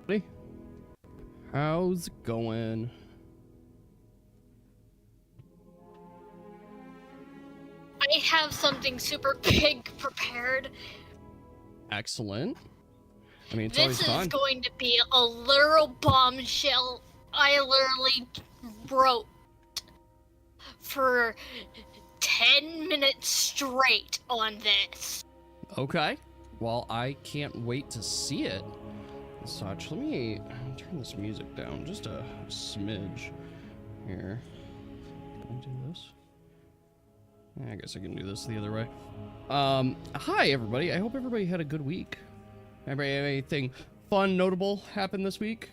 everybody. How's it going? I have something super big prepared. Excellent. I mean, it's This always fun. is going to be a literal bombshell. I literally wrote for 10 minutes straight on this. Okay. Well, I can't wait to see it. Such. Let me turn this music down just a smidge here. Can I do this? I guess I can do this the other way. Hi everybody. I hope everybody had a good week. Everybody have anything fun, notable happen this week?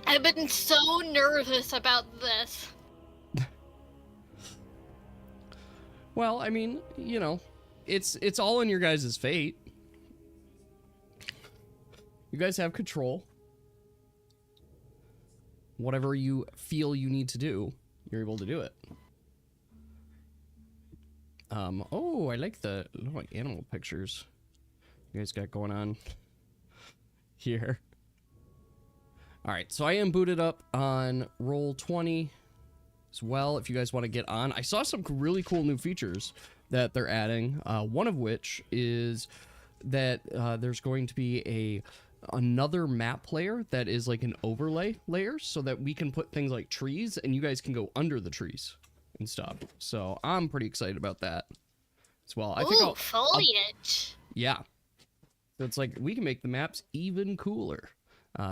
I've been so nervous about this. Well, I mean, you know, it's all in your guys' fate. You guys have control. Whatever you feel you need to do, you're able to do it. Oh, I like the little animal pictures you guys got going on here. All right, so I am booted up on Roll20 as well, if you guys want to get on. I saw some really cool new features that they're adding, one of which is that there's going to be another map layer that is like an overlay layer so that we can put things like trees and you guys can go under the trees and stuff. So I'm pretty excited about that as well. I think foliage. Yeah. So it's like we can make the maps even cooler.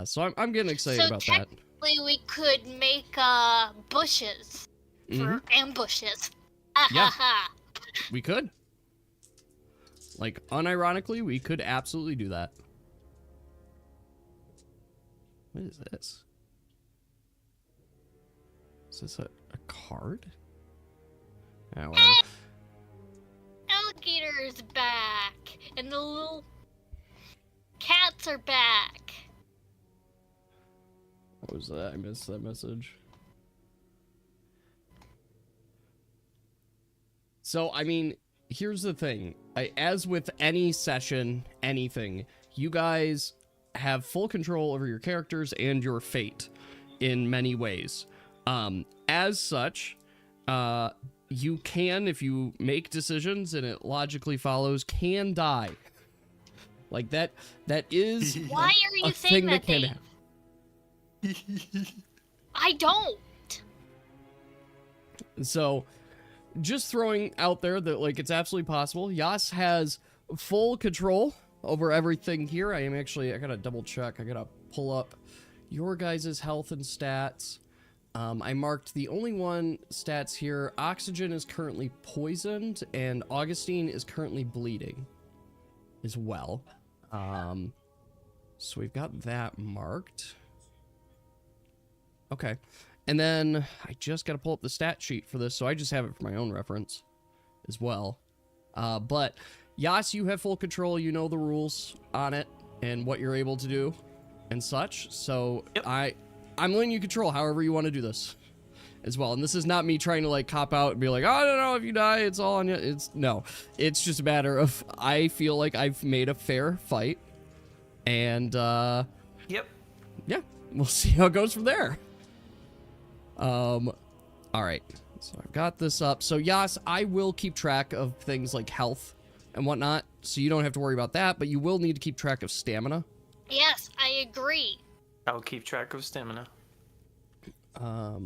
So I'm getting excited about that. So technically we could make bushes for ambushes. Yeah, we could. Like, unironically, we could absolutely do that. What is this? Is this a card? Ah, whatever. Alligator is back, and the little cats are back. What was that? I missed that message. So, I mean, here's the thing. As with any session, anything, you guys have full control over your characters and your fate in many ways. As such, you can, if you make decisions and it logically follows, can die. Like that is Why are you saying that thing? I don't. So, just throwing out there that, like, it's absolutely possible. Yas has full control over everything here. I gotta double check. I gotta pull up your guys' health and stats. I marked the only one stats here. Oxygen is currently poisoned, and Augustine is currently bleeding as well. So we've got that marked. Okay. And then I just got to pull up the stat sheet for this, so I just have it for my own reference as well. But Yas, you have full control. You know the rules on it and what you're able to do and such. So yep. I'm letting you control however you want to do this as well. And this is not me trying to like cop out and be like, oh, I don't know, if you die, it's all on you. No, it's just a matter of I feel like I've made a fair fight. And yep. Yeah, we'll see how it goes from there. All right, so I've got this up. So Yas, I will keep track of things like health and whatnot, so you don't have to worry about that, but you will need to keep track of stamina. Yes, I agree. I'll keep track of stamina. All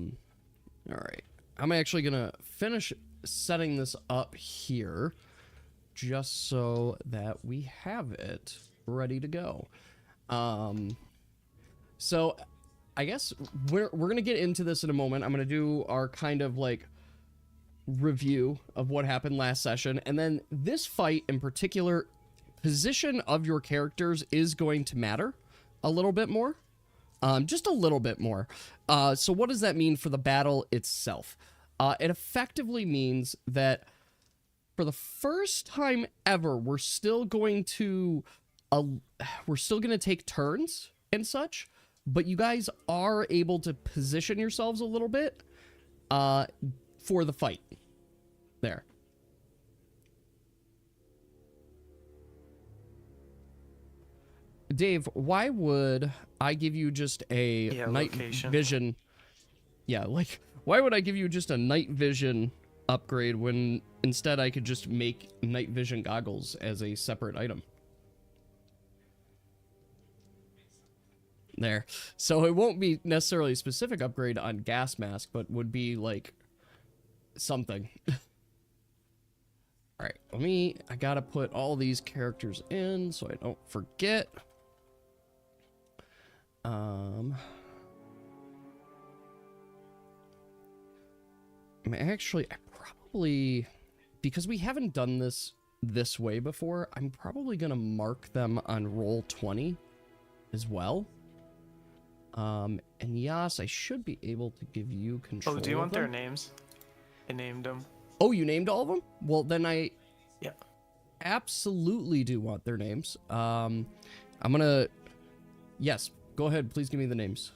right. I'm actually gonna finish setting this up here just so that we have it ready to go. So I guess we're gonna get into this in a moment. I'm gonna do our kind of like review of what happened last session, and then this fight in particular, position of your characters is going to matter a little bit more, just a little bit more. So what does that mean for the battle itself? It effectively means that for the first time ever, we're still going to take turns and such. But you guys are able to position yourselves a little bit for the fight. There. Dave, why would I give you just a night location. vision? Yeah, like, why would I give you just a night vision upgrade when instead I could just make night vision goggles as a separate item? There. So it won't be necessarily a specific upgrade on gas mask, but would be like something. All right, I gotta put all these characters in so I don't forget. Actually, I probably, because we haven't done this way before, I'm probably gonna mark them on roll 20 as well. And yes, I should be able to give you control. Oh, do you want their them. names? I named them. Oh, you named all of them? Well, then I Yeah. absolutely do want their names. I'm gonna, yes, go ahead. Please give me the names.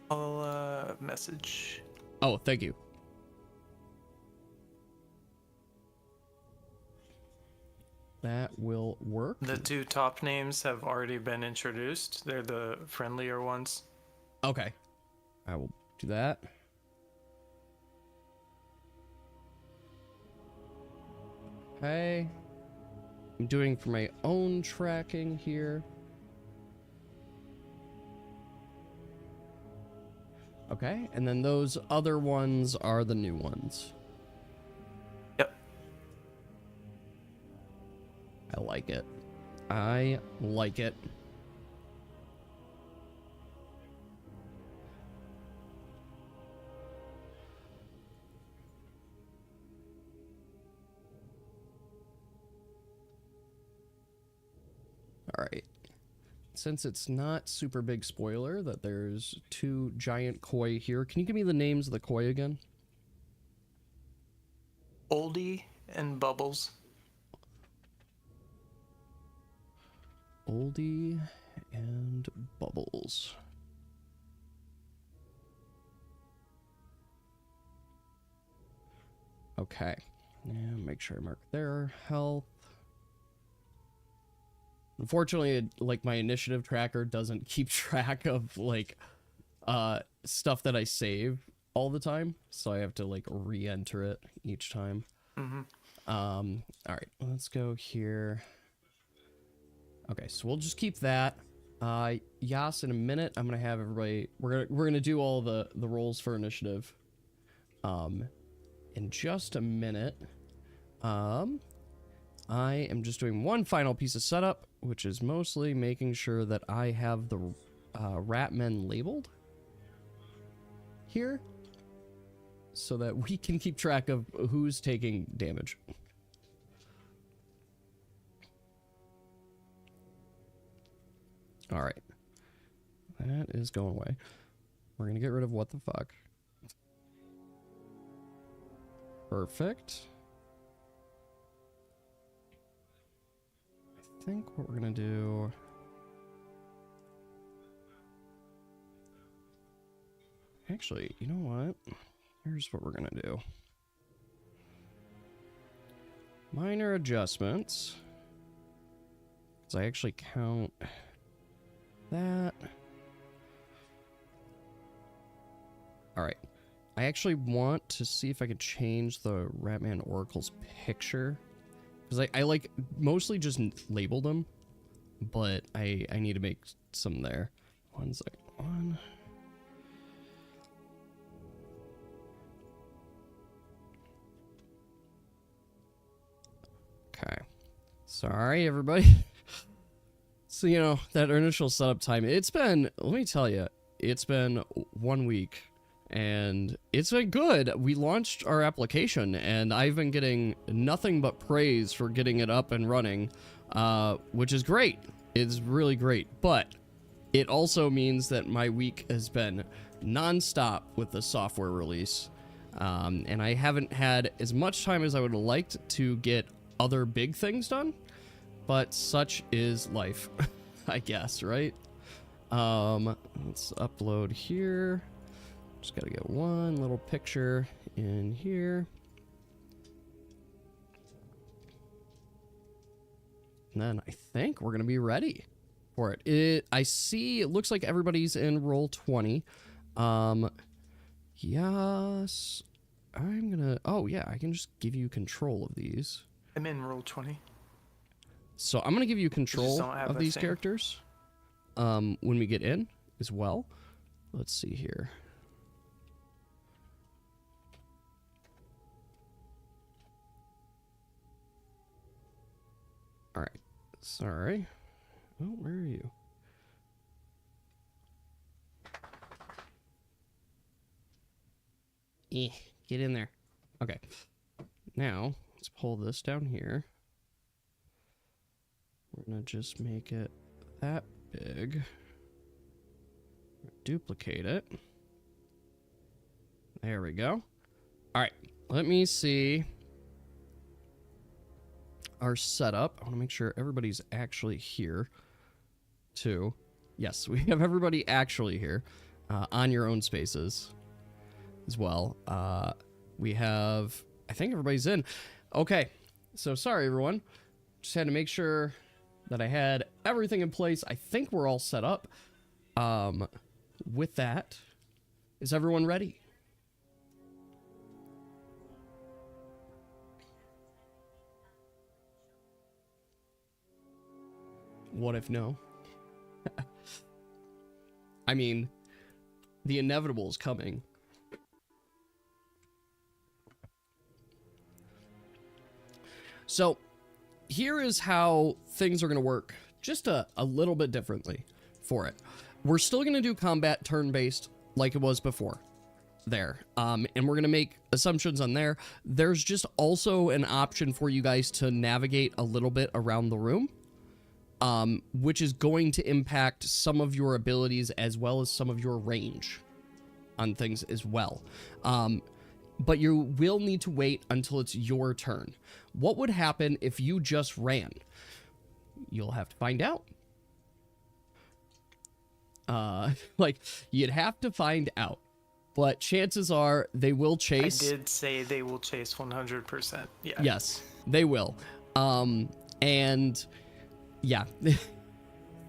I'll message. Oh, thank you. That will work. The two top names have already been introduced. They're the friendlier ones. Okay. I will do that. Okay. I'm doing for my own tracking here. Okay, and then those other ones are the new ones. Yep. I like it. I like it. All right. Since it's not super big spoiler that there's two giant koi here, can you give me the names of the koi again? Oldie and Bubbles. Oldie and Bubbles. Okay. And make sure I mark their health. Unfortunately, like, my initiative tracker doesn't keep track of, like, stuff that I save all the time, so I have to, like, re-enter it each time. All right, let's go here. Okay, so we'll just keep that. Yas, in a minute, I'm gonna have everybody. We're gonna do all the rolls for initiative. In just a minute. I am just doing one final piece of setup, which is mostly making sure that I have the Ratmen labeled here so that we can keep track of who's taking damage. All right. That is going away. We're going to get rid of what the fuck. Perfect. I think what we're going to do... Actually, you know what? Here's what we're going to do. Minor adjustments. Because I actually count that. Alright. I actually want to see if I could change the Ratman Oracle's picture. Because I like mostly just labeled them. But I need to make some there. 1 second. One. Okay. Sorry, everybody. So, you know, that initial setup time, it's been, let me tell you, it's been 1 week. And it's been good. We launched our application, and I've been getting nothing but praise for getting it up and running, which is great. It's really great. But it also means that my week has been nonstop with the software release. And I haven't had as much time as I would have liked to get other big things done. But such is life, I guess, right? Let's upload here. Just gotta get one little picture in here. And then I think we're going to be ready for it. I see it looks like everybody's in roll 20. Yes. I'm going to... Oh, yeah, I can just give you control of these. I'm in roll 20. So I'm going to give you control of these thing. characters when we get in as well. Let's see here. All right. Sorry. Oh, where are you? Get in there. Okay. Now, let's pull this down here. We're going to just make it that big. Duplicate it. There we go. All right. Let me see our setup. I want to make sure everybody's actually here, too. Yes, we have everybody actually here on your own spaces as well. We have... I think everybody's in. Okay. So, sorry, everyone. Just had to make sure that I had everything in place. I think we're all set up. With that, is everyone ready? What if no? I mean, the inevitable is coming. So, here is how things are going to work, just a little bit differently for it. We're still going to do combat turn-based like it was before there. And we're going to make assumptions on there. There's just also an option for you guys to navigate a little bit around the room, which is going to impact some of your abilities as well as some of your range on things as well. But you will need to wait until it's your turn. What would happen if you just ran? You'll have to find out. Like, you'd have to find out. But chances are they will chase. I did say they will chase 100%. Yeah. Yes, they will. And yeah.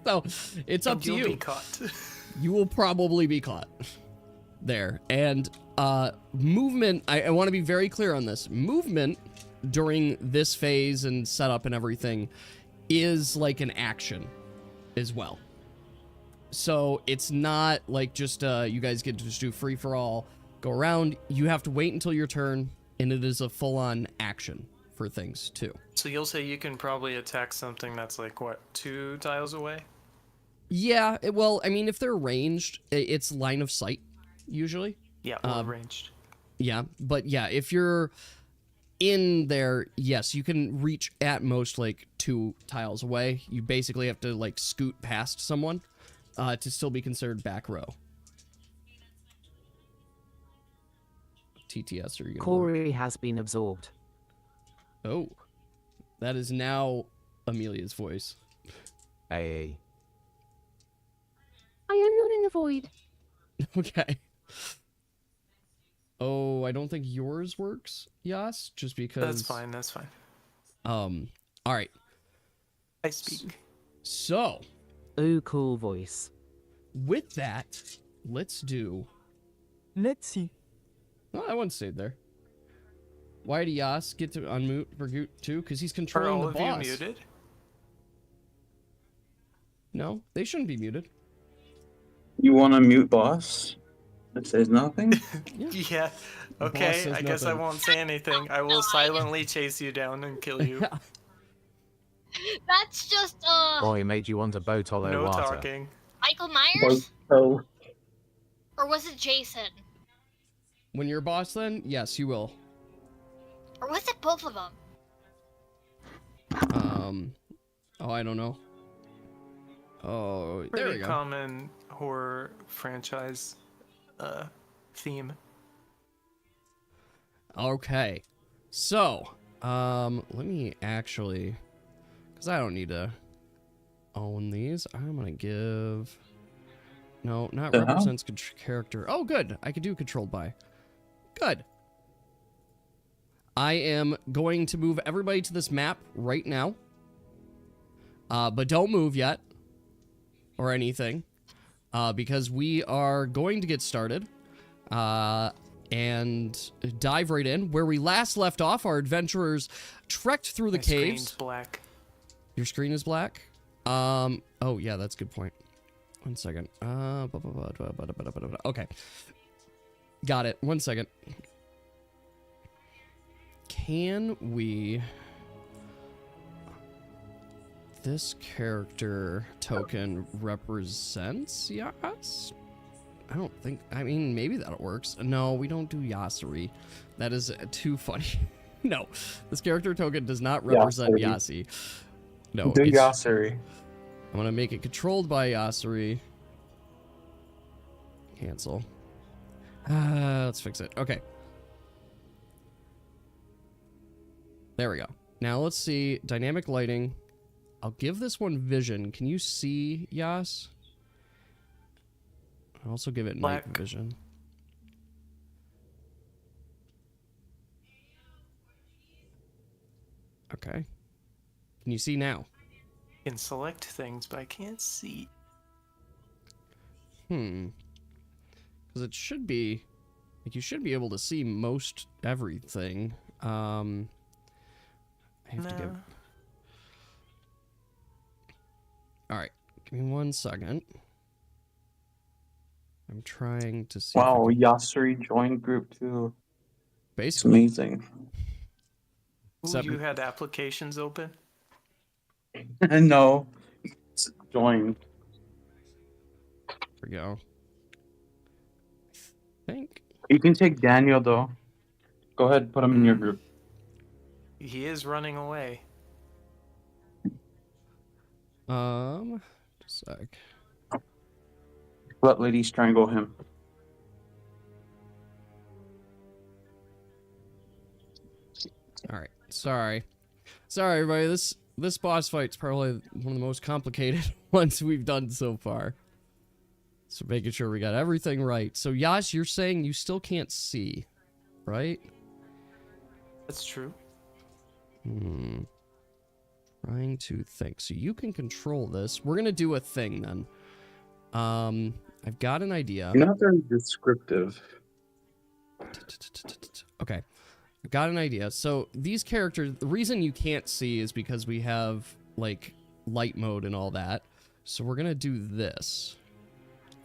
So it's up to you. You'll be caught. You will probably be caught there. And movement, I want to be very clear on this. Movement during this phase and setup and everything is like an action as well. So it's not like just you guys get to just do free for all, go around. You have to wait until your turn, and it is a full-on action for things too. So you'll say you can probably attack something that's like, what, 2 tiles away? Yeah, well, I mean, if they're ranged, it's line of sight, usually. Yeah, well ranged. Yeah, but yeah, if you're in there, yes, you can reach at most like 2 tiles away. You basically have to like scoot past someone to still be considered back row. TTS, are you gonna Corey has been absorbed. Oh, that is now Amelia's voice. Hey. I am not in the void. Okay. Oh, I don't think yours works, Yas, just because... That's fine, that's fine. All right. I speak. So... Ooh, cool voice. With that, let's do... Let's see. Oh, that one stayed there. Why did Yas get to unmute for Goot too? Because he's Are controlling all the of you boss. muted? No, they shouldn't be muted. You want to mute boss? It says nothing? Yeah. The boss Okay, says I guess I nothing. won't say anything. I will silently chase you down and kill you. That's just Boy, made you want a bottle of No water. talking. Michael Myers? Oh, Or was it Jason? When you're a boss, then yes, you will. Or was it both of them? Oh, I don't know. Oh, there Pretty we go. common horror franchise theme. Okay, so let me actually, because I don't need to own these. I'm gonna give. No, not Uh-huh. represents character. Oh, good. I could do controlled by. Good. I am going to move everybody to this map right now. But don't move yet or anything, because we are going to get started and dive right in. Where we last left off, our adventurers trekked through the My caves. screen's black. Your screen is black? Oh, yeah, that's a good point. 1 second. Okay. Got it. 1 second. Can we... This character token represents Yas? I don't think... I mean, maybe that works. No, we don't do Yasuri. That is too funny. No, this character token does not represent Yasi. No, Do it's... Yasuri. I'm gonna make it controlled by Yasuri. Cancel. Let's fix it. Okay. There we go. Now let's see. Dynamic lighting. I'll give this one vision. Can you see Yas? I'll also give it night Black. vision. Okay. Can you see now? I can select things, but I can't see. Because it should be... Like, you should be able to see most everything. I have to give... Alright, give me 1 second. I'm trying to see... Wow, Yasuri joined group 2. It's Basically. amazing. Ooh, Except- you had applications open? No, it's joined. There we go. I think... You can take Daniel though. Go ahead, put him in your group. He is running away. Just a sec. Let Lady strangle him. Alright, sorry. Sorry, everybody. This boss fight's probably one of the most complicated ones we've done so far. So making sure we got everything right. So Yas, you're saying you still can't see, right? That's true. Trying to think. So you can control this. We're gonna do a thing then. I've got an idea. You're not very descriptive. Okay. I've got an idea. So these characters, the reason you can't see is because we have like light mode and all that. So we're gonna do this.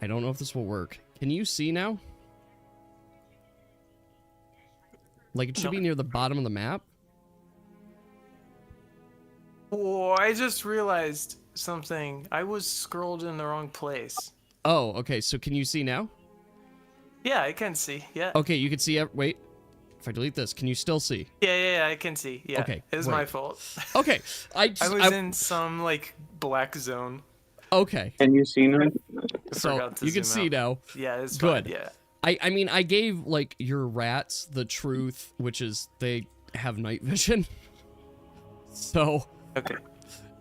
I don't know if this will work. Can you see now? Like it should be near the bottom of the map. Oh, I just realized something. I was scrolled in the wrong place. Oh, okay. So can you see now? Yeah, I can see. Yeah. Okay, you can see. Wait. If I delete this, can you still see? Yeah, I can see. Yeah. Okay, It was wait. my fault. Okay. I was in some like black zone. Okay. Can you see now? I So forgot to you can zoom see out. now. Yeah, it's Good. fine. Yeah. I mean, I gave like your rats the truth, which is they have night vision. So Okay.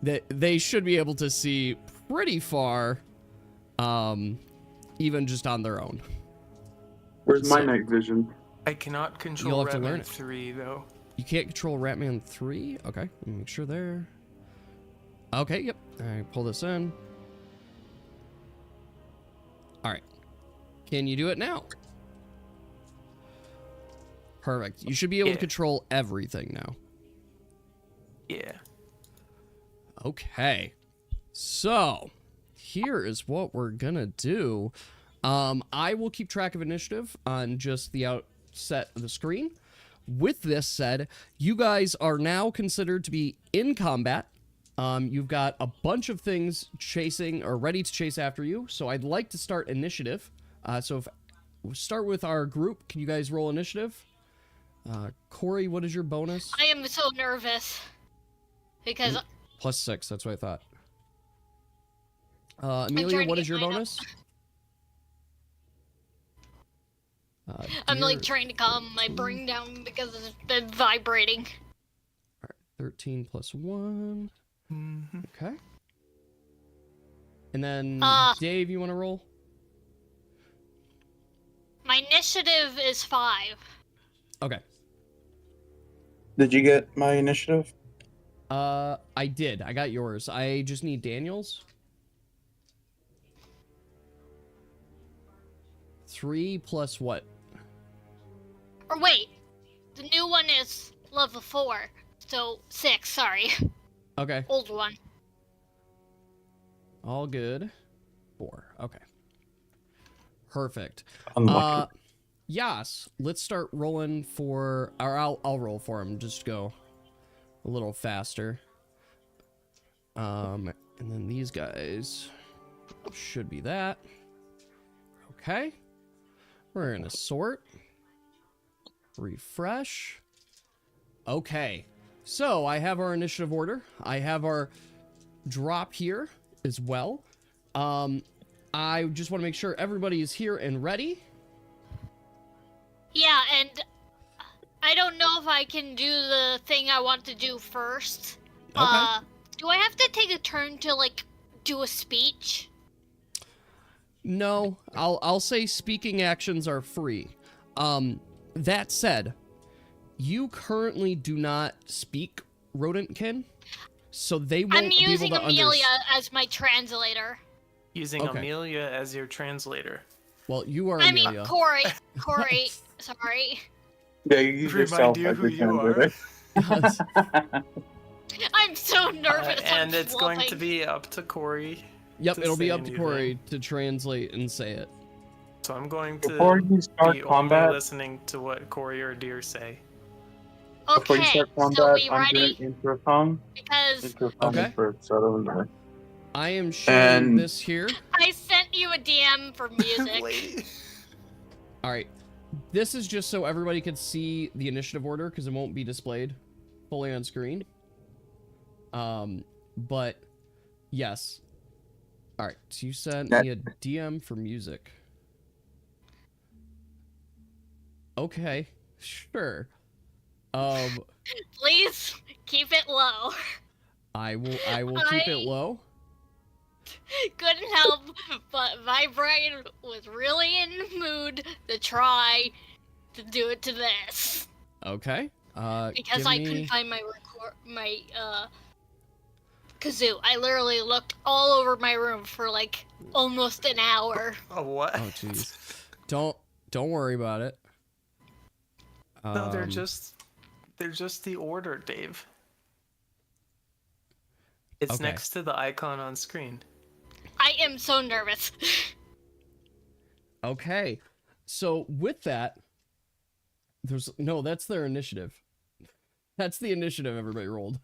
they should be able to see pretty far, even just on their own. Where's my So- night vision? I cannot You'll control have to learn Ratman it. 3 though. You can't control Ratman 3? Okay, let me make sure there. Okay, yep. Alright, pull this in. Alright. Can you do it now? Perfect. You should be able to Yeah. control everything now. Yeah. Okay. So, here is what we're gonna do. I will keep track of initiative on just the outset of the screen. With this said, you guys are now considered to be in combat. You've got a bunch of things chasing or ready to chase after you. So I'd like to start initiative. So if we'll start with our group, can you guys roll initiative? Corey, what is your bonus? I am so nervous because +6, that's what I thought. trying Amelia, to what get is your mine up. bonus? I'm like Dear- trying to calm my brain down because it's been vibrating. 13 + 1. Mm-hmm. Okay. And then, Uh. Dave, you want to roll? My initiative is 5. Okay. Did you get my initiative? I did. I got yours. I just need Daniel's. 3 plus what? Or wait, the new one is level 4, so 6. Sorry, Okay. old one. All good. 4. Okay. Perfect. Unlucky. Yas, let's start rolling for, or I'll roll for him. Just go a little faster. And then these guys should be that. Okay. We're gonna sort. Refresh. Okay. So I have our initiative order. I have our drop here as well. I just want to make sure everybody is here and ready. Yeah, and I don't know if I can do the thing I want to do first. Okay. Do I have to take a turn to like do a speech? No, I'll say speaking actions are free. That said, you currently do not speak Rodentkin, so they won't I'm be able using to Amelia as my translator. Using Okay. Amelia as your translator. Well, you are I Amelia. mean, Corey. Corey, sorry. Yeah, you use yourself Remind you as who your you are. translator. I'm so nervous. I'm And it's going to flubbing. be up to Corey. Yep, to it'll be say up to anything. Corey to translate and say it. So I'm going to Before you start be combat, only listening to what Corey or Deer say. before you Okay, start so combat, we I'm doing ready? intercom. Because Intercom Okay. is for settlement. I am showing And- this here. I sent you a DM for music. Wait. All right. This is just so everybody can see the initiative order because it won't be displayed fully on screen. But yes. All right. So you sent me a DM for music. Okay. Sure. Please keep it low. I will keep it low. Couldn't help, but my brain was really in the mood to try to do it to this Okay. because give I me- couldn't find my kazoo. I literally looked all over my room for like almost an hour. Oh, what? Oh jeez. Don't worry about it. No, they're just the order, Dave. It's Okay. next to the icon on screen. I am so nervous. Okay. So with that, that's their initiative. That's the initiative everybody rolled.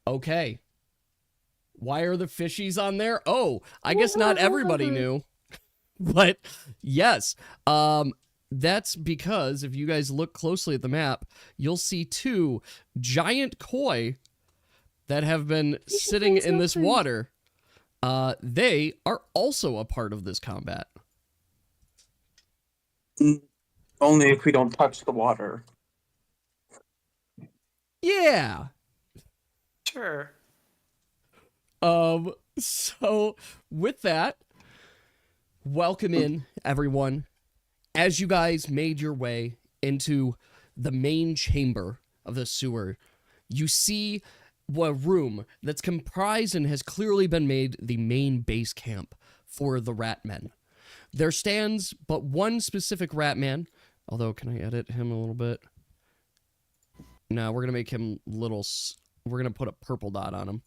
Okay. Why are the fishies on there? Oh, I guess not everybody knew. But yes, that's because if you guys look closely at the map, you'll see 2 giant koi that have been sitting in this water. They are also a part of this combat. Only if we don't touch the water. Yeah. Sure. So with that, welcome in everyone. As you guys made your way into the main chamber of the sewer, you see a room that's comprised and has clearly been made the main base camp for the Ratmen. There stands but one specific Ratman, although can I edit him a little bit? No, we're going to make him we're going to put a purple dot on him.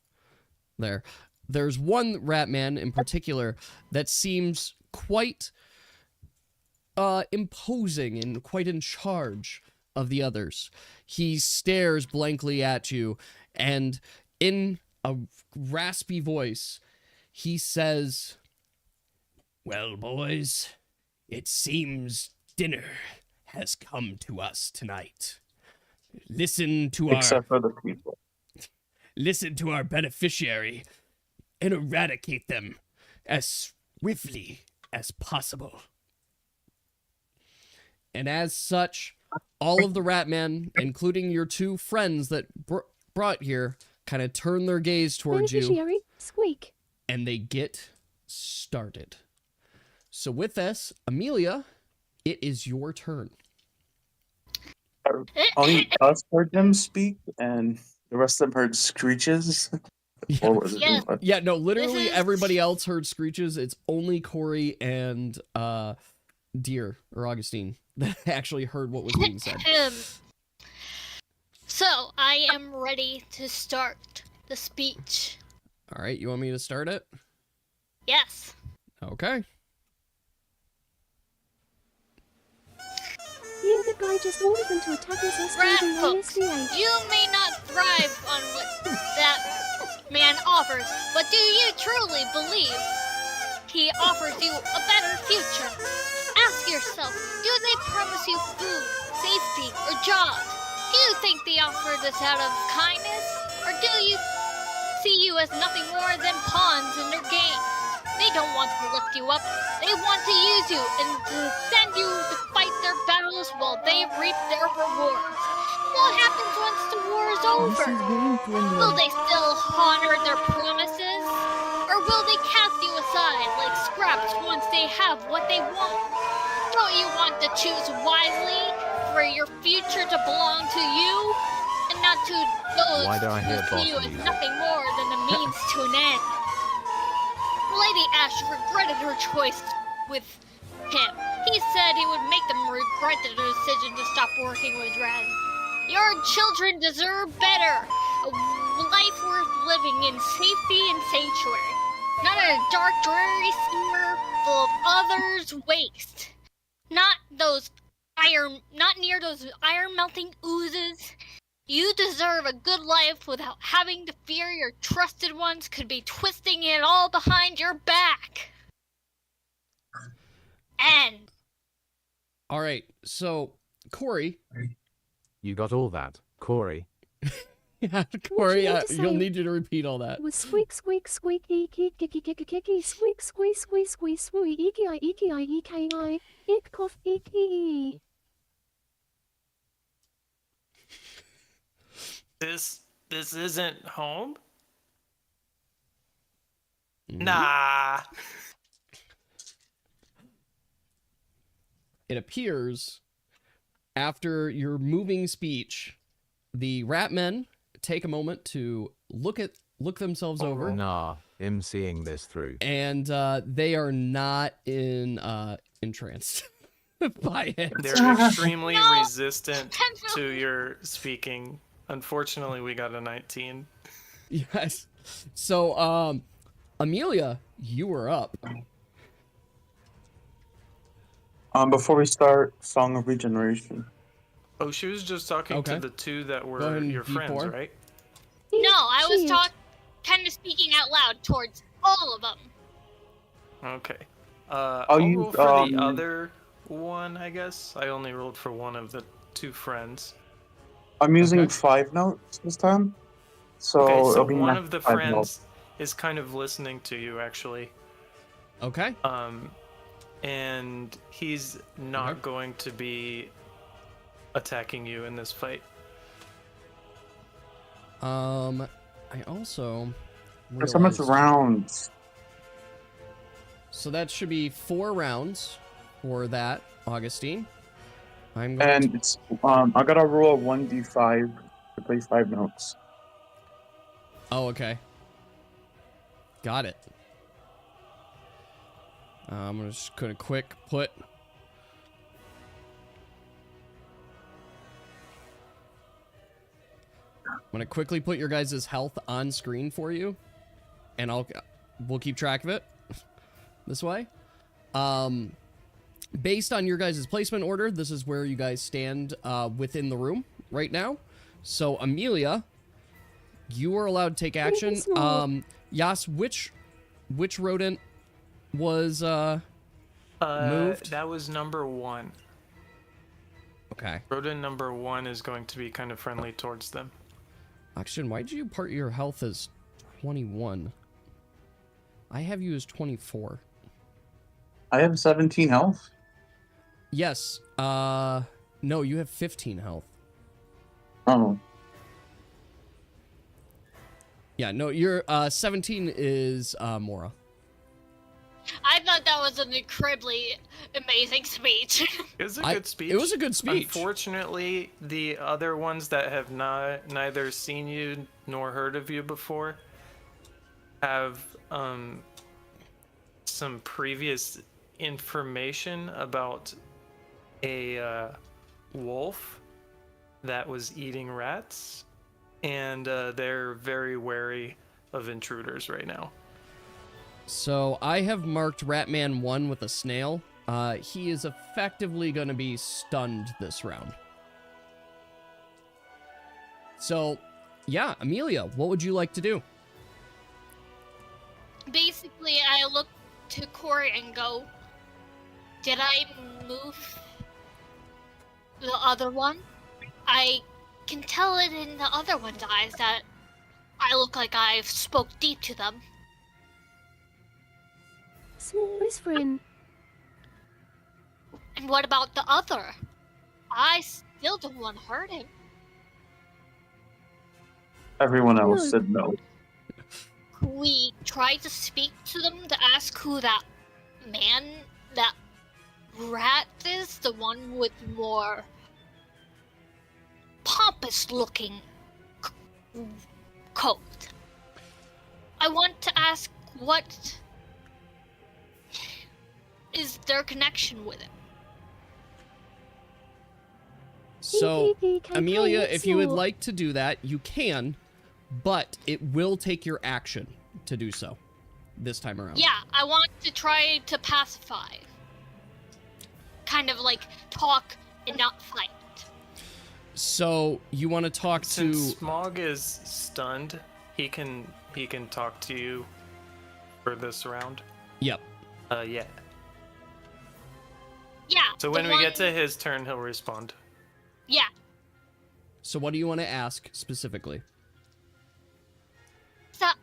There. There's one Ratman in particular that seems quite imposing and quite in charge of the others. He stares blankly at you, and in a raspy voice, he says, "Well, boys, it seems dinner has come to us tonight. Listen to Except for the people. listen to our beneficiary and eradicate them as swiftly as possible." And as such, all of the Ratmen, including your 2 friends that brought here, kind of turn their gaze towards you, Beneficiary, squeak. and they get started. So with this, Amelia, it is your turn. Only us heard them speak, and the rest of them heard screeches. Yeah. Or was it Yes. what? Yeah, no, literally is- everybody else heard screeches. It's only Corey and Deer or Augustine that actually heard what was being said. So, I am ready to start the speech. All right, you want me to start it? Yes. Okay. The guy just ordered them to attack us Rat SKD folks, ISDH. you may not thrive on what that man offers, but do you truly believe he offers you a better future? Ask yourself, do they promise you food, safety, or jobs? Do you think they offer this out of kindness? Or do you see you as nothing more than pawns in their game? They don't want to lift you up. They want to use you and to send you to fight their battles while they reap their rewards. What happens once the war is This over? is very friendly. Will they still honor their promises? Or will they cast you aside like scraps once they have what they want? Don't you want to choose wisely for your future to belong to you and not to those Why do I hear who see you boss as music? nothing more than a means to an end? Lady Ash regretted her choice with him. He said he would make them regret the decision to stop working with Ren. Your children deserve better. A life worth living in safety and sanctuary. Not in a dark, dreary sewer full of others' waste. Not near those iron-melting oozes. You deserve a good life without having to fear your trusted ones could be twisting it all behind your back. End. All right, so Corey. You got all that, Corey. Yeah, Corey, need to you'll say? need you to repeat all that. It was squeak, squeak, squeak, eek, kicky, kicky, kicky, squeak, squeak, squeak, squeak, swooey, eeky, I, ick, cough, eek, ee. This isn't home? Mhm. Nah. It appears after your moving speech, the Ratmen take a moment to look themselves over, Nah, him seeing this through. and they are not entranced by it. They're extremely No. resistant to your speaking. Unfortunately, we got a 19. Yes. So, Amelia, you were up. Before we start, Song of Regeneration. Oh, she was just talking Okay. to the two that Go were ahead and your friends, D4. right? No, I was Shit. kind of speaking out loud towards all of them. Okay. I'll I'll use, roll for the other one, I guess. I only rolled for one of the two friends. I'm using Okay. 5 notes this time. So, Okay, so it'll be one max of the 5 friends notes. is kind of listening to you, actually. Okay. And he's not Okay. going to be attacking you in this fight. I also There's so much realized- rounds. So that should be 4 rounds for that, Augustine. I'm going And it's, I gotta roll a 1d5 to play 5 notes. Oh, okay. Got it. I'm just gonna quick put. I'm gonna quickly put your guys' health on screen for you, and we'll keep track of it this way. Based on your guys' placement order, this is where you guys stand within the room right now. So Amelia, you are allowed to take action. Yas, which rodent was moved? That was number 1. Okay. Rodent number 1 is going to be kind of friendly towards them. Oxygen, why did you part your health as 21? I have you as 24. I have 17 health. Yes. No, you have 15 health. Oh. Yeah, no, your 17 is Mora. I thought that was an incredibly amazing speech. It was a good speech. It was a good speech. Unfortunately, the other ones that have neither seen you nor heard of you before have some previous information about a wolf that was eating rats, and they're very wary of intruders right now. So I have marked Ratman 1 with a snail. He is effectively going to be stunned this round. So, yeah, Amelia, what would you like to do? Basically, I look to Corey and go, did I move the other one? I can tell it in the other one's eyes that I look like I've spoke deep to them. Smallest friend. And what about the other? I still don't want to hurt him. Everyone else No. said no. We tried to speak to them to ask who that man, that rat is, the one with more pompous looking coat. I want to ask what is their connection with it. So, KKK, Amelia, if you would it's like to do that, you can, but it will take your action to do so this time around. Yeah, I want to try to pacify. Kind of like talk and not fight. So, you want to talk to... Since Smog is stunned, he can talk to you for this round. Yep. Yeah. Yeah. So when we get to his turn, he'll respond. Yeah. So what do you want to ask specifically? That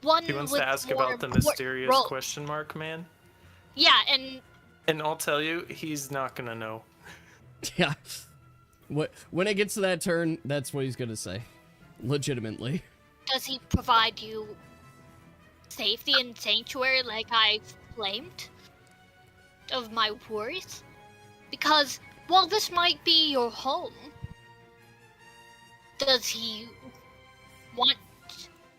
one He wants with to ask more about the mysterious roll. question mark man. Yeah, and And I'll tell you, he's not gonna know. Yeah. When it gets to that turn, that's what he's going to say. Legitimately. does he provide you safety and sanctuary like I claimed of my worries? Because while this might be your home, does he want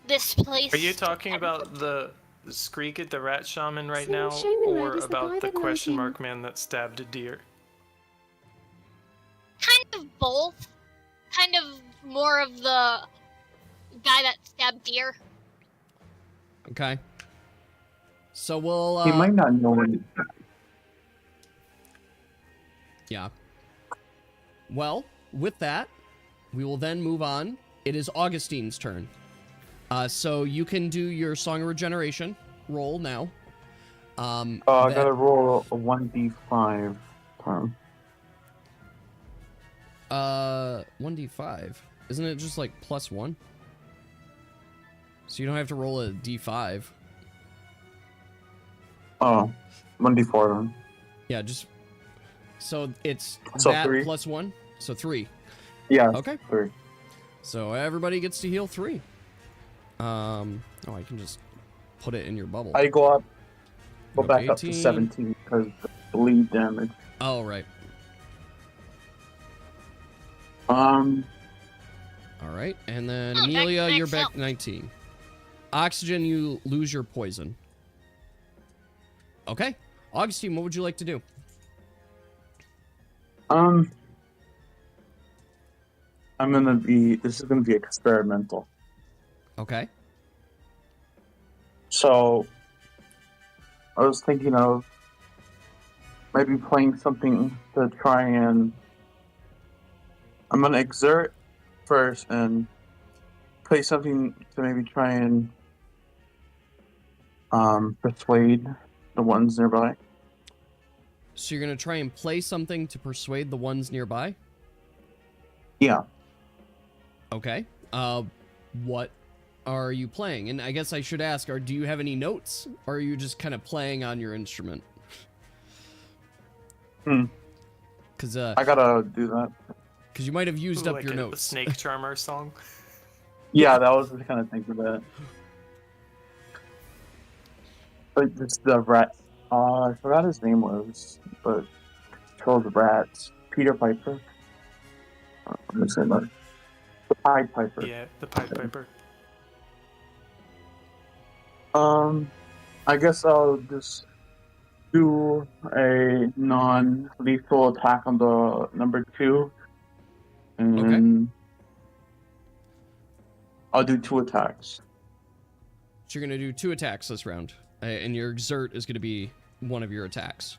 this place? Are you talking about the Skreek at the Rat Shaman right So now, Shaman Rat or is the guy about the that knows question him. mark man that stabbed a deer? Kind of both. Kind of more of the guy that stabbed deer. Okay. So we'll... He might not know what. Yeah. Well, with that, we will then move on. It is Augustine's turn. So you can do your Song of Regeneration roll now. I that- gotta roll a 1d5 term. 1d5. Isn't it just like +1? So you don't have to roll a d5. Oh, 1d4 then. Yeah, just... So it's So that 3. +1? So 3. Yeah. Okay. 3. So everybody gets to heal 3. Oh, I can just put it in your bubble. I go up, go Go back up to 18. 17 because the bleed damage. Oh, right. All right, and then Oh, Amelia, next you're back help. 19. Oxygen, you lose your poison. Okay. Augustine, what would you like to do? I'm gonna be. This is gonna be experimental. Okay. So, I was thinking of maybe playing something to try and. I'm gonna exert first and play something to maybe try and persuade the ones nearby. So you're going to try and play something to persuade the ones nearby? Yeah. Okay. What are you playing? And I guess I should ask, do you have any notes? Or are you just kind of playing on your instrument? Because I gotta do that. you might have used Ooh, up like your the notes. Snake Charmer song. Yeah, that was the kind of thing for that. Like this the rat. I forgot his name was, but controls the rats. Peter Piper. I'm gonna say that. The Pied Piper. Yeah, the Pied Piper. I guess I'll just do a non-lethal attack on the number 2, and I'll do 2 attacks. So you're gonna do 2 attacks this round, and your exert is gonna be one of your attacks.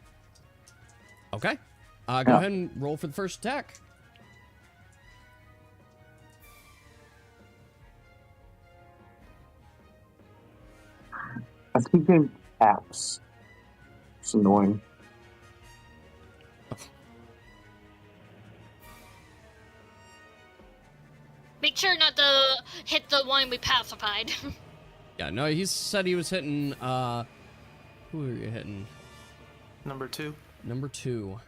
Okay. Go ahead and roll for the first attack. I keep getting taps. It's annoying. Make sure not to hit the one we pacified. Yeah, no, he said he was hitting, who are you hitting? Number 2. Number 2.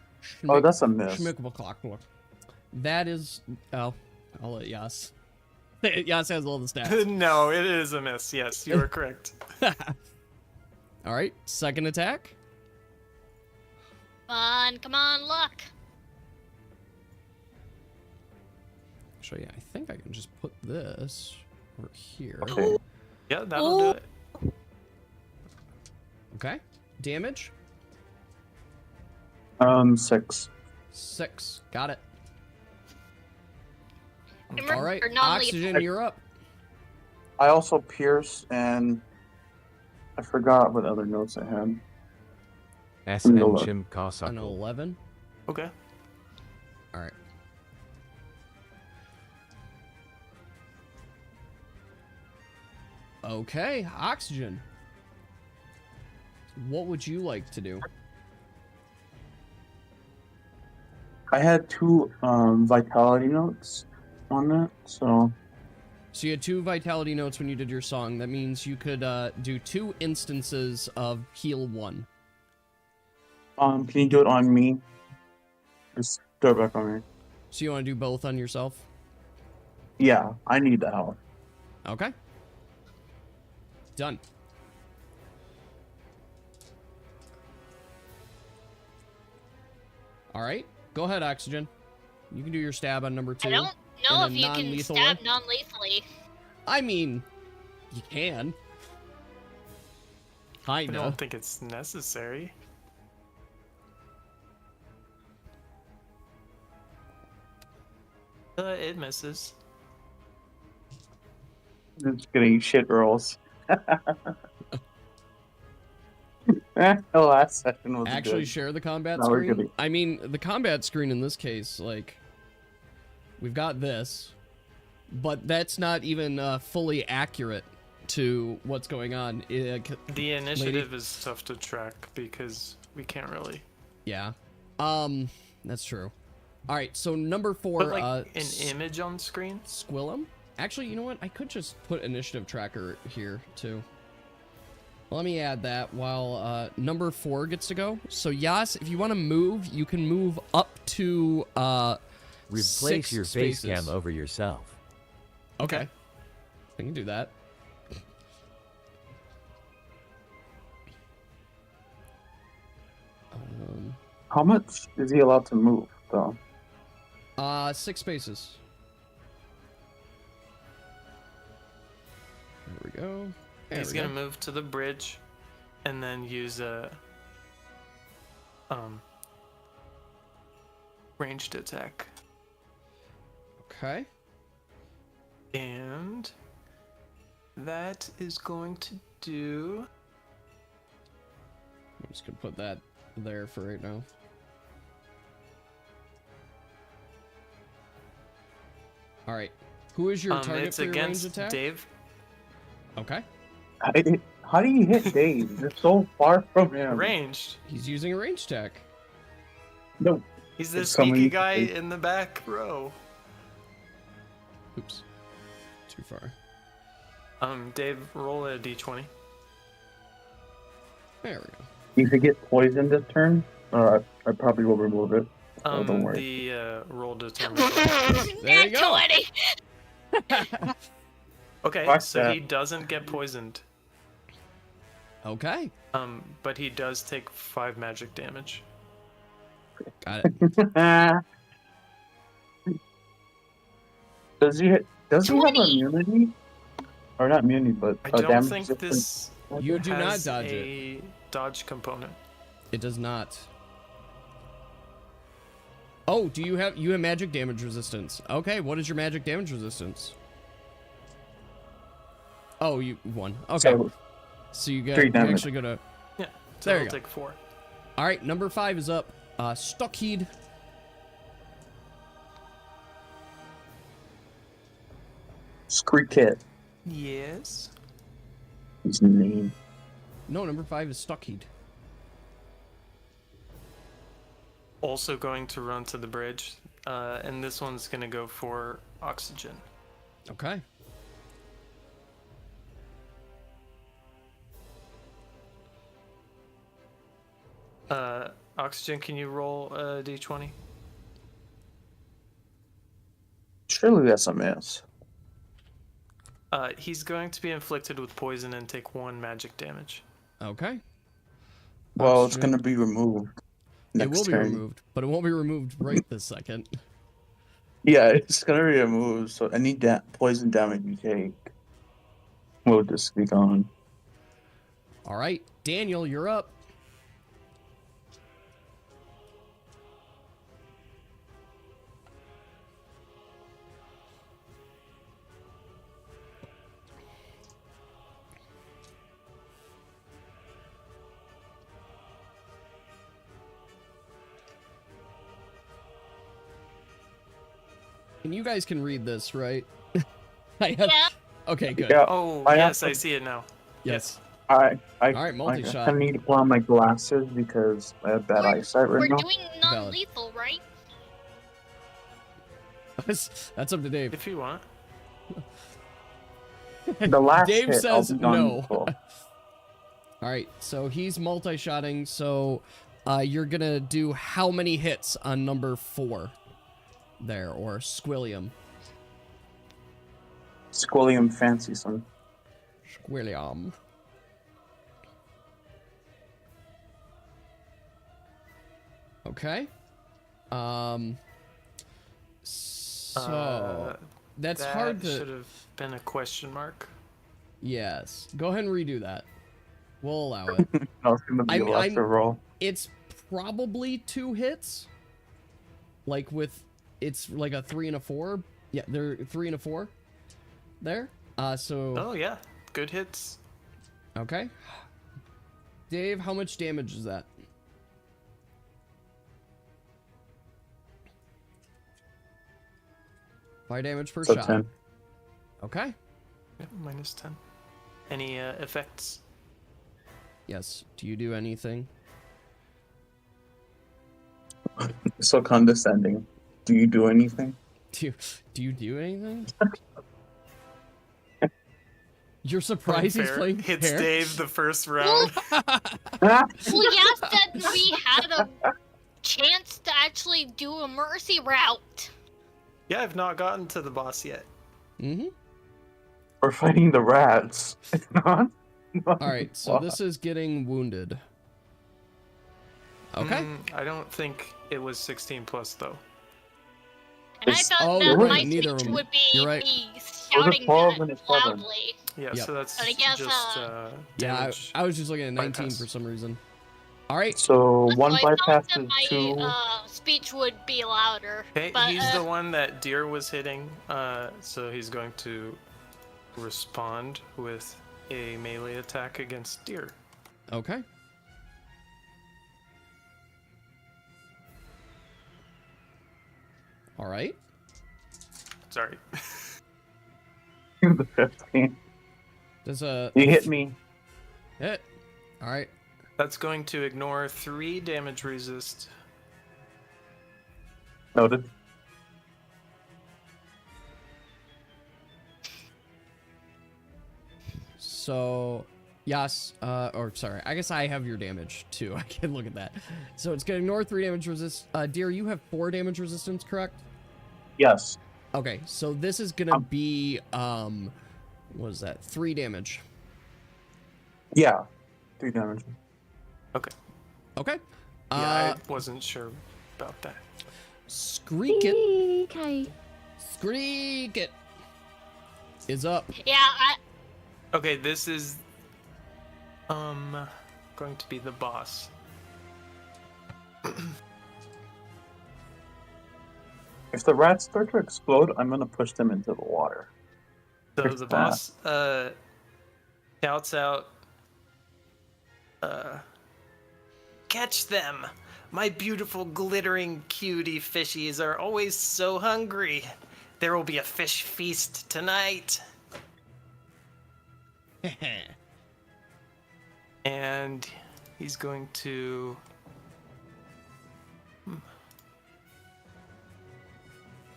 Oh, that's a miss. That is, oh, I'll let Yas. Yas has all the stats. No, it is a miss. Yes, you are correct. All right, second attack. Come on, luck. Actually, I think I can just put this over here. Okay. Yeah, that'll do it. Okay. Damage? 6. 6. Got it. Remember, All right, non-lethal. Oxygen, you're up. I also pierce, and I forgot what other notes I had. SN No. Chim An Karsakal. 11. Okay. All right. Okay, Oxygen. What would you like to do? I had 2 vitality notes on that, so So you had 2 vitality notes when you did your song. That means you could do 2 instances of heal 1. can you do it on me? Just throw it back on me. So you want to do both on yourself? Yeah, I need the help. Okay. Done. All right. Go ahead, Oxygen. You can do your stab on number 2. I don't know in if a you can non-lethal stab way? non-lethally. I mean, you can. I Kinda. don't think it's necessary. It misses. Just getting shit rolls. The last session was Actually good. share the combat No, we're screen. good. I mean, the combat screen in this case, like, we've got this, but that's not even fully accurate to what's going on. The initiative is tough to track because we can't really Yeah. That's true. All right, so number 4, put like an image on screen. Squillum. Actually, you know what? I could just put initiative tracker here too. Let me add that while number 4 gets to go. So Yas, if you want to move, you can move up to Replace 6 your face spaces. cam over yourself. Okay. I can do that. How much is he allowed to move, though? 6 spaces. There we go. There He's we gonna go. move to the bridge, and then use a ranged attack. Okay. And that is going to do. I'm just gonna put that there for right now. All right. Who is your target It's for your ranged against attack? Dave. Okay. How do you hit Dave? You're so far from him. Ranged. He's using a ranged attack. No. He's the It's coming sneaky to guy Dave. in the back row. Oops. Too far. Dave, roll a d20. There we go. You could get poisoned this turn. I probably will remove it. So don't worry. The roll determines. There you go. 20. Okay, Fuck so that. he doesn't get poisoned. Okay. But he does take 5 magic damage. Got it. Does he have 20. immunity? Or not immunity, but I don't damage think resistance? this You do not has dodge it. a dodge component. It does not. Oh, you have magic damage resistance. Okay, what is your magic damage resistance? Oh, you won. Okay. So you Three you're damage. actually gonna. Yeah. So There he'll you go. take 4. All right, number 5 is up. Stockheed. Screek Kid. Yes. His name. No, number 5 is Stockheed. Also going to run to the bridge, and this one's gonna go for oxygen. Okay. Oxygen, can you roll a d20? Surely that's a miss. He's going to be inflicted with poison and take 1 magic damage. Okay. Well, it's Oxygen. gonna be removed. It Next will be turn. removed, but it won't be removed right this second. Yeah, it's gonna be removed, so any poison damage you take will just be gone. All right, Daniel, you're up. And you guys can read this, right? I have... Yeah. Okay, good. Yeah, Oh, I yes, have I see it now. Yes. All All right, I multi-shot. kind of need to put on my glasses because I have bad eyesight We're right now. doing non-lethal, right? That's up to Dave. If you want. The last Dave hit, I'll says be gone no. full. All right, so he's multi-shotting, so you're gonna do how many hits on number 4 there, or Squilliam? Squilliam fancy son. Squilliam. Okay. So that's That hard to. should have been a question mark. Yes. Go ahead and redo that. We'll allow it. No, it's gonna be a lesser roll. It's probably 2 hits. Like with, it's like a 3 and a 4. Yeah, they're 3 and a 4. There. So. Oh, yeah. Good hits. Okay. Dave, how much damage is that? Fire damage per So shot. 10. Okay. Yeah, minus 10. Any effects? Yes. Do you do anything? So condescending. Do you do anything? Do you do anything? You're surprised he's Fair. playing Hits fair? Dave the first round. Well, yes, that we had a chance to actually do a mercy route. Yeah, I've not gotten to the boss yet. Mm-hmm. We're fighting the rats. It's not. All right, so this is getting wounded. Okay. I don't think it was 16 plus though. And I It's- thought oh, that you're my right, neither of speech them. would be You're right. me shouting 12 that and it's 7. loudly. Yeah, Yep. so that's But I guess, just Yeah, damage. I was just looking at 19 bypass. for some reason. All right. So So one I thought bypass that is my 2. speech would be louder. Okay, but, he's the one that Deer was hitting, so he's going to respond with a melee attack against Deer. Okay. All right. Sorry. The 15. Does a You hit me. hit? All right. That's going to ignore 3 damage resist. Noted. So, yes, or sorry, I guess I have your damage too. I can look at that. So it's gonna ignore 3 damage resist. Dear, you have 4 damage resistance, correct? Yes. Okay, so this is gonna be, what is that? 3 damage. Yeah. 3 damage. Okay. Okay. Yeah, I wasn't sure about that. Screak it. Okay. Screak it. Is up. Yeah, Okay, this is going to be the boss. If the rats start to explode, I'm gonna push them into the water. So Pretty the boss shouts out, "Catch them! My beautiful glittering cutie fishies are always so hungry. There will be a fish feast tonight." And he's going to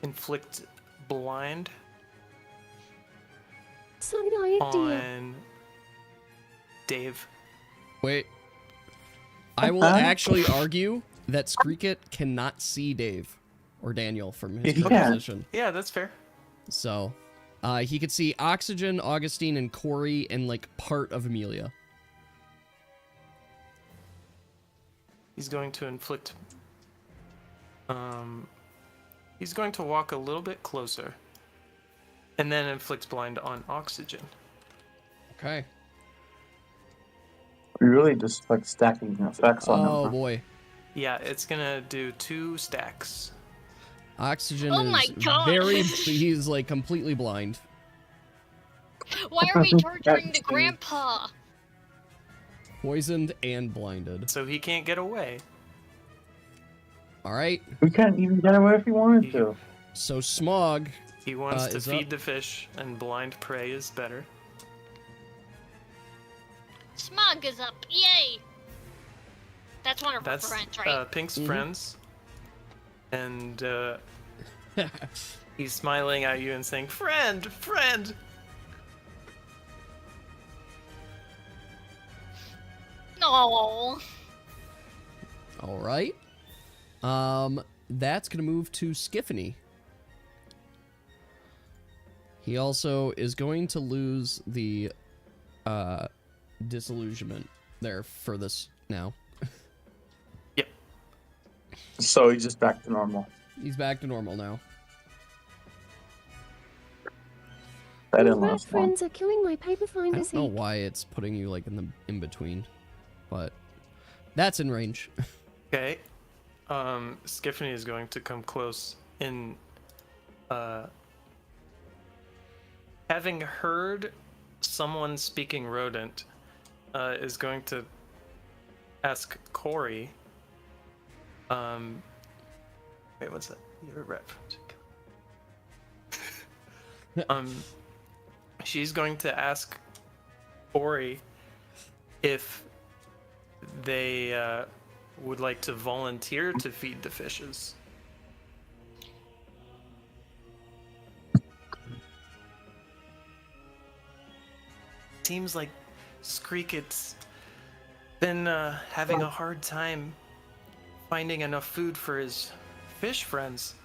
inflict blind Side idea. on Dave. Wait. I will actually argue that Screak It cannot see Dave or Daniel from his He current can. position. Yeah, that's fair. So, he could see Oxygen, Augustine, and Corey, and like part of Amelia. He's going to inflict. He's going to walk a little bit closer, and then inflict blind on Oxygen. Okay. We're really just like stacking effects on Oh them. boy. Yeah, it's gonna do 2 stacks. Oxygen Oh my is God. he's like completely blind. why are we torturing the grandpa? Poisoned and blinded. So he can't get away. Alright. We can't even get away if we wanted to. So Smog. He wants to is feed up. the fish, and blind prey is better. Smog is up. Yay! That's one of our That's friends, right? Pink's Mhm. friends. And he's smiling at you and saying, "Friend, friend." No. Alright. That's gonna move to Skiffany. He also is going to lose the disillusionment there for this now. Yep. So he's just back to normal. He's back to normal now. That Your didn't rat last long. friends are killing my paper I finder don't know seat. why it's putting you like in the in between, but that's in range. Okay. Skiffany is going to come close in. Having heard someone speaking rodent, is going to ask Corey. Wait, what's that? You're a rep. She's going to ask Corey if they would like to volunteer to feed the fishes. Seems like Screekit's been having a hard time finding enough food for his fish friends.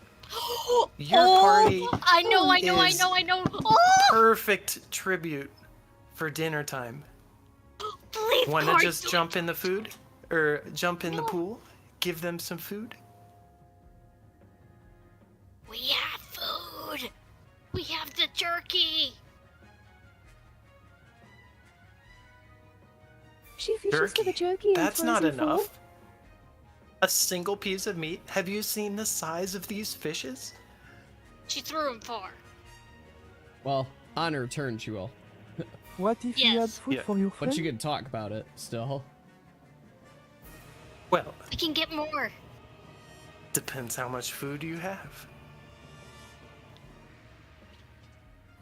Your party I know. is Oh, perfect tribute for dinner time. please, Want to Corey, just jump in the food? Or jump in the pool? Give them some food? We have food. We have the turkey. She fishes for the jerky and That's not frozen food. enough. A single piece of meat? Have you seen the size of these fishes? She threw him far. Well, on her turn, she will. What if you had Yes. food Yeah. for your But friend? you can talk about it still. Well, We can get more. depends how much food you have.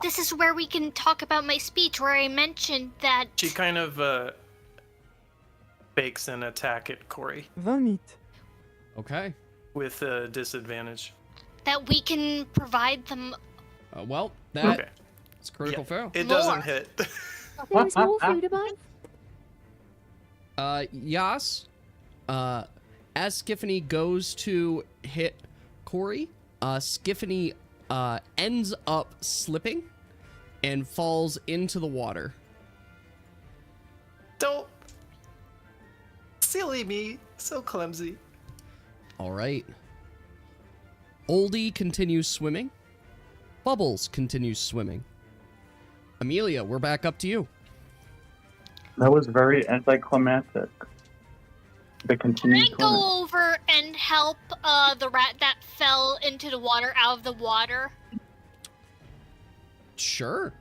This is where we can talk about my speech where I mentioned that She kind of bakes an attack at Corey 20 meat. Okay. with a disadvantage. that we can provide them. Well, that's Okay. critical fail. It More. doesn't hit. There is more food above. Yas, as Skiffany goes to hit Corey, Skiffany ends up slipping and falls into the water. Don't Silly me, so clumsy. All right. Oldie continues swimming. Bubbles continues swimming. Amelia, we're back up to you. That was very anticlimactic. The Can I continued swimming. go over and help the rat that fell into the water out of the water? Sure.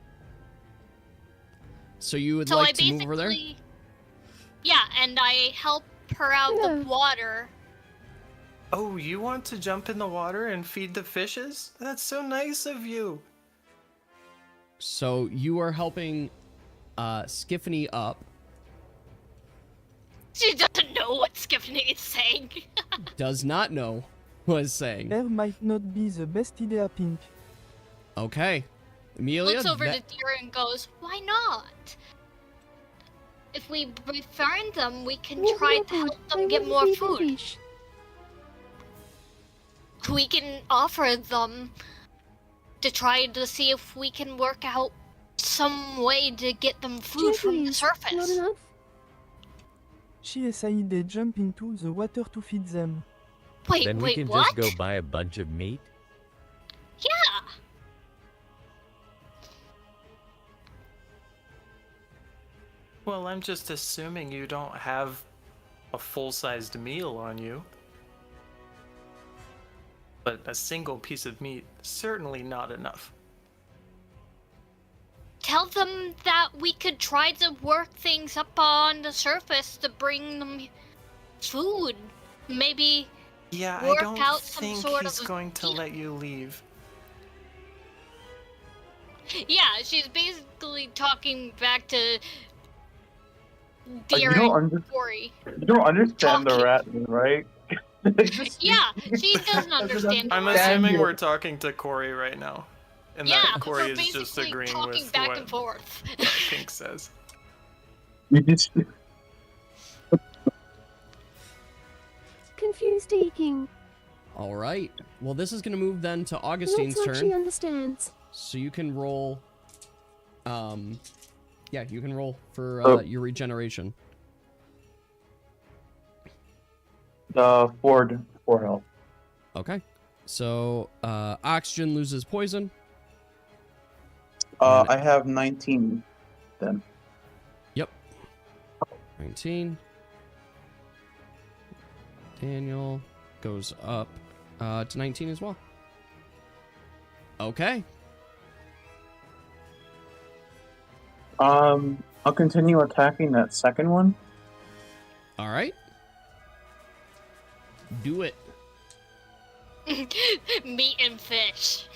So you would So like I to basically, move over there? yeah, and I help her out of the water. Oh, you want to jump in the water and feed the fishes? That's so nice of you. So you are helping Skiffany up. She doesn't know what Skiffany is saying. Does not know what it's saying. Air might not be the best idea, Pink. Okay. Amelia, Looks over that- the deer and goes, "Why not? If we befriend them, we can try to help them get more food. We can offer them to try to see if we can work out some way to get them food from the Not surface." enough. She said they jump into the water to feed them. Wait, Then we wait, can what? just go buy a bunch of meat. Yeah. Well, I'm just assuming you don't have a full-sized meal on you. But a single piece of meat, certainly not enough. Tell them that we could try to work things up on the surface to bring them food. Maybe Yeah, work I don't out some think sort he's of going to deal. let you leave. Yeah, she's basically talking back to you Deer don't and under- Cory. You don't understand the Talking. Ratmen, right? Yeah, she doesn't understand. I'm the assuming here. we're talking to Cory right now. And Yeah, that Cory we're is just basically agreeing talking with back what and forth. Pink says. You just Confused eking. All right. Well, this is going to move then to Looks Augustine's like she turn. understands. So you can roll. Yeah, you can roll for Oh. your regeneration. four health. Okay. So Oxygen loses poison. I have 19 then. Yep. 19. Daniel goes up to 19 as well. Okay. I'll continue attacking that second one. All right. Do it. Meat and fish.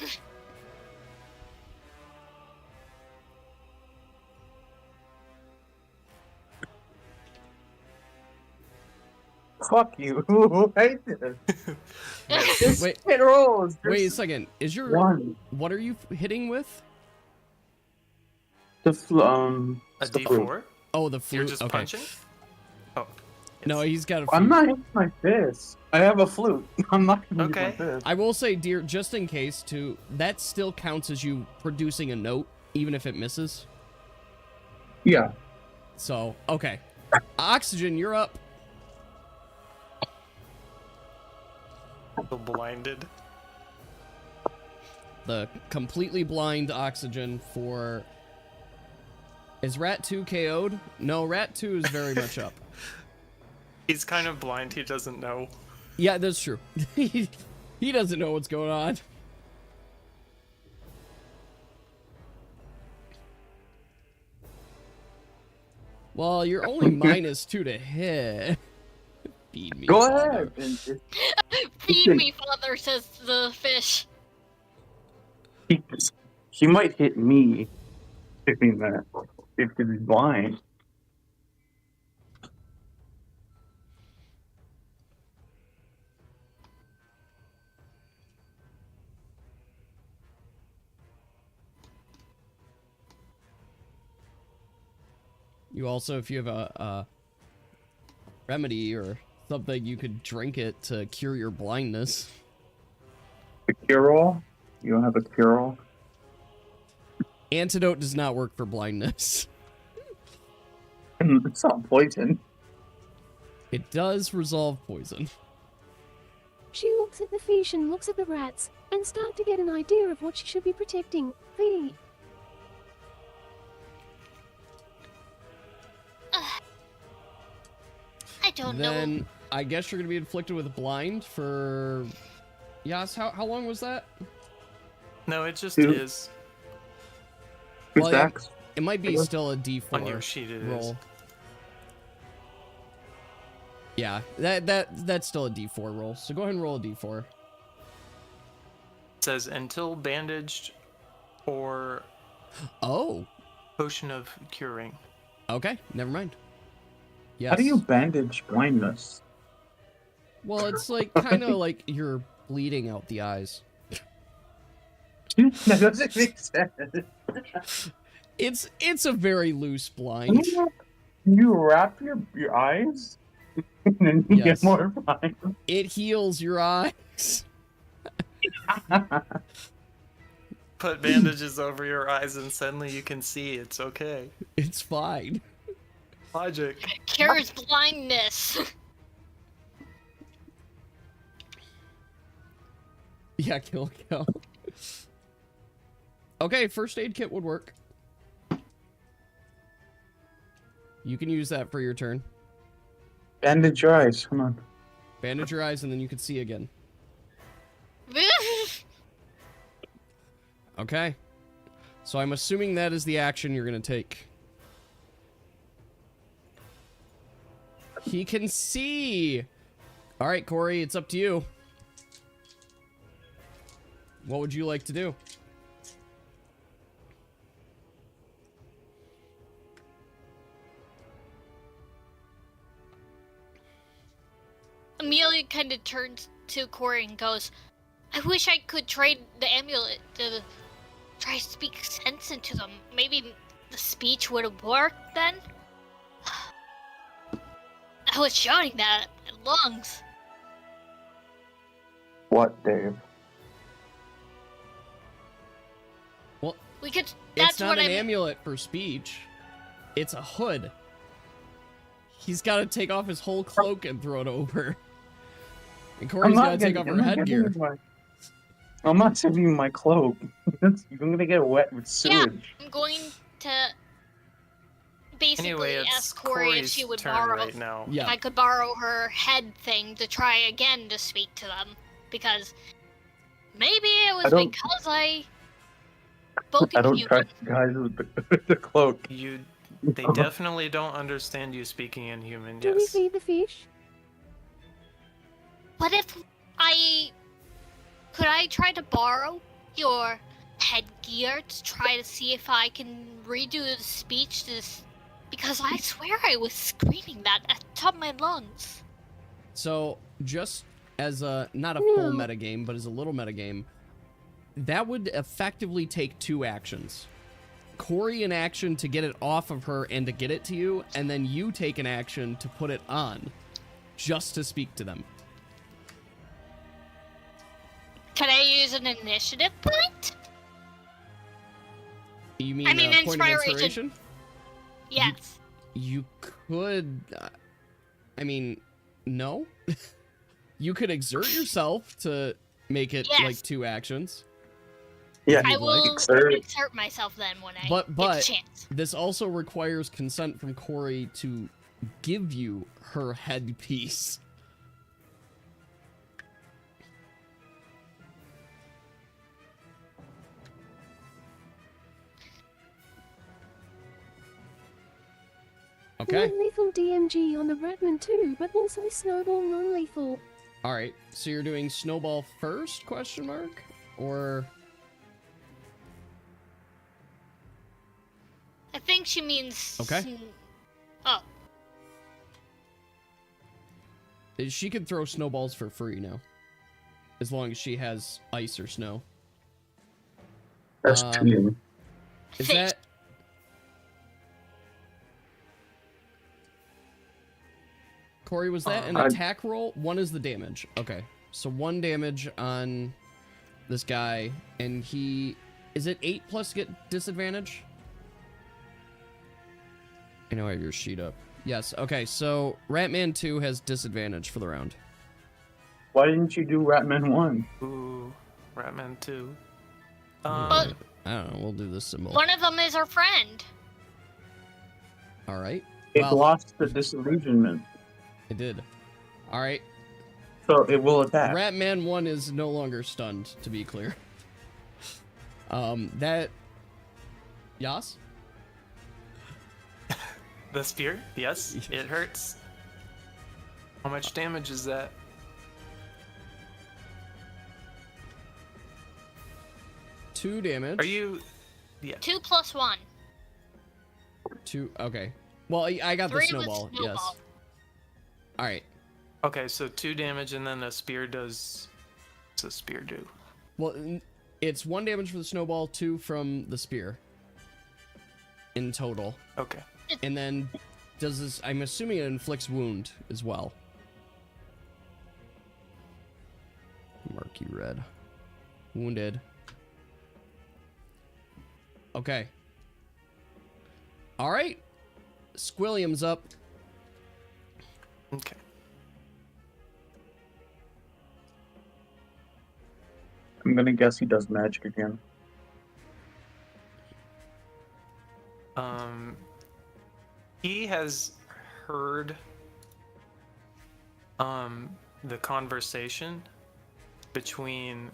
Fuck you. Who hates this? Just Wait. hit rolls. Wait a Just second. Is your one. what are you hitting with? A the flute. D4? Oh, the flute. You're just okay. punching? Oh. No, he's got a flute. I'm not hitting my fist. I have a flute. I'm not gonna use my Okay. fist. I will say, dear, just in case, too, that still counts as you producing a note, even if it misses. Yeah. So, okay. Oxygen, you're up. So blinded. The completely blind Oxygen for... Is Rat 2 KO'd? No, Rat 2 is very much up. He's kind of blind, he doesn't know. Yeah, that's true. He doesn't know what's going on. Well, you're only -2 to hit. Feed me. Go father. ahead. And just, Feed me, father, says the fish. he might hit me if he's blind. You also, if you have a remedy or something, you could drink it to cure your blindness. A cure-all? You don't have a cure-all? Antidote does not work for blindness. It's not poison. It does resolve poison. She looks at the fish and looks at the rats, and start to get an idea of what she should be protecting. V. I don't know. Then I guess you're gonna be inflicted with blind for. Yas, how long was that? No, it just Two. is. Two Well, stacks. It might be still a D4 On your sheet it is. roll. Yeah, that's still a D4 roll. So go ahead and roll a D4. It says until bandaged or Oh, potion of curing. okay, never mind. Yes. How do you bandage blindness? Well, it's like kind of like you're bleeding out the eyes. That doesn't make sense. It's a very loose blind. You wrap your eyes, and then you Yes. get more blind. It heals your eyes. Put bandages over your eyes and suddenly you can see. It's okay. It's fine. Logic. Cures blindness. Yeah, kill. Okay, first aid kit would work. You can use that for your turn. Bandage your eyes. Come on. Bandage your eyes and then you can see again. Okay. So I'm assuming that is the action you're going to take. He can see. All right, Corey, it's up to you. What would you like to do? Amelia kind of turns to Corey and goes, I wish I could trade the amulet to try to speak sense into them. Maybe the speech would have worked then? I was shouting that at lungs. What, Dave? Well, We could. it's That's not what an I mean. amulet for speech. It's a hood. He's got to take off his whole cloak and throw it over. And Corey's got to take off her headgear. I'm not giving you my cloak. You're gonna get wet with Yeah, sewage. I'm going to basically Anyway, it's ask Corey if Corey's she would turn borrow. right now. Yeah. If I could borrow her head thing to try again to speak to them, because maybe it was don't- because I spoke I in don't human. trust guys with the cloak. They definitely don't understand you speaking in human. Do we Yes. feed the fish? What if could I try to borrow your headgear to try to see if I can redo the speech to this? Because I swear I was screaming that at the top of my lungs. So, just as a, not a full No. metagame, but as a little metagame, that would effectively take 2 actions. Corey an action to get it off of her and to get it to you, and then you take an action to put it on, just to speak to them. Can I use an initiative point? You mean, I mean, a point of inspiration. inspiration? Yes. You could, I mean, no. You could exert yourself to make it Yes. like 2 actions. Yeah, I you'd will like. exert myself then when I But- get but- the chance. This also requires consent from Corey to give you her headpiece. Okay. Non-lethal DMG on the Ratmen too, but also Snowball non-lethal. All right. So you're doing snowball first? Question mark? Or I think she means. Okay. Oh, she can throw snowballs for free now, as long as she has ice or snow. that's Um, cheating. Is Fish. that? Corey, was that an I- attack roll? 1 is the damage. Okay. So 1 damage on this guy, and he... Is it 8 plus get disadvantage? I know I have your sheet up. Yes. Okay. So Ratman 2 has disadvantage for the round. Why didn't you do Ratman 1? Ooh, Ratman 2. But I don't know. We'll do this symbol. one of them is our friend. All right. It Well, lost the disillusionment, it did. All right. so it will attack. Ratman 1 is no longer stunned, to be clear. That... Yas? The spear? Yes, it hurts. How much damage is that? Two damage. Are you... Yeah. 2 + 1. 2... Okay. Well, I got the 3 snowball. with snowball. Yes. All right. Okay, so 2 damage and then a spear does... What's a spear do? Well, it's 1 damage for the snowball, 2 from the spear. In total. Okay. And then does this... I'm assuming it inflicts wound as well. Murky red. Wounded. Okay. All right. Squilliam's up. Okay. I'm gonna guess he does magic again. He has heard the conversation between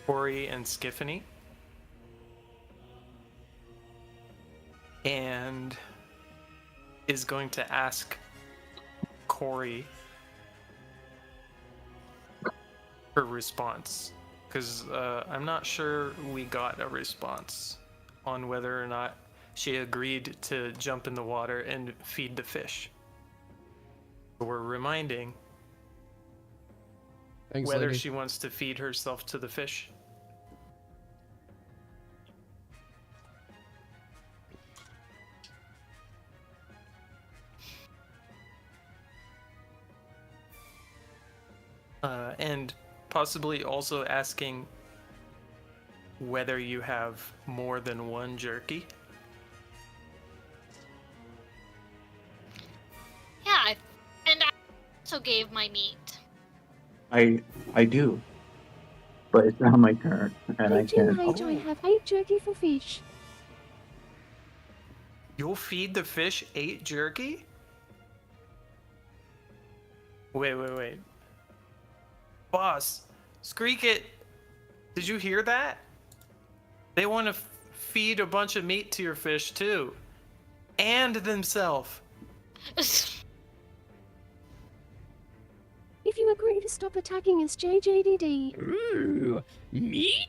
Corey and Skiffany, and is going to ask Corey her response, because I'm not sure we got a response on whether or not she agreed to jump in the water and feed the fish. We're reminding Thanks, whether lady. she wants to feed herself to the fish. And possibly also asking whether you have more than one jerky. Yeah, and I also gave my meat. I do. But it's not my turn, and I I do can't. I have 8 jerky for fish. You'll feed the fish 8 jerky? Wait. Boss, Screak It, did you hear that? They want to feed a bunch of meat to your fish too. And themselves. If you agree to stop attacking us, JJDD. Ooh, meat?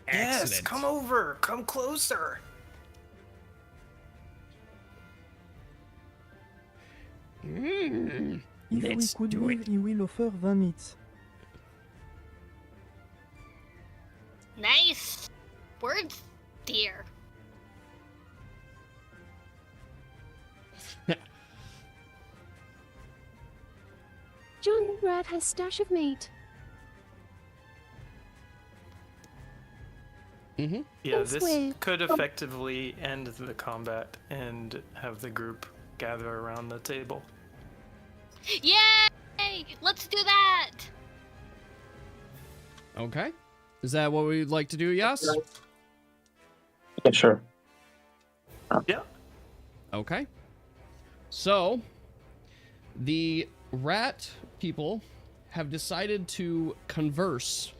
Yes, Excellent. come over. Come closer. Mm. If Let's we could do live, it. he will offer 20 meats. Nice. Words, dear. John Brad has stash of meat. Mm-hmm. Yeah, That's this weird. could effectively end the combat and have the group gather around the table. Yay! Let's do that. Okay. Is that what we'd like to do, Yas? Yeah, sure. Yeah. Okay. So, the rat people have decided to converse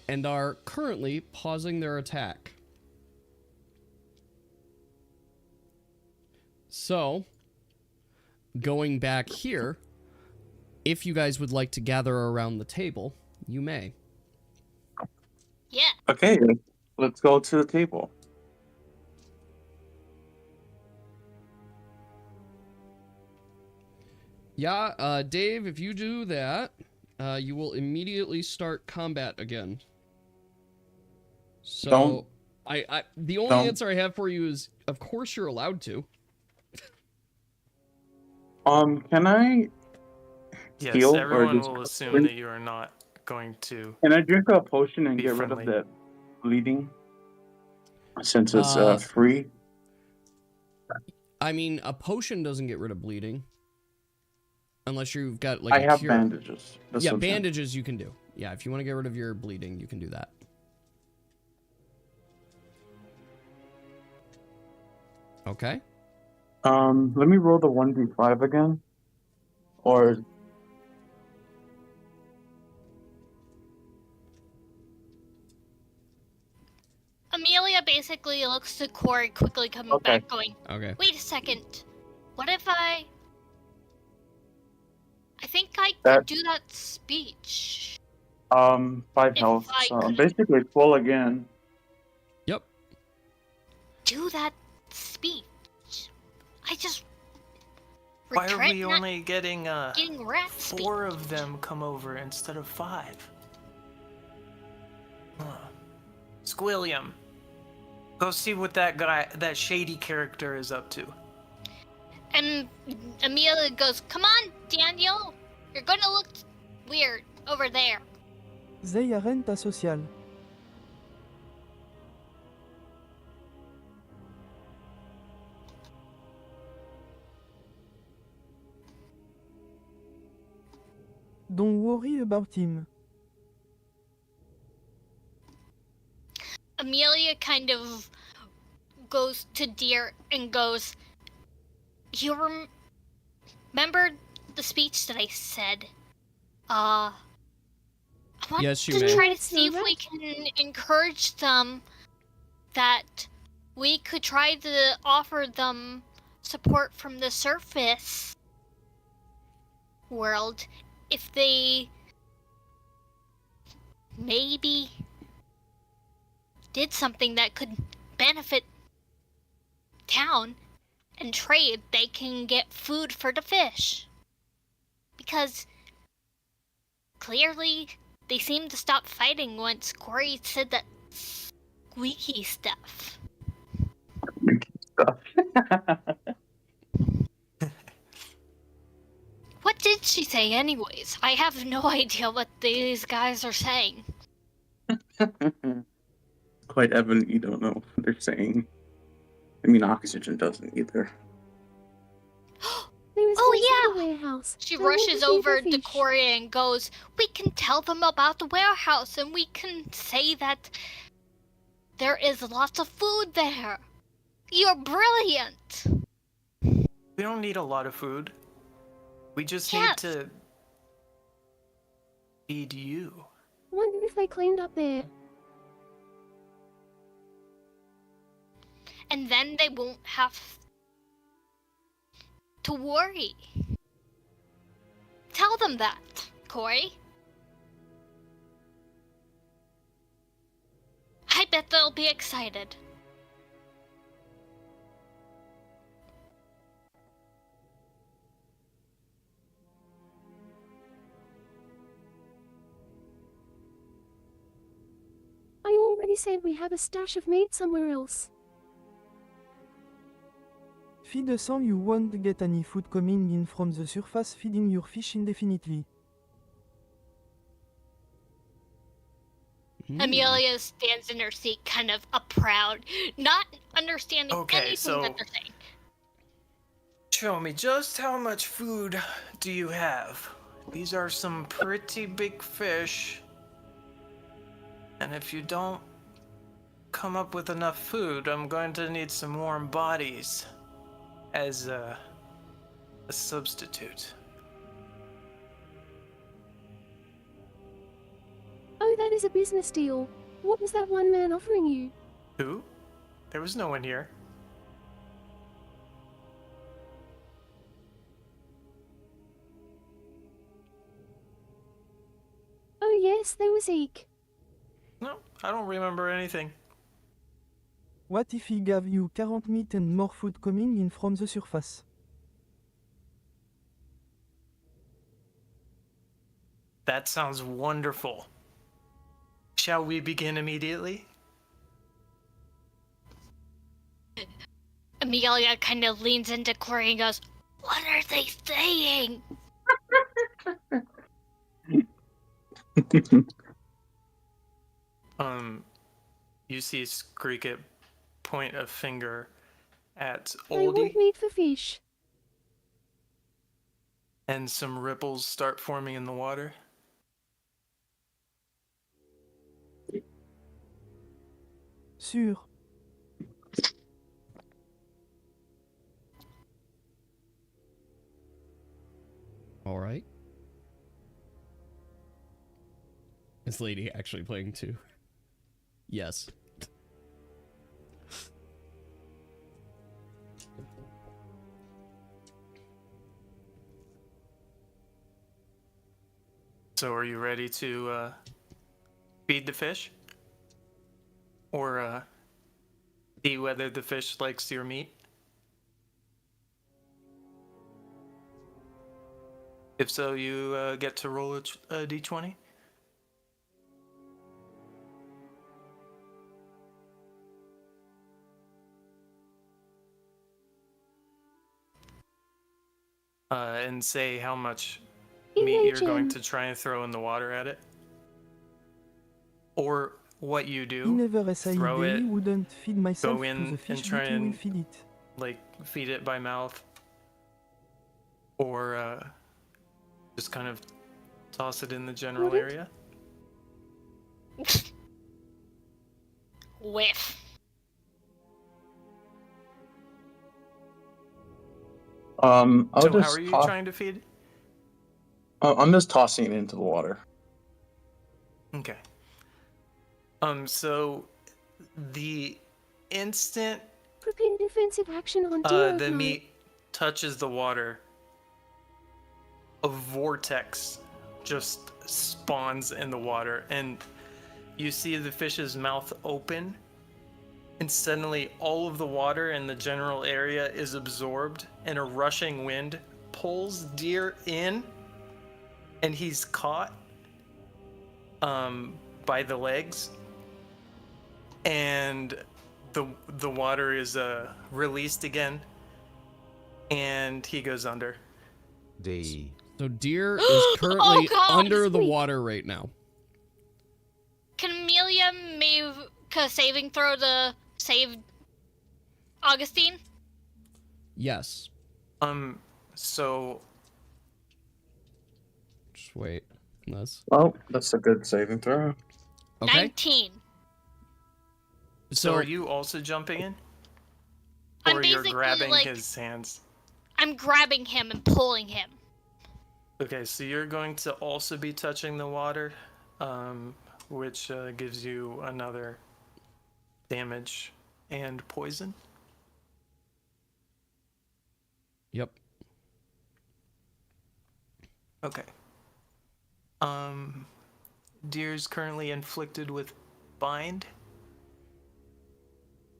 and are currently pausing their attack. So, going back here, if you guys would like to gather around the table, you may. Yeah. Okay, let's go to the table. Yeah, Dave, if you do that, you will immediately start combat again. So, Don't- the only don't. answer I have for you is, of course you're allowed to. Can I Yes, heal or everyone just will assume that you are not going to. Can I drink a potion and Be get friendly. rid of the bleeding? since it's Uh, free. I mean, a potion doesn't get rid of bleeding. Unless you've got like I a have cure. bandages. That's Yeah, what I'm saying. bandages you can do. Yeah, if you want to get rid of your bleeding, you can do that. Okay. Let me roll the 1d5 again. Or Amelia basically looks to Corey, quickly coming Okay. back, going, Okay. wait a second. What if I think I could That- do that speech. 5 If health. I So I'm could- basically full again. Yep. Do that speech. I just Why are regret we not only getting getting rat speech. 4 of them come over instead of 5? Huh. Squilliam, go see what that shady character is up to. And Amelia goes, come on, Daniel. You're gonna look weird over there. They aren't asocial. Don't worry about him. Amelia kind of goes to Deer and goes, you remember the speech that I said? I want Yes, you to may. try to It's see the if we can encourage them that we could try to offer them support from the surface world if they maybe did something that could benefit town and trade. They can get food for the fish, because clearly they seemed to stop fighting once Corey said that squeaky stuff. Stuff. What did she say anyways? I have no idea what these guys are saying. Quite evident you don't know what they're saying. I mean, Oxygen doesn't either. There is Oh, also yeah. the warehouse. She I want rushes to see the over to fish. Corey and goes, we can tell them about the warehouse and we can say that there is lots of food there. You're brilliant. We don't need a lot of food. We just Yes. need to feed you. Wonder if they cleaned up there. And then they won't have to worry. Tell them that, Corey. I bet they'll be excited. I already said we have a stash of meat somewhere else. Feed us all, you won't get any food coming in from the surface feeding your fish indefinitely. Amelia stands in her seat, kind of a proud, not understanding Okay, anything so- that they're saying. Show me just how much food do you have? These are some pretty big fish. And if you don't come up with enough food, I'm going to need some warm bodies as a substitute. Oh, that is a business deal. What was that one man offering you? Who? There was no one here. Oh yes, there was Eek. No, I don't remember anything. What if he gave you current meat and more food coming in from the surface? That sounds wonderful. Shall we begin immediately? Amelia kind of leans into Corey and goes, what are they saying? You see Screeket point a finger at I want Oldie, meat for fish. and some ripples start forming in the water. Sûr. All right. Is Lady actually playing too? Yes. So are you ready to feed the fish? Or see whether the fish likes your meat? If so, you get to roll a d20. And say how much meat you're going Engaging. to try and throw in the water at it. Or what you do, Never throw it, wouldn't feed myself go to in the and fish, try Vicky will and feed it. like feed it by mouth, or just kind of toss it in the general Would it? area. Whiff. I'll So just how are you toss. trying to feed? I'm just tossing it into the water. Okay. So the instant Prepare defensive action on deer the night. meat touches the water, a vortex just spawns in the water, and you see the fish's mouth open, and suddenly all of the water in the general area is absorbed, and a rushing wind pulls Deer in, and he's caught by the legs, and the water is released again, and he goes under. D. So Deer is currently God! under the Sweet. water right now. Can Amelia make a saving throw to save Augustine? Yes. So Just wait. This. Oh, that's a good saving throw. Okay. 19. So are you also jumping in? I'm Or you're basically, grabbing like- his hands? I'm grabbing him and pulling him. Okay, so you're going to also be touching the water, which gives you another damage and poison. Yep. Okay. Deer's currently inflicted with bind,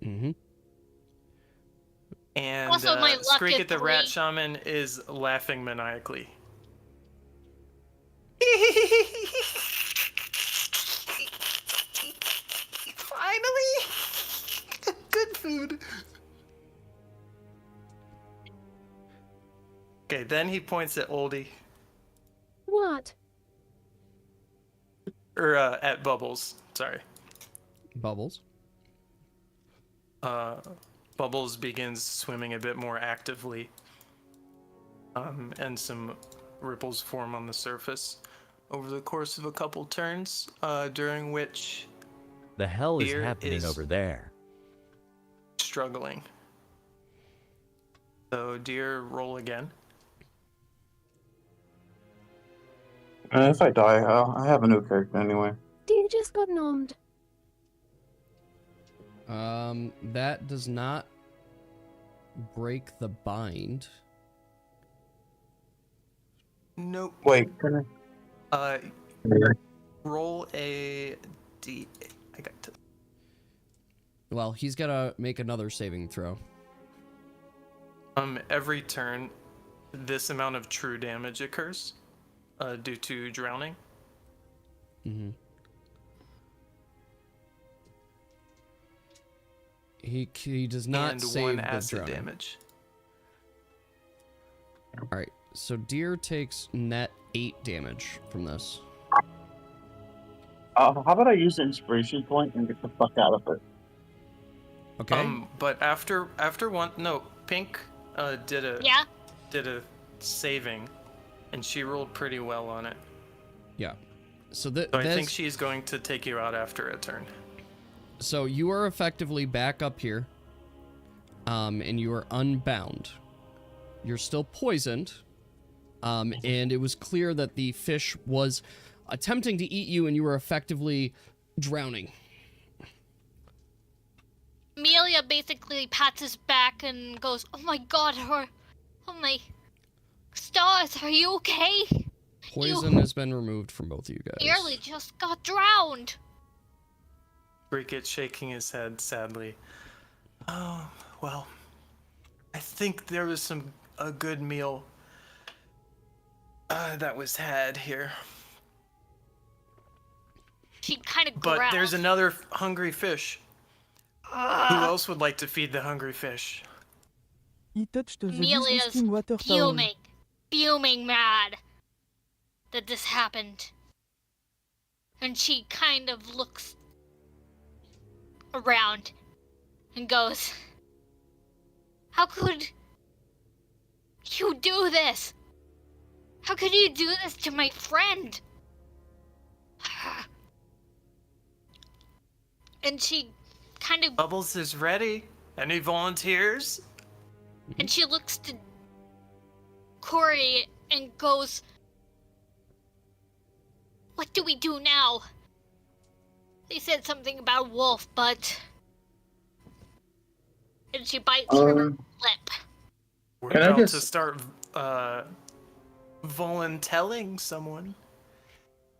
Mm-hmm. and Also, my luck Skreek is at the Rat 3. Shaman is laughing maniacally. Finally! Good food. Okay, then he points at Oldie, What? or at Bubbles, sorry. Bubbles. Bubbles begins swimming a bit more actively, and some ripples form on the surface over the course of a couple turns, during which The hell is Deer happening is- over there? struggling. So Deer, roll again. If I die, I have a new character anyway. Deer just got nommed. That does not break the bind. Nope. Wait, can I? Roll a d. I got to. Well, he's gotta make another saving throw. Every turn, this amount of true damage occurs, due to drowning. Mm-hmm. He does not and save one the acid drowning. damage. All right, so Deer takes net 8 damage from this. How about I use the inspiration point and get the fuck out of it? Okay. But after one, no, Pink did a saving, and she rolled pretty well on it. Yeah. So, So I think she's going to take you out after a turn. So you are effectively back up here, and you are unbound. You're still poisoned, and it was clear that the fish was attempting to eat you, and you were effectively drowning. Amelia basically pats his back and goes, "Oh my god, oh my stars, are you okay? Poison has been removed from both of you guys. Nearly just got drowned." Cricket shaking his head sadly. Oh, well, I think there was a good meal that was had here. She kind of But growls. there's another hungry fish. Who else would like to feed the hungry fish? He touched the Amelia's disgusting water towel. fuming mad that this happened. And she kind of looks around and goes, "How could you do this? How could you do this to my friend?" And she kind of, Bubbles is ready. Any volunteers? and she looks to Corey and goes, "What do we do now? They said something about a wolf, but..." And she bites her lip. We're Can I about just- to start voluntelling someone.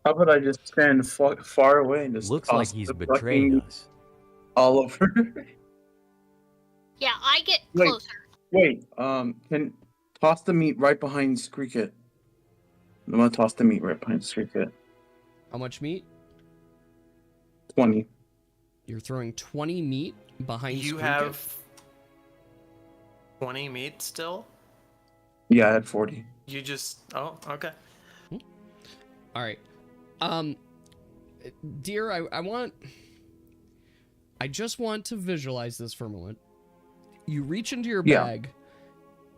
How about I just stand far away and just Looks toss like he's the betrayed fucking us. all over? Yeah, I get Wait. closer. Wait, can toss the meat right behind Screekit. I'm gonna toss the meat right behind Screekit. How much meat? 20. You're throwing 20 meat behind You Screekit? have 20 meat still? Yeah, I had 40. You just... Oh, okay. All right. Dear, I just want to visualize this for a moment. You reach into your Yeah. bag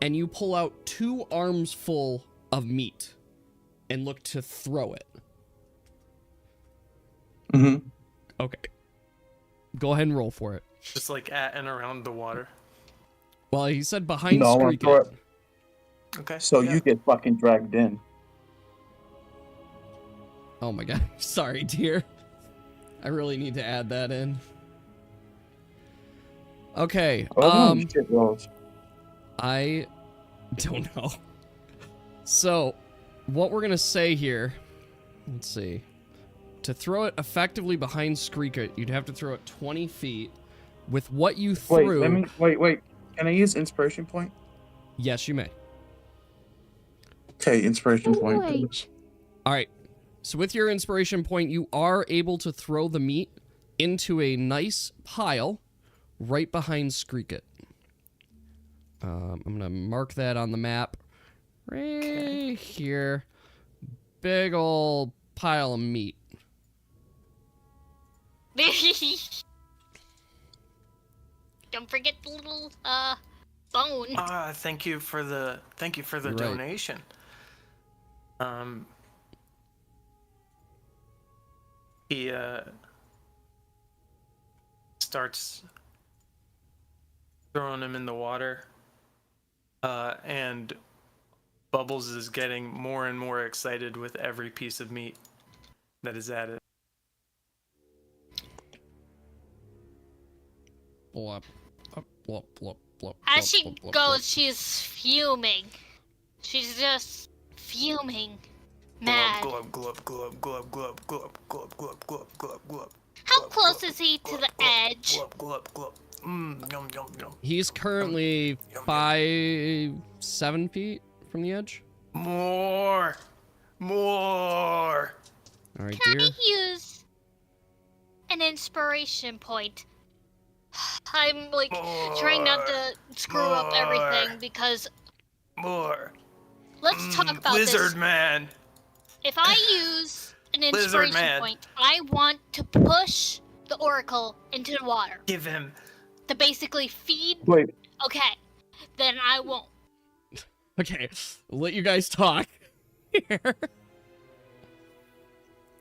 and you pull out 2 arms full of meat and look to throw it. Mm-hmm. Okay. Go ahead and roll for it. Just like at and around the water. Well, he said behind No, I wanna throw Screekit. it. Okay. So yeah. you get fucking dragged in. Oh my god. Sorry, dear. I really need to add that in. Okay. Oh, shit rolls. I don't know. So, what we're gonna say here, let's see. To throw it effectively behind Screekit, you'd have to throw it 20 feet. With what you threw... Wait. Can I use inspiration point? Yes, you may. Okay, inspiration point. Wait. Alright. So with your inspiration point, you are able to throw the meat into a nice pile right behind Screekit. I'm going to mark that on the map. Right here. Big old pile of meat. Don't forget the little bone. Thank you for the You're right. donation. He starts throwing him in the water, and Bubbles is getting more and more excited with every piece of meat that is added. Blop, blop, blop, blop, blop, As she blop, blop, goes, blop. she's fuming. She's just fuming. Mad. Glub glub glub glub glub glub glub glub glub glub glub. How close is he to the edge? Glub glub glub. Yum yum yum. He's currently 7 feet from the edge. More. All right, Can dear. I use an inspiration point? I'm like trying not to screw up everything because More. let's talk about Lizard this. man. If I use an Lizard inspiration man. point, I want to push the oracle into the water. Give him to basically feed? Wait, Okay, then I won't. Okay, I'll let you guys talk here.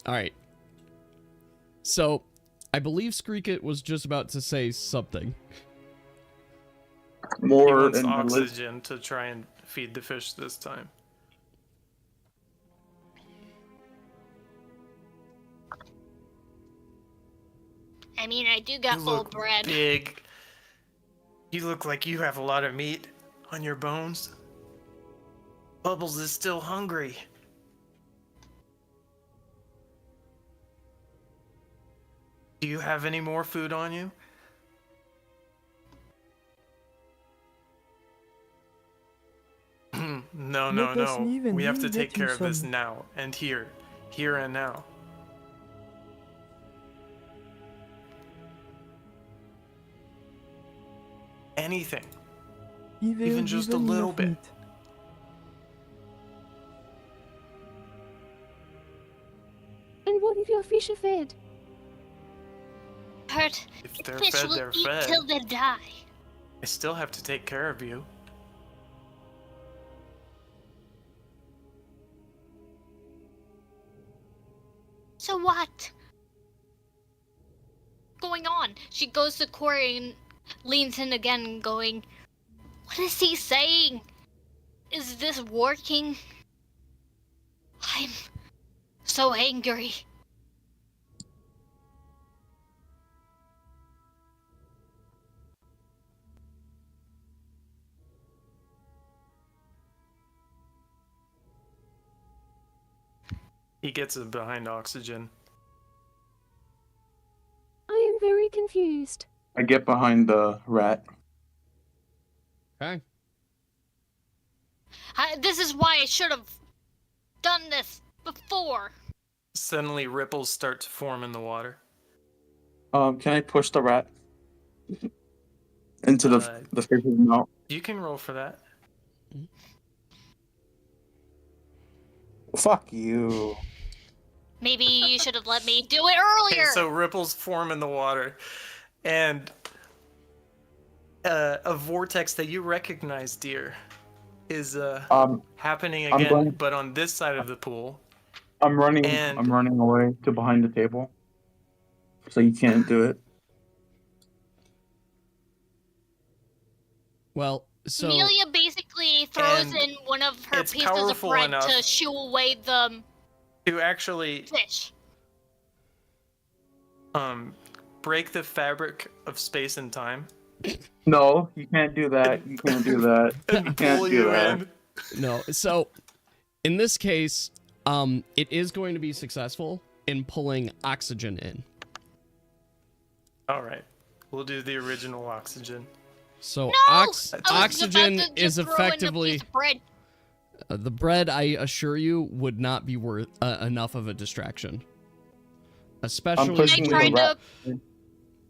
All right. So, I believe Screekit was just about to say something. He more wants in the list. oxygen to try and feed the fish this time. I mean, I do got old bread. Big. You look like you have a lot of meat on your bones. Bubbles is still hungry. Do you have any more food on you? No, Let us live and We have we'll to take get you care of this some. now and here and now. Anything. Even just a given little enough bit. meat. And what if your fish are fed? Hurt. If they're Fish fed, will they're eat fed. till they die. I still have to take care of you. So what? Going on? She goes to Corey and leans in again, going, "What is he saying? Is this working? I'm so angry." He gets it behind oxygen. I am very confused. I get behind the rat. Okay. This is why I should have done this before. Suddenly, ripples start to form in the water. Can I push the rat into the fish's mouth? You can roll for that. Fuck you. Maybe you should have let me do it earlier. Okay, so ripples form in the water, and a vortex that you recognize, dear, is happening I'm again, going- but on this side of the pool. I'm running. And- I'm running away to behind the table, so you can't do it. Well, so Amelia basically throws And in one of her it's pieces of powerful bread enough- to shoo away the To actually fish. break the fabric of space and time No, you can't do that. You can't do that. You and can't pull do you that. in. no, so in this case, it is going to be successful in pulling oxygen in. All right, we'll do the original oxygen. So No! That's I was oxygen about to is just throw in a effectively piece of bread. the bread. I assure you would not be worth enough of a distraction, especially pushing Can the I try rat.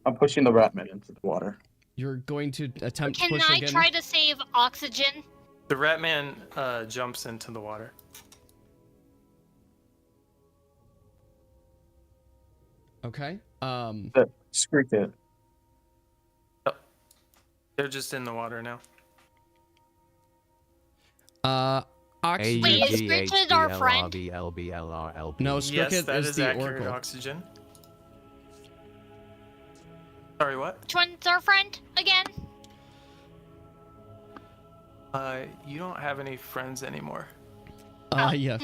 I'm pushing the Ratmen into the water. you're going to attempt to Can push I again. try to save oxygen? The Ratman jumps into the water. Okay. Screw it. They're just in the water now. Oxygen. Wait, is Cricket our friend? AUGHDLRBLBLRLP. No, Yes, Cricket that is is the accurate Oracle. oxygen. Sorry, what? Which one's our friend again? You don't have any friends anymore. Yeah.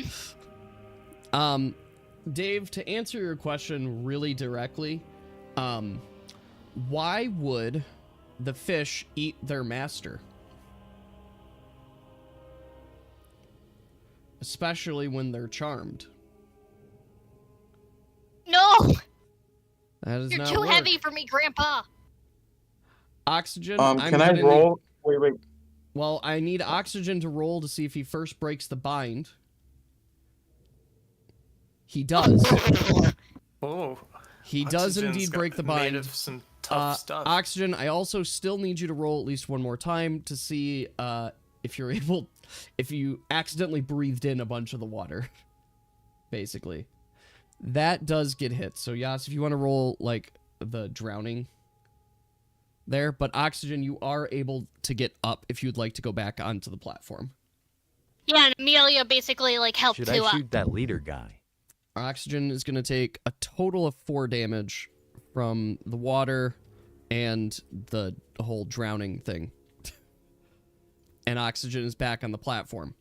Dave, to answer your question really directly, why would the fish eat their master? Especially when they're charmed. No! That is You're not too work. heavy for me, Grandpa. Oxygen. Can I roll? Wait. Well, I need oxygen to roll to see if he first breaks the bind. He does. Oh. He does Oxygen's indeed break the made bind. of some tough stuff. Oxygen, I also still need you to roll at least one more time to see if you're able, if you accidentally breathed in a bunch of the water. Basically. That does get hit. So, Yas, if you want to roll, like, the drowning there, but Oxygen, you are able to get up if you'd like to go back onto the platform. Yeah, and Amelia basically like helped Should you I up. shoot that leader guy? Oxygen is going to take a total of 4 damage from the water and the whole drowning thing. And Oxygen is back on the platform.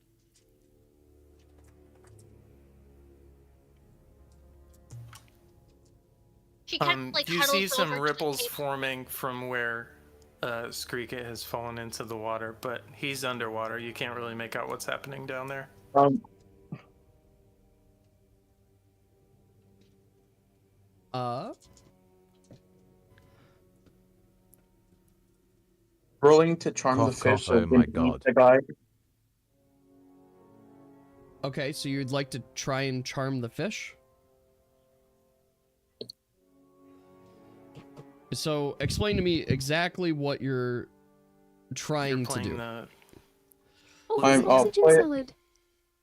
She kind of like You huddles see some over to ripples Kate. forming from where Screeket has fallen into the water, but he's underwater. You can't really make out what's happening down there. Rolling to charm the Cough, cough, fish so oh it my can eat God. the guy. Okay, so you'd like to try and charm the fish? So, explain to me exactly what you're trying You're to playing do. the Oh, I'm- it's I'll oxygen play it. salad.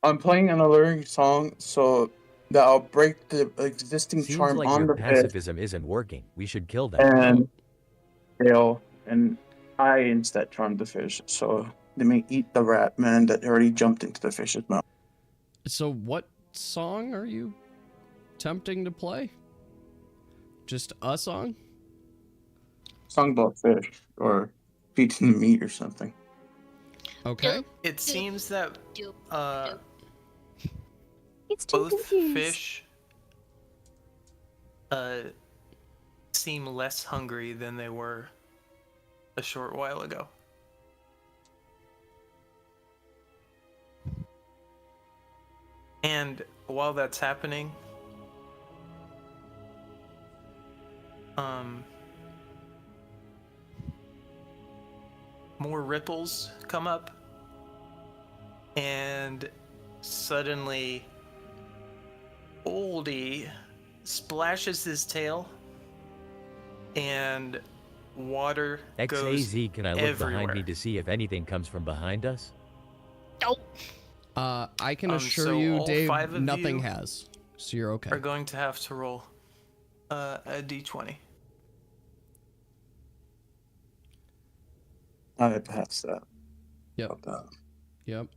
I'm playing an alluring song so that I'll break the existing Seems charm like on your the fish pacifism isn't working. We should kill them. and fail, and I instead charm the fish so they may eat the Ratman that already jumped into the fish's mouth. So, what song are you attempting to play? Just a song? Song about fish or feeding the meat or something. Okay. It seems that Doop, uh, doop. It's too both confused. fish seem less hungry than they were a short while ago. And while that's happening, more ripples come up, and suddenly Oldie splashes his tail, and water goes XAZ, can I look behind me everywhere. to see if anything comes from behind us? Nope. I can assure so you, all Dave, 5 of nothing you has. So you're okay. are going to have to roll a d20. I passed that. Yep. About that. Yep.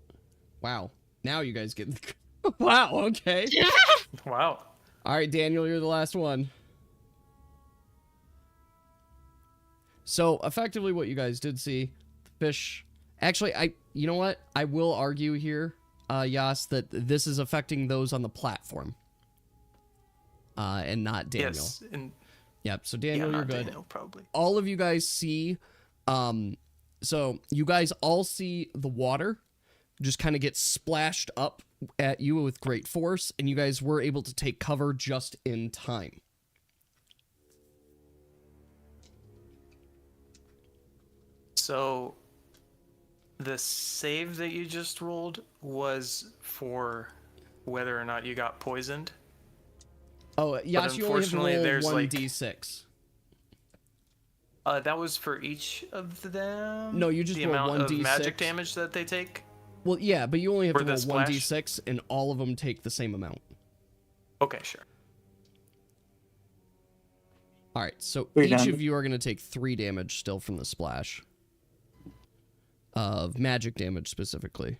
Wow. Now you guys get... Wow, okay. Wow. All right, Daniel, you're the last one. So, effectively what you guys did see, the fish... Actually, you know what? I will argue here, Yas, that this is affecting those on the platform. And not Daniel. Yes. And Yep, so yeah, Daniel, you're not good. Daniel, probably. All of you guys see... So, you guys all see the water just kind of get splashed up at you with great force, and you guys were able to take cover just in time. So, the save that you just rolled was for whether or not you got poisoned. Oh, Yas, you only have to unfortunately, roll there's, like- 1d6. That was for each of them? No, you just the roll amount of 1d6. magic damage that they take? Well, yeah, but you only have For to the roll splash? 1d6, and all of them take the same amount. Okay, sure. All right, so 3 each damage. of you are going to take 3 damage still from the splash. Of magic damage, specifically.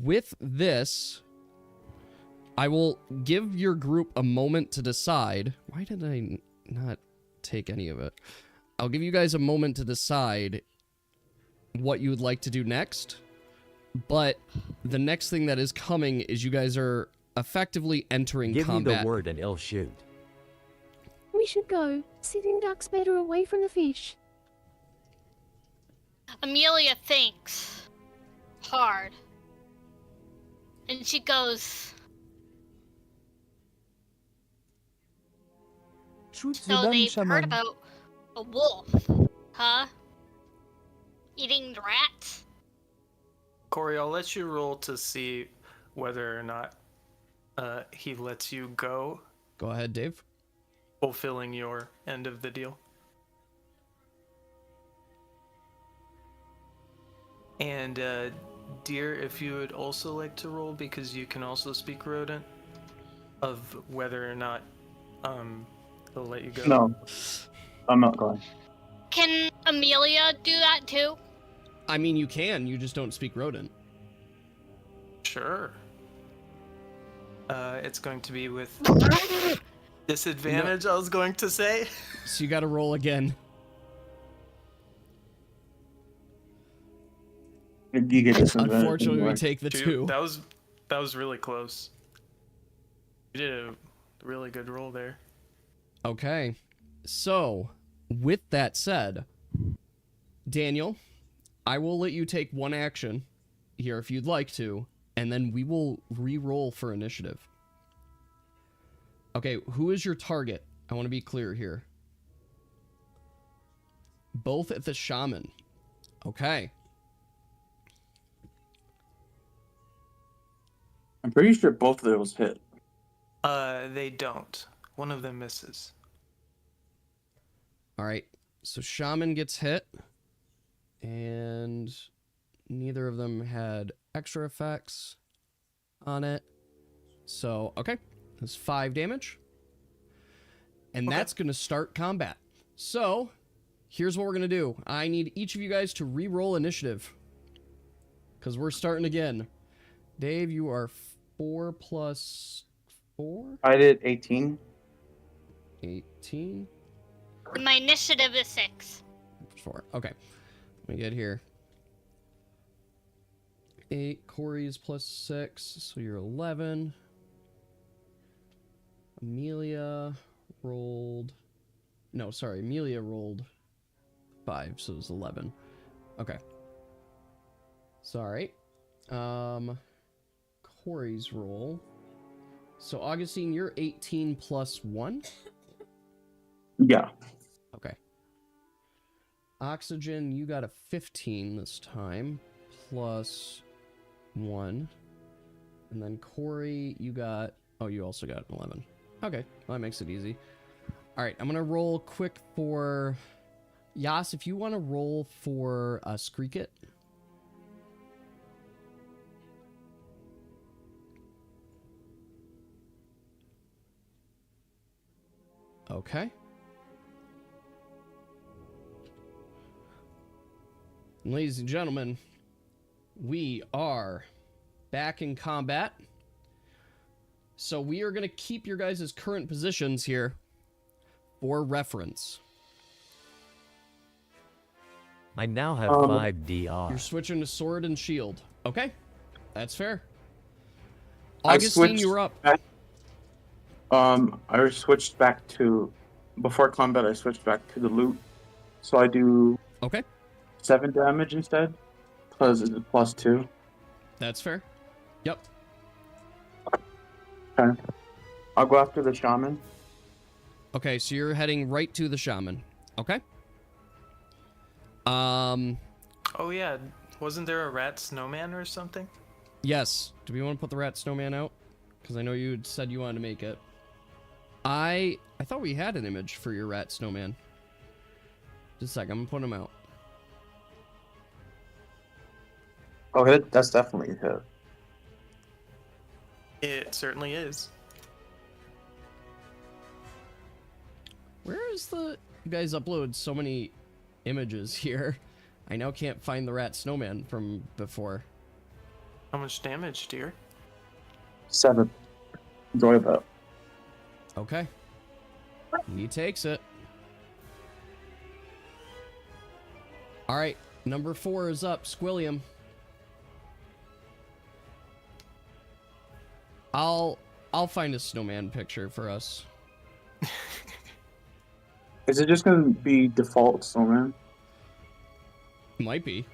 With this, I will give your group a moment to decide. Why did I not take any of it? I'll give you guys a moment to decide what you would like to do next. But the next thing that is coming is you guys are effectively entering Give combat. me the word and I'll shoot. We should go. Sitting ducks better away from the fish. Amelia thinks hard. And she goes, Shoot the so damn they've shaman. heard about a wolf, huh? Eating the rats? Corey, I'll let you roll to see whether or not he lets you go, Go ahead, Dave. fulfilling your end of the deal. And Dear, if you would also like to roll, because you can also speak rodent. of whether or not they'll let you go? No, I'm not going. Can Amelia do that too? I mean, you can. You just don't speak rodent. Sure. It's going to be with disadvantage, I was going to say. So you got to roll again. You get this. Unfortunately, we take the Shoot, 2. that was really close. You did a really good roll there. Okay. So, with that said, Daniel, I will let you take one action here if you'd like to, and then we will re-roll for initiative. Okay, who is your target? I want to be clear here. Both at the shaman. Okay. I'm pretty sure both of those hit. They don't. One of them misses. All right. So shaman gets hit, and neither of them had extra effects on it. So, okay. That's 5 damage. And that's going to start combat. So, here's what we're going to do. I need each of you guys to re-roll initiative. Because we're starting again. Dave, you are 4 plus 4? I did 18. 18. My initiative is 6. 4. Okay. Let me get here. 8. Corey's plus 6. So you're 11. Amelia rolled... No, sorry. Amelia rolled 5, so it was 11. Okay. Sorry. Corey's roll. So, Augustine, you're 18 plus 1? Yeah. Okay. Oxygen, you got a 15 this time, plus 1. And then Corey, you got... Oh, you also got an 11. Okay, well, that makes it easy. Alright, I'm gonna roll quick for... Yas, if you want to roll for Screak It. Okay. Ladies and gentlemen, we are back in combat. So we are going to keep your guys' current positions here for reference. I now have 5 DR. You're switching to sword and shield. Okay, that's fair. I Augustine, switched you're up. back- I switched back to... Before combat, I switched back to the loot. So I do... Okay, 7 damage instead. Plus 2. that's fair. Yep. Okay. I'll go after the shaman. Okay, so you're heading right to the shaman. Okay. Oh yeah, wasn't there a rat snowman or something? Yes. Do we want to put the rat snowman out? Because I know you said you wanted to make it. I thought we had an image for your rat snowman. Just a second, I'm gonna put him out. Oh, that's definitely a hit. It certainly is. Where is the... You guys upload so many images here. I now can't find the rat snowman from before. How much damage, dear? 7. Enjoy that. Okay. He takes it. Alright, number 4 is up. Squilliam. I'll find a snowman picture for us. Is it just gonna be default snowman? Might be.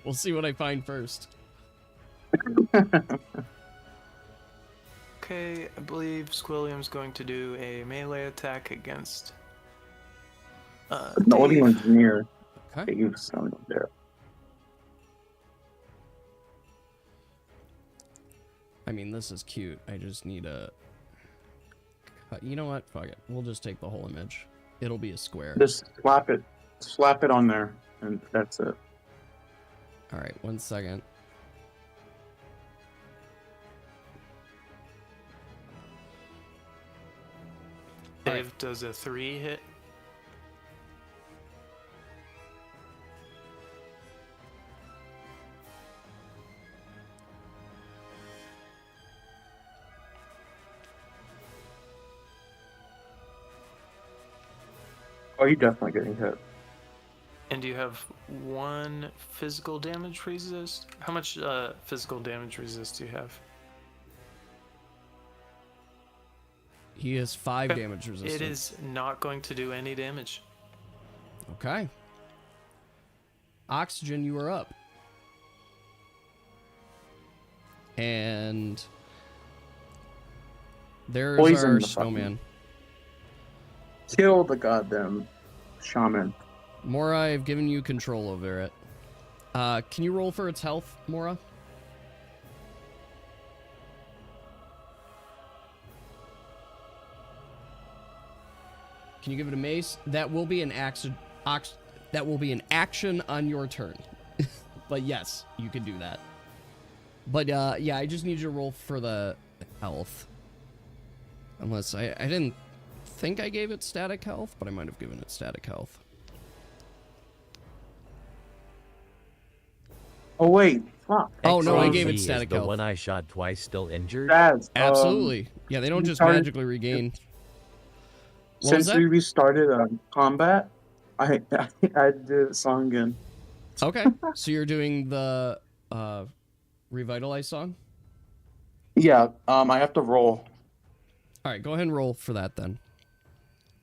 We'll see what I find first. Okay, I believe Squilliam's going to do a melee attack against The only Dave. one's near. Okay. Dave's stone there. I mean, this is cute. I just need a... You know what? Fuck it. We'll just take the whole image. It'll be a square. Just slap it on there, and that's it. Alright, 1 second. 5 does a 3 hit? Oh, you're definitely getting hit. And do you have 1 physical damage resist? How much physical damage resist do you have? He has 5 Okay. damage resistance. It is not going to do any damage. Okay. Oxygen, you are up. And there's Poison our the fucking- snowman. Kill the goddamn shaman. Mora, I've given you control over it. Can you roll for its health, Mora? Can you give it a mace? That will be an action. That will be an action on your turn. But yes, you can do that. But yeah, I just need you to roll for the health. Unless I didn't think I gave it static health, but I might have given it static health. Oh wait, fuck. Oh no, I gave it XZ static is the health. one I shot twice still injured? That's Absolutely. Yeah, they don't we just started- magically regain. What was Since that? we restarted combat, I did the song again. Okay, so you're doing the revitalize song? Yeah, I have to roll. All right, go ahead and roll for that then.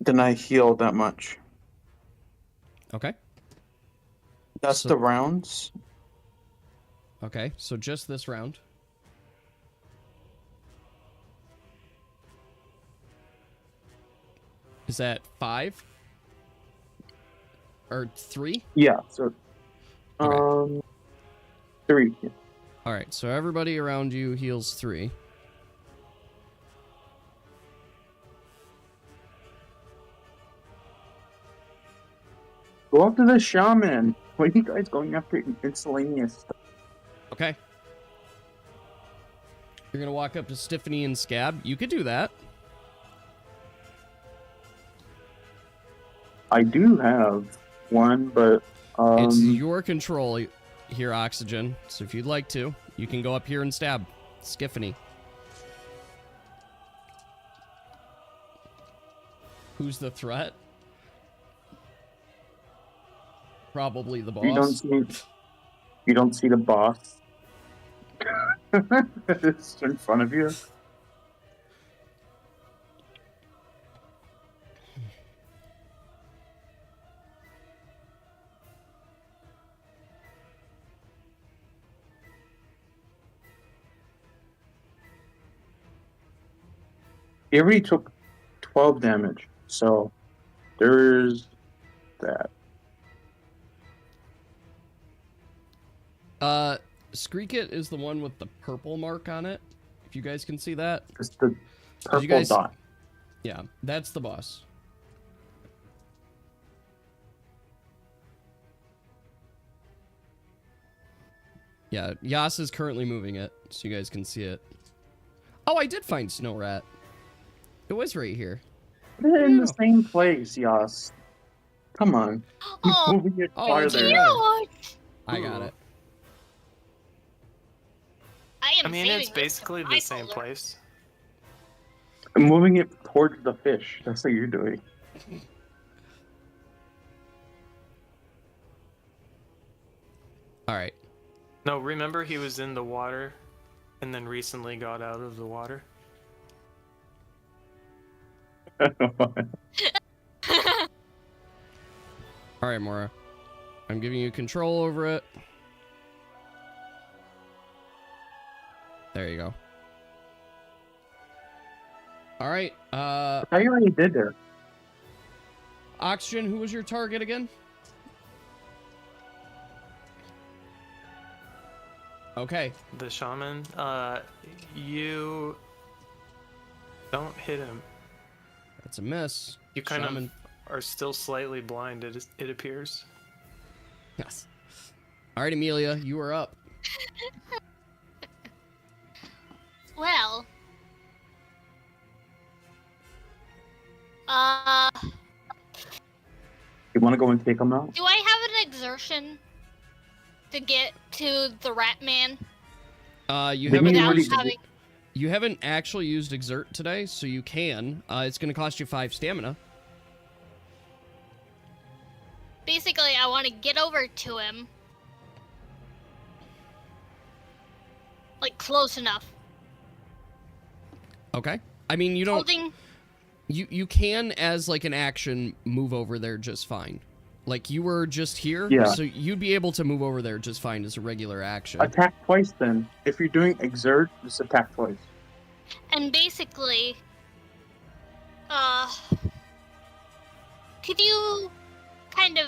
Then I heal that much. Okay. That's So- the rounds. Okay, so just this round. Is that 5? Or 3? Yeah. So, Okay. 3. All right, so everybody around you heals 3. Go after the shaman. Why are you guys going after miscellaneous stuff? Okay. You're gonna walk up to Stephanie and Scab. You could do that. I do have one, but It's your control here, Oxygen. So if you'd like to, you can go up here and stab Skiffany. Who's the threat? Probably the boss. you don't see the boss. It's in front of you. He already took 12 damage, so there's that. Screekit is the one with the purple mark on it. If you guys can see that. It's the purple guys- dot. Yeah, that's the boss. Yeah, Yas is currently moving it, so you guys can see it. Oh, I did find Snow Rat. It was right here. Put it in the Yeah. same place, Yas. Come on. Oh, Moving it Oh, it's farther. here. cute! I got it. I am I mean, saving it's this basically for the my same folder. place. I'm moving it towards the fish. That's what you're doing. All right. No, remember he was in the water and then recently got out of the water? All right, Mora. I'm giving you control over it. There you go. All right. I thought you already did there. Oxygen, who was your target again? Okay. The shaman, you don't hit him. That's a miss. You kind Shaman. of are still slightly blind, it appears. Yes. All right, Amelia, you are up. Well, Uh, You want to go and take them out? do I have an exertion to get to the Ratman You They haven't need without really- having? you haven't actually used exert today, so you can. It's going to cost you 5 stamina. Basically, I want to get over to him, like close enough. Okay. I mean, you don't. Holding. You can, as like an action, move over there just fine. Like you were just here, Yeah. so you'd be able to move over there just fine as a regular action. Attack twice then. If you're doing exert, just attack twice. And basically, could you kind of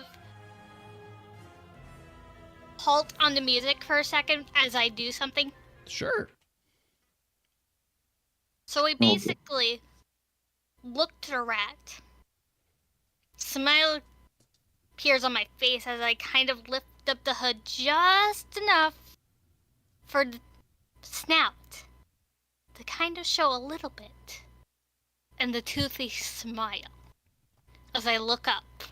halt on the music for a second as I do something? Sure. So we basically look to the rat. Smile appears on my face as I kind of lift up the hood just enough for the snout to kind of show a little bit. And the toothy smile as I look up.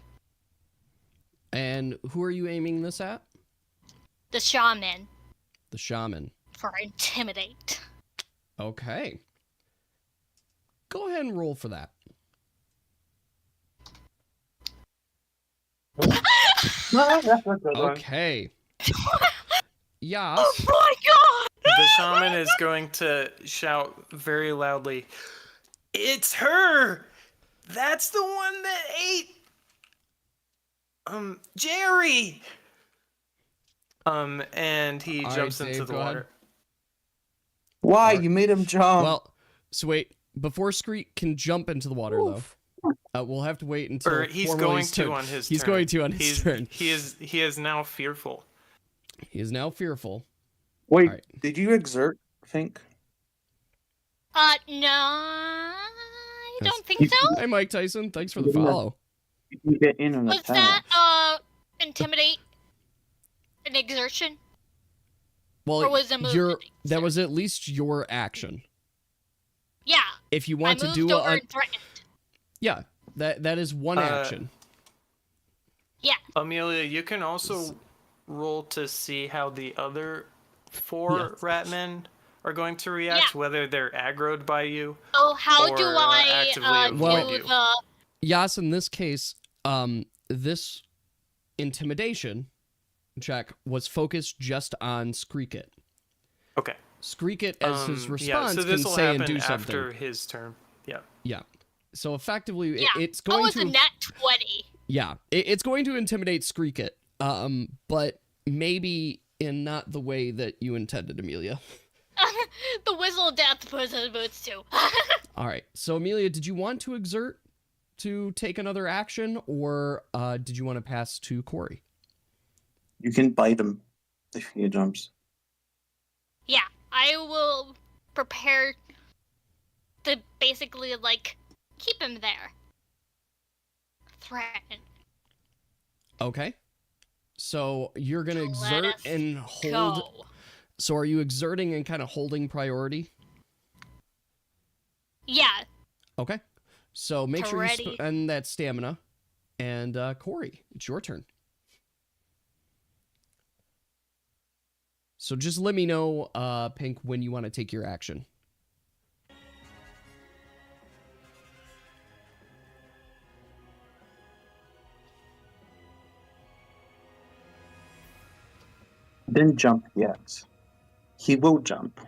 And who are you aiming this at? The shaman The shaman. for intimidate. Okay. Go ahead and roll for that. Okay. Yas. Oh my god! The shaman is going to shout very loudly, "It's her! That's the one that ate Jerry!" And he All right, jumps into Dave, the go ahead. water. Why? Alright. You made him jump. Well, so wait. Before Screek can jump into the water, though, we'll have to wait until Or he's formally going turn. to on his He's turn. going to on his turn. He is now fearful. He is now fearful. Wait, Alright. did you exert, think? No, I don't think so. Hey, Mike Tyson. Thanks for the follow. You can get in and Was attack. that, intimidate an exertion? Well, Or was it movement? that was at least your action. Yeah, If you I want to moved do over a, and threatened. yeah, that is one action. Yeah, Amelia, you can also roll to see how the other 4 Ratmen are going to react, Yeah. whether they're aggroed by you. oh, how do Or, I, actively avoid do you. the... Yas, in this case, this intimidation check was focused just on Screekit. Okay. Screekit, as his response, so this can will say and happen do something. after his turn. Yeah. Yeah. So effectively, Yeah, it's that going was to a nat 20. yeah, it's going to intimidate Screekit. But maybe in not the way that you intended, Amelia. The whistle of death puts his boots too. All right. So Amelia, did you want to exert to take another action, or did you want to pass to Corey? You can bite him if he jumps. Yeah, I will prepare to basically, like, keep him there. Threaten. Okay. So you're gonna Let exert us and hold. Go. So are you exerting and kind of holding priority? Yeah, Okay. So make To sure you ready. spend that stamina. And Corey, it's your turn. So just let me know, Pink, when you want to take your action. Didn't jump yet. He will jump.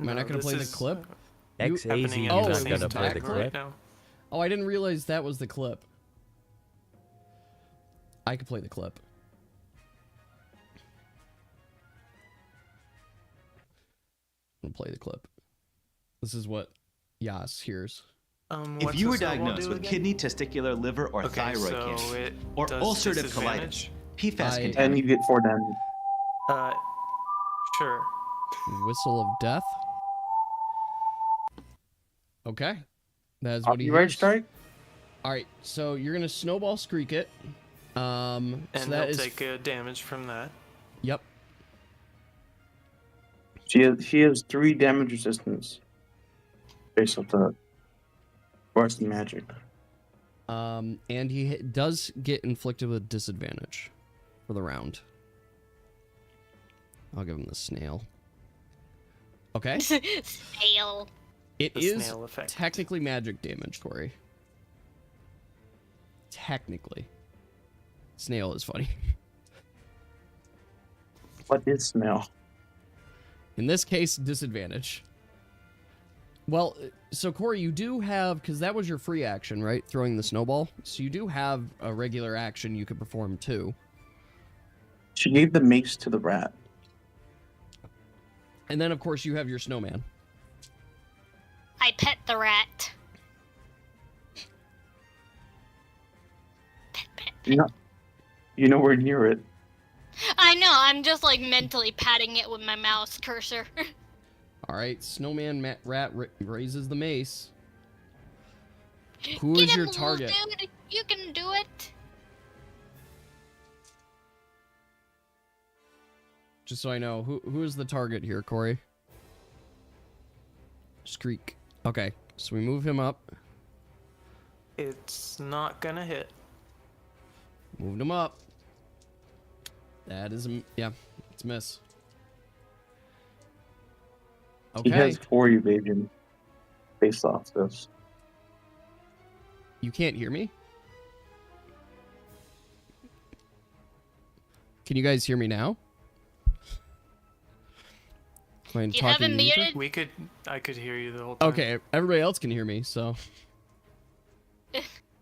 Am I not gonna this play the is clip? You- happening XAZ, Oh, you're at not the gonna same play the time clip? right now. Oh, I didn't realize that was the clip. I could play the clip. I'm gonna play the clip. This is what Yas hears. If What's you were the snowball diagnosed do with again? kidney, testicular, liver, or Okay, thyroid so cancer, it or does ulcerative disadvantage. colitis, PFAS I- And contamination, you get 4 damage. Sure. Whistle of death. Okay. That's what he Copyright hears. strike? Alright, so you're gonna snowball Screek it. So And that they'll is take damage from that. Yep. She has 3 damage resistance. Based off the Force magic. And he does get inflicted with disadvantage for the round. I'll give him the snail. Okay. Snail. It The is snail effect. technically magic damage, Corey. Technically. Snail is funny. What is snail? In this case, disadvantage. Well, so Corey, you do have, because that was your free action, right? Throwing the snowball. So you do have a regular action you could perform too. She gave the mace to the rat. And then, of course, you have your snowman. I pet the rat. You're nowhere near it. I know, I'm just like mentally patting it with my mouse cursor. All right, snowman rat raises the mace. Who Get is him, your little target? dude. You can do it. Just so I know, who is the target here, Corey? Screek. Okay, so we move him up. It's not gonna hit. Moved him up. That is yeah, it's a miss. He Okay, has 4 evasion based off this. you can't hear me? Can you guys hear me now? Am I You talking haven't to you? muted? I could hear you the whole time. Okay, everybody else can hear me, so.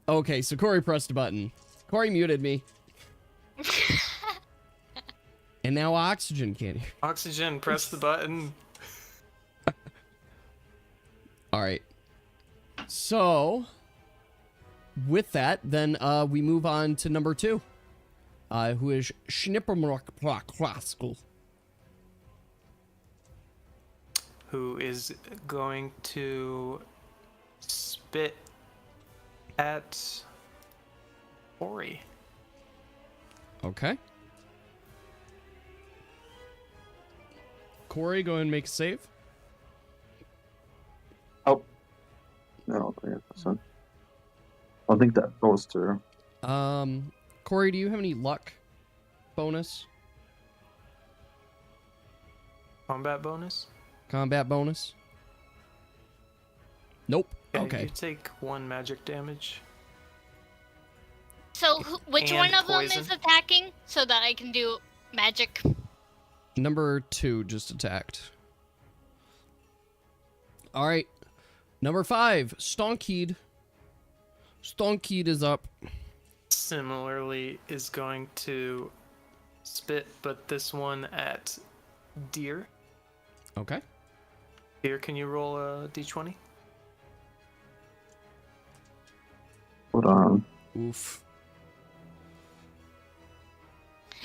Okay, so Corey pressed a button. Corey muted me. And now Oxygen can't hear. Oxygen, press the button. All right. So, with that, then we move on to number 2, who is Schnippermrock. Who is going to spit at Ori. Okay. Corey, go ahead and make a save. Oh. No, I got this one. I think that goes through. Corey, do you have any luck bonus? Combat bonus? Combat bonus? Nope. Yeah, Okay. You take 1 magic damage. So, which And one of them poison. is attacking so that I can do magic? Number 2 just attacked. All right. Number 5, Stonkheed. Stonkheed is up. Similarly, is going to spit, but this one at Deer. Okay. Deer, can you roll a d20? Hold on. Oof.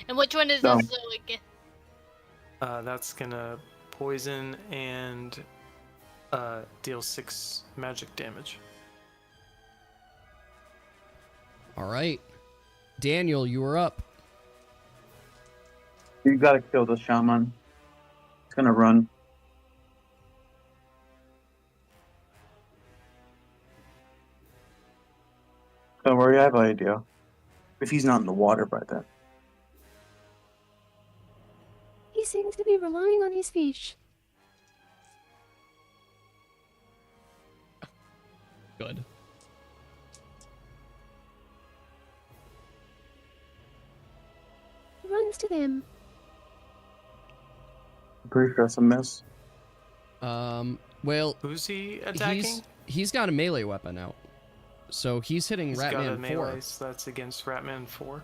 And which one is No. this? Like, That's gonna poison and deal 6 magic damage. All right. Daniel, you are up. You gotta kill the shaman. It's gonna run. Don't worry, I have an idea. If he's not in the water by then. He seems to be relying on his fish. Good. Runs to them. I'm pretty sure that's a miss. Well, Who's he attacking? he's got a melee weapon out. So he's hitting He's got a Ratman 4. melee, so that's against Ratman 4.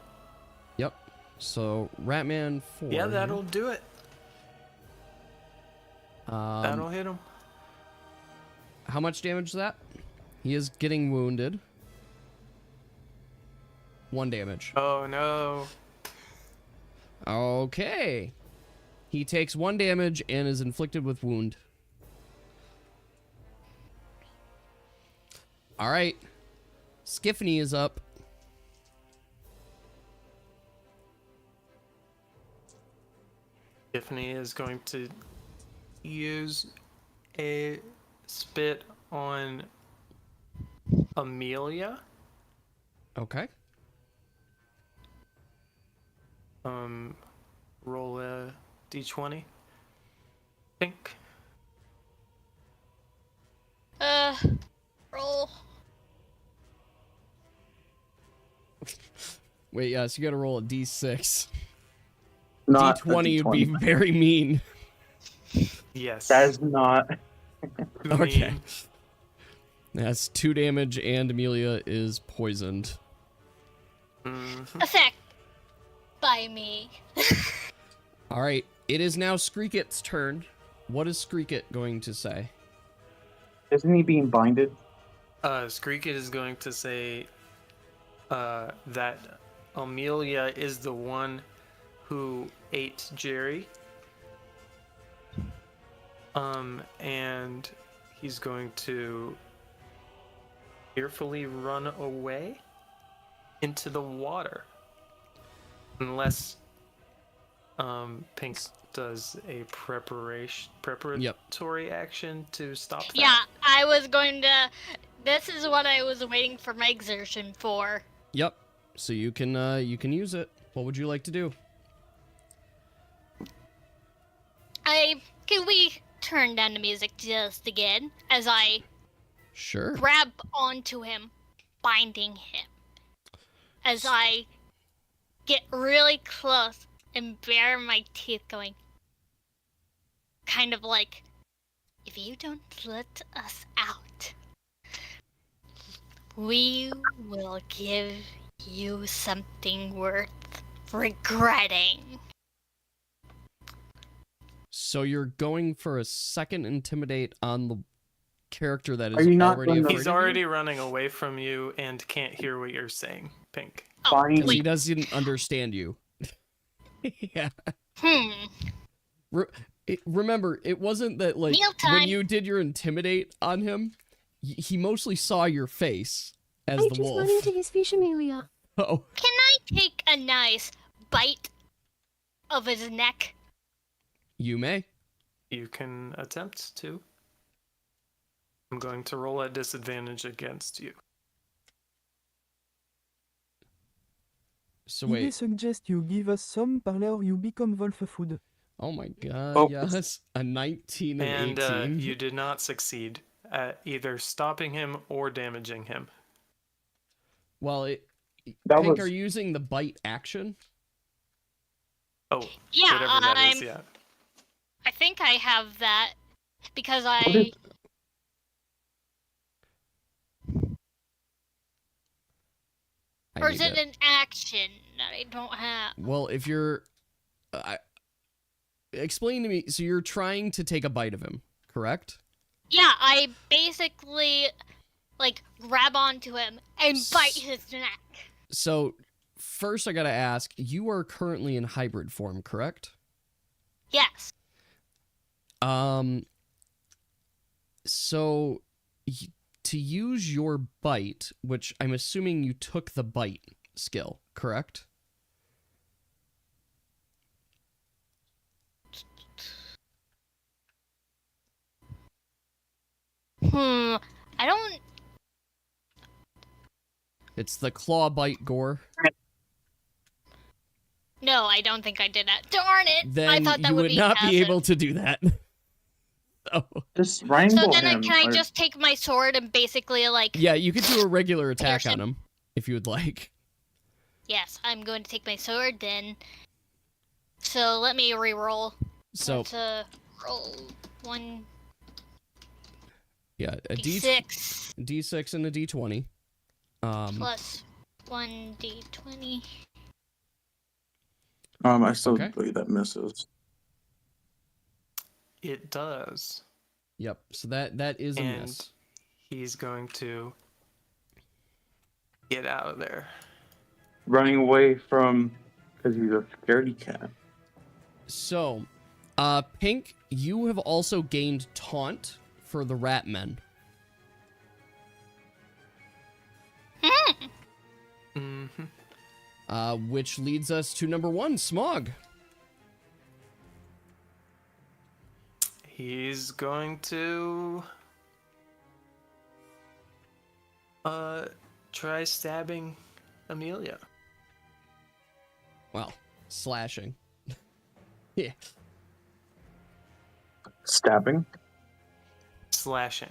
Yep. So Ratman 4. Yeah, that'll do it. That'll hit him. How much damage is that? He is getting wounded. 1 damage. Oh no. Okay. He takes 1 damage and is inflicted with wound. All right. Skiffany is up. Tiffany is going to use a spit on Amelia. Okay. Roll a d20. Pink. Roll. Wait, yeah, so you gotta roll a d6. Not a D20 would be D20. very mean. Yes. That is not. Too Okay. mean. That's 2 damage, and Amelia is poisoned. Attack by me. Alright, it is now Screekit's turn. What is Screekit going to say? Isn't he being binded? Screekit is going to say that Amelia is the one who ate Jerry. And he's going to fearfully run away into the water. Unless Pink does a preparatory action to stop that. Yeah, I was going to. This is what I was waiting for my exertion for. Yep. So you can use it. What would you like to do? Can we turn down the music just again as I Sure. grab onto him, binding him, as I get really close and bare my teeth, going, kind of like, if you don't let us out, we will give you something worth regretting. So you're going for a second intimidate on the character that is Are you not already gonna- afraid He's of you? already running away from you and can't hear what you're saying, Pink. Bind- Because he doesn't understand you. Yeah. Remember, it wasn't that, like, Mealtime. when you did your intimidate on him, he mostly saw your face as I the just wolf. ran into his fish, Amelia. Oh, Can I take a nice bite of his neck? you may. You can attempt to. I'm going to roll at disadvantage against you. So I wait. suggest you give us some parley or you become wolf food. Oh my god, Oh. yes. A 19 and, And 18. you did not succeed at either stopping him or damaging him. Well, That Pink, was- are you using the bite action? Oh, Yeah, whatever that is, yeah. I think I have that because What I. is- Or need is it that. an action that I don't have? Well, if you're... explain to me, so you're trying to take a bite of him, correct? Yeah, I basically, like, grab onto him and bite his neck. So, first I gotta ask, you are currently in hybrid form, correct? Yes. So, to use your bite, which I'm assuming you took the bite skill, correct? I don't. It's the claw bite gore. No, I don't think I did that. Darn it! Then I thought that you would would be not be passive. able to do that. So, Just So wrangle then him. can I or- just take my sword and basically, like. yeah, you could do a regular attack Pierce on him if you would like. Yes, I'm going to take my sword then. So let me re-roll. So, Let's, roll 1d6 yeah, a D6 and a D20. plus 1d20. I still Okay. believe that misses. It does. Yep, so that is a And miss. he's going to get out of there. Running away from... Because he's a scaredy cat. So, Pink, you have also gained taunt for the Ratmen. Mm-hmm. Which leads us to number 1, Smog. He's going to Try stabbing Amelia. Well, slashing. Yeah. Stabbing. Slashing.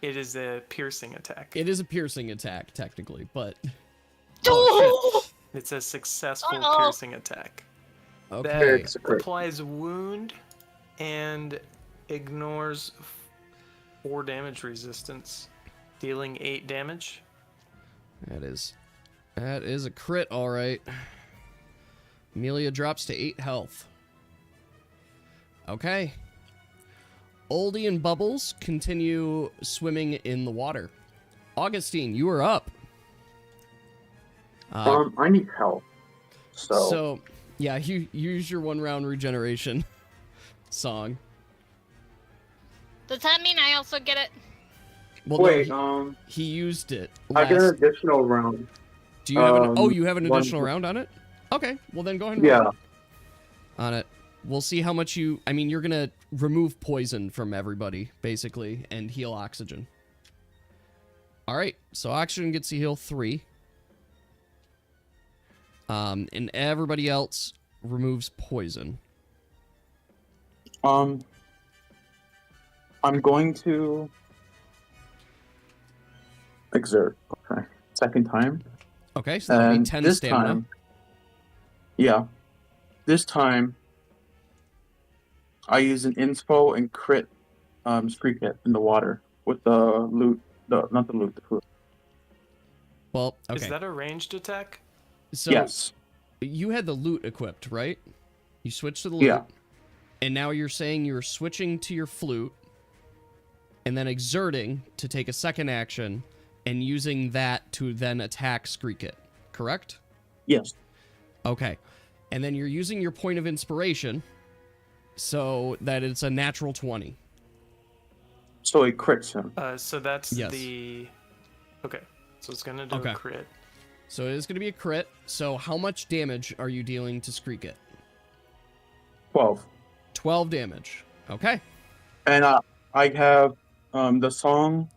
It is a piercing attack. It is a piercing attack, technically, but... Oh, shit. It's a successful Uh-oh. piercing attack. Okay. That applies wound and ignores 4 damage resistance, dealing 8 damage. That is a crit, all right. Amelia drops to 8 health. Okay. Oldie and Bubbles continue swimming in the water. Augustine, you are up. I need help. So, yeah, you use your 1-round regeneration song. Does that mean I also get it? Well, wait, no, he used it. I get an last- additional round. Do you have an? Oh, you have an one- additional round on it. Okay, well then go ahead and Yeah. roll on it. We'll see how much you... I mean, you're going to remove poison from everybody, basically, and heal oxygen. All right, so oxygen gets to heal 3. And everybody else removes poison. I'm going to exert. Okay. Second time. Okay, so that'll be And 10 this stamina. time, yeah. This time, I use an inspo and crit streak it in the water with the loot. Not the loot, the food. Well, okay. Is that a ranged attack? So Yes. you had the loot equipped, right? You switched to the loot. Yeah. And now you're saying you're switching to your flute and then exerting to take a second action and using that to then attack Screak It, correct? Yes. Okay. And then you're using your point of inspiration so that it's a natural 20. So it crits him. So that's Yes. the... Okay, so it's gonna do Okay. a crit. So it is going to be a crit. So how much damage are you dealing to Screak It? 12. 12 damage. Okay. And I have the song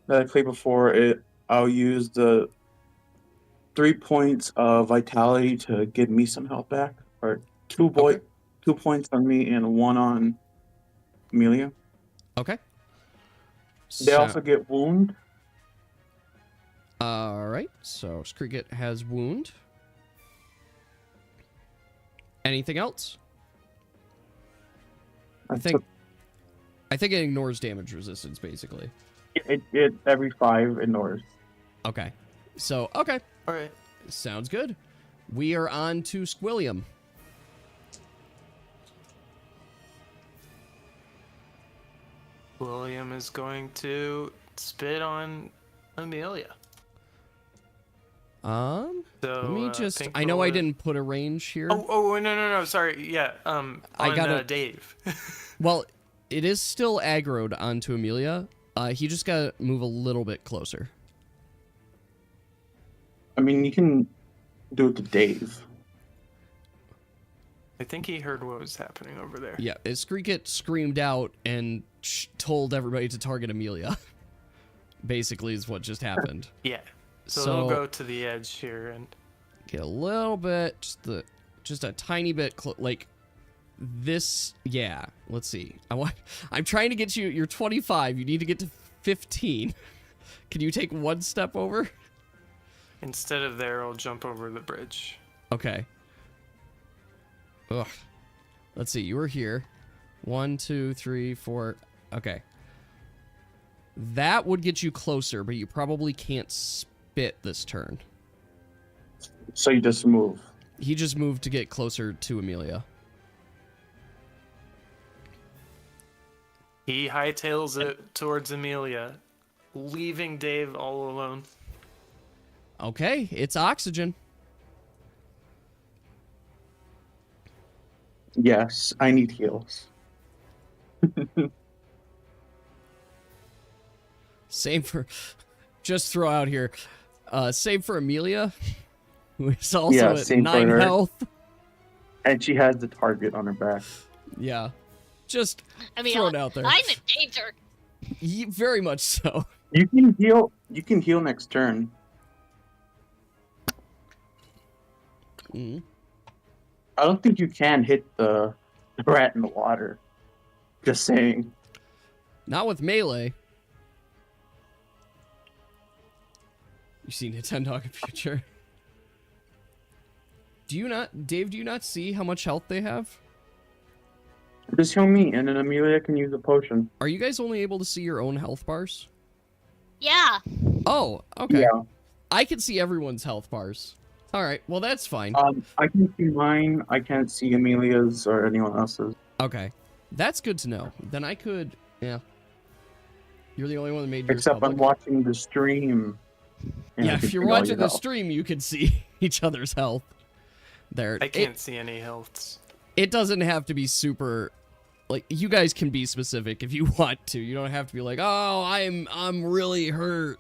that I played before. I'll use the 3 points of vitality to give me some health back, or 2 points on me and 1 on Amelia. Okay. They also get wound. All right. So Screak It has wound. Anything else? I think it ignores damage resistance, basically. It every 5 ignores. Okay. So, okay. All right. Sounds good. We are on to Squilliam. William is going to spit on Amelia. So, let me just... pink I know I roller- didn't put a range here. Oh, no, sorry. Yeah, I gotta- Dave. Well, it is still aggroed onto Amelia. He just gotta move a little bit closer. I mean, you can do it to Dave. I think he heard what was happening over there. Yeah, Screak It screamed out and told everybody to target Amelia. Basically is what just happened. Yeah. So, So- they'll go to the edge here and... Get a little bit, just a tiny bit, like this. Yeah, let's see. I'm trying to get you. You're 25. You need to get to 15. Can you take 1 step over? Instead of there, I'll jump over the bridge. Okay. Ugh. Let's see. You were here. 1, 2, 3, 4. Okay. That would get you closer, but you probably can't spit this turn. So you just move. He just moved to get closer to Amelia. He hightails it towards Amelia, leaving Dave all alone. Okay, it's oxygen. Yes, I need heals. Same for, just throw out here, same for Amelia, who is also Yeah, at same for 9 her. health. And she has the target on her back. Yeah, just I mean, throw it out there. I'm in danger. Very much so. You can heal. You can heal next turn. Mm. I don't think you can hit the rat in the water. Just saying. Not with melee. You see Nintendo in future. Do you not, Dave? Do you not see how much health they have? Just heal me, and then Amelia can use a potion. Are you guys only able to see your own health bars? Yeah. Oh, okay. Yeah. I can see everyone's health bars. All right, well that's fine. I can see mine. I can't see Amelia's or anyone else's. Okay, that's good to know. Then I could, yeah. You're the only one that made yours Except I'm public. watching the stream. and I Yeah, can if you're see all watching your the health. stream, you can see each other's health. There. I can't see any healths. It doesn't have to be super. Like, you guys can be specific if you want to. You don't have to be like, oh, I'm really hurt.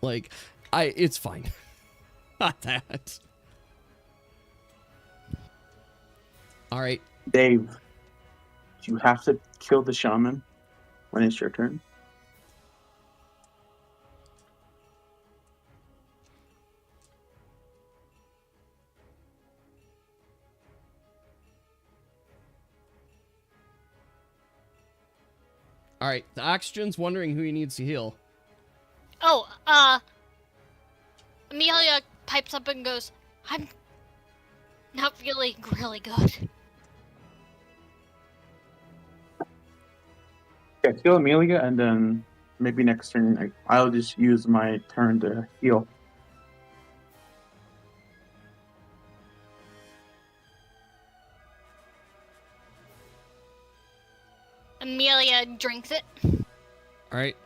Like, it's fine. Not that. All right. Dave, you have to kill the shaman when it's your turn. All right. The oxygen's wondering who he needs to heal. Oh, Amelia pipes up and goes, I'm not feeling really good. Yeah, kill Amelia, and then maybe next turn I'll just use my turn to heal. Amelia drinks it. All right.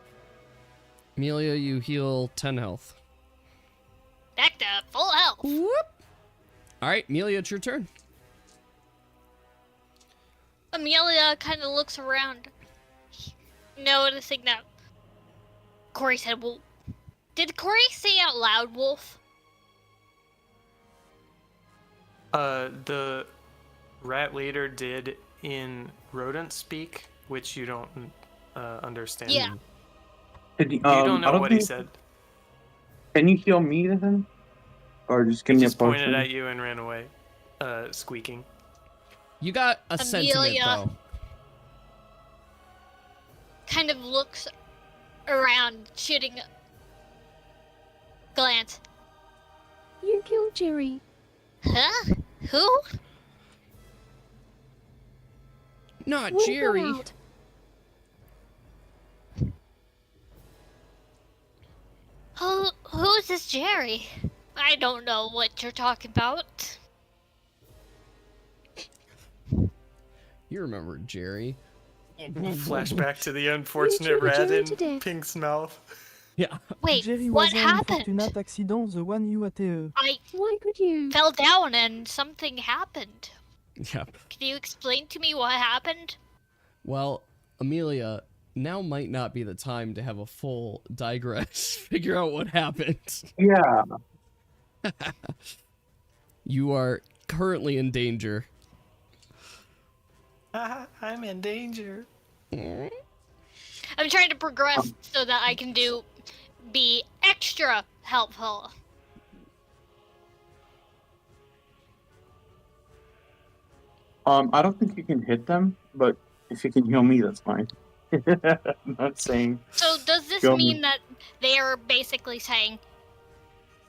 Amelia, you heal 10 health. Back to full health. Whoop. All right, Amelia, it's your turn. Amelia kind of looks around, noticing that Corey said wolf. Did Corey say out loud wolf? The rat leader did in rodent speak, which you don't understand. Yeah. You don't know what he said. Can you heal me then? Or just give He me a just potion? pointed at you and ran away, squeaking. You got a sentiment, Amelia. though. Kind of looks around, shooting a glance. You killed Jerry. Huh? Who? Not Wolf Jerry. out. Who's this Jerry? I don't know what you're talking about. You remember Jerry. Flashback to the unfortunate We killed rat Jerry in to death. Pink's mouth. Yeah. Wait, Jerry what was an happened? unfortunate accident, the one you ate. I Why could you? fell down and something happened. Yeah. Can you explain to me what happened? Well, Amelia, now might not be the time to have a full digress. Figure out what happened. Yeah. You are currently in danger. I'm in danger. I'm trying to progress so that I can be extra helpful. I don't think you can hit them, but if you can heal me, that's fine. I'm not saying. So does this Go mean me. that they are basically saying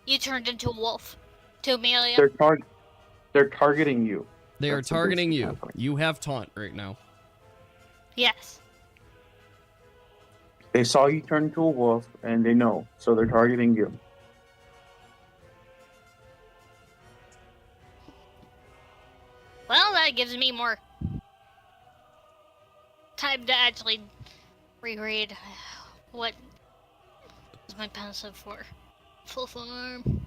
you turned into a wolf to Amelia? They're targeting you. They are That's targeting what's you. happening. You have taunt right now. Yes. They saw you turn into a wolf, and they know, so they're targeting you. Well, that gives me more time to actually reread what is my passive for. Full form.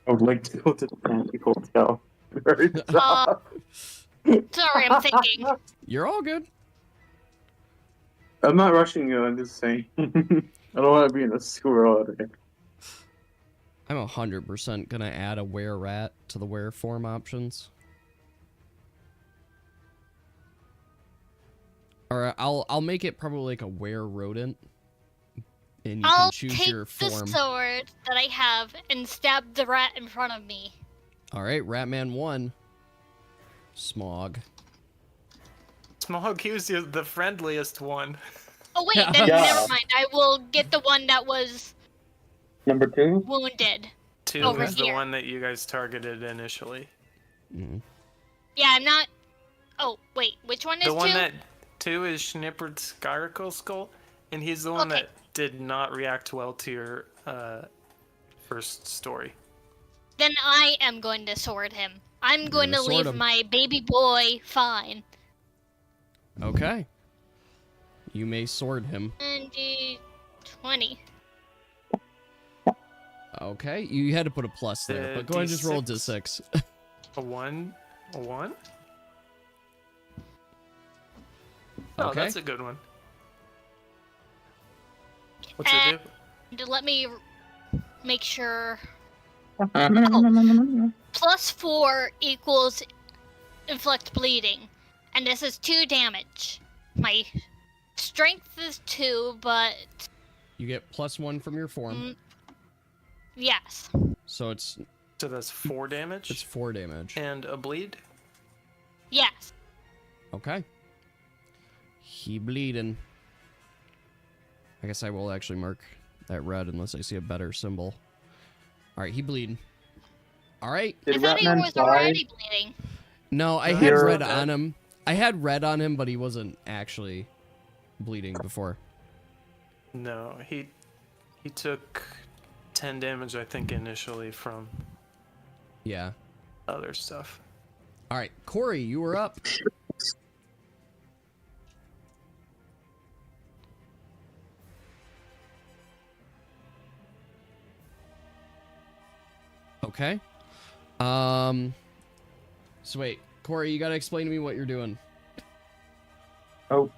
I would like to go to the fancy hotel. Very Sorry, I'm thinking. You're all good. I'm not rushing you. I'm just saying. I don't want to be in a squirrel today. I'm 100% gonna add a were rat to the were form options. Or I'll make it probably like a were rodent. And you I'll can choose take your the form. sword that I have and stab the rat in front of me. Alright, Ratman 1. Smog. Smog, he was the friendliest one. Oh wait, Yeah. then Yeah. never mind. I will get the one that was Number 2? wounded. 2 Over was the here. one that you guys targeted initially. Mm. Yeah, I'm not. Oh wait, which one is The one 2? that 2 is Schnippered Skyracle Skull, and he's the one Okay. that did not react well to your first story. Then I am going to sword him. I'm going gonna to sword leave him. my baby boy fine. Okay. You may sword him. And 20. Okay, you had to put a plus there, but go ahead and just roll a D6. d6. A 1? A 1? Oh, Okay. that's a good one. What's Uh, it do? Let me make sure. Oh. +4 equals inflict bleeding, and this is 2 damage. My strength is 2, but You get +1 from your form, yes. so it's So that's 4 damage 4 damage. and a bleed. Yes. Okay. He bleeding. I guess I will actually mark that red unless I see a better symbol. Alright, he bleeding. Alright. I Did thought he Ratman was die? already bleeding. No, I No, had you're red dead. on him. I had red on him, but he wasn't actually bleeding before. No, he took 10 damage, I think, initially from Yeah. other stuff. Alright, Corey, you were up. Okay. So wait, Corey, you gotta explain to me what you're doing. Oh,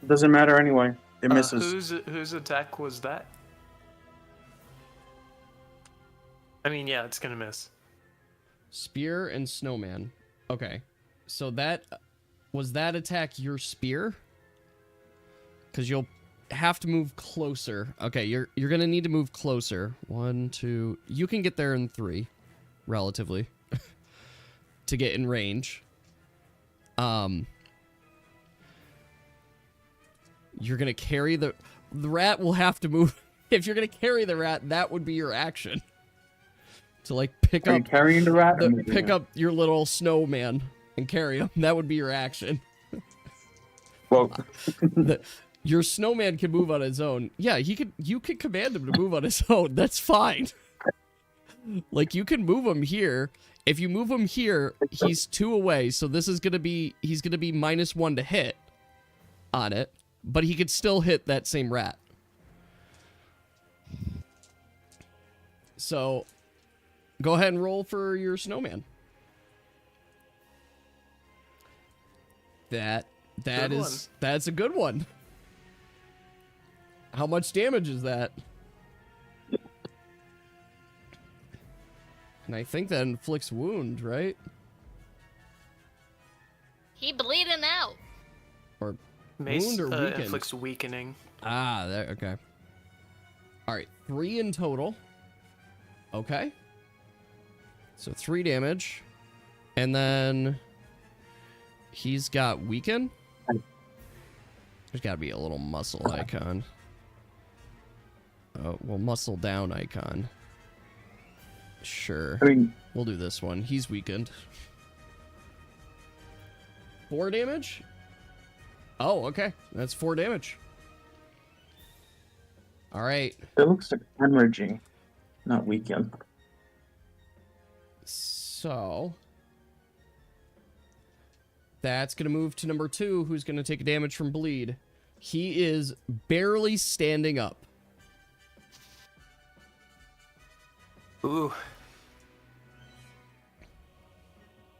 doesn't matter anyway. It misses. Whose attack was that? I mean, yeah, it's gonna miss. Spear and snowman. Okay. So that was that attack your spear? Cause you'll have to move closer. Okay, you're gonna need to move closer. 1, 2. You can get there in 3, relatively. To get in range. You're gonna carry the rat will have to move. If you're gonna carry the rat, that would be your action. To like pick Are up you carrying the rat? or moving pick it? up your little snowman and carry him. That would be your action. Well, Your snowman can move on his own. Yeah, you could command him to move on his own. That's fine. Like you can move him here. If you move him here, he's 2 away, so this is gonna be he's gonna be -1 to hit on it, but he could still hit that same rat. So go ahead and roll for your snowman. That's a good one. How much damage is that? And I think that inflicts wound, right? He bleeding out. Or Mace wound or weakened? inflicts weakening. Ah, there. Okay. All right, 3 in total. Okay. So 3 damage, and then he's got weaken. There's got to be a little muscle icon. Oh, well, muscle down icon. Sure. I mean, We'll do this one. He's weakened. 4 damage? Oh, okay. That's 4 damage. All right. it looks like hemorrhaging, not weakened. So that's going to move to number 2, who's going to take damage from bleed. He is barely standing up. Ooh.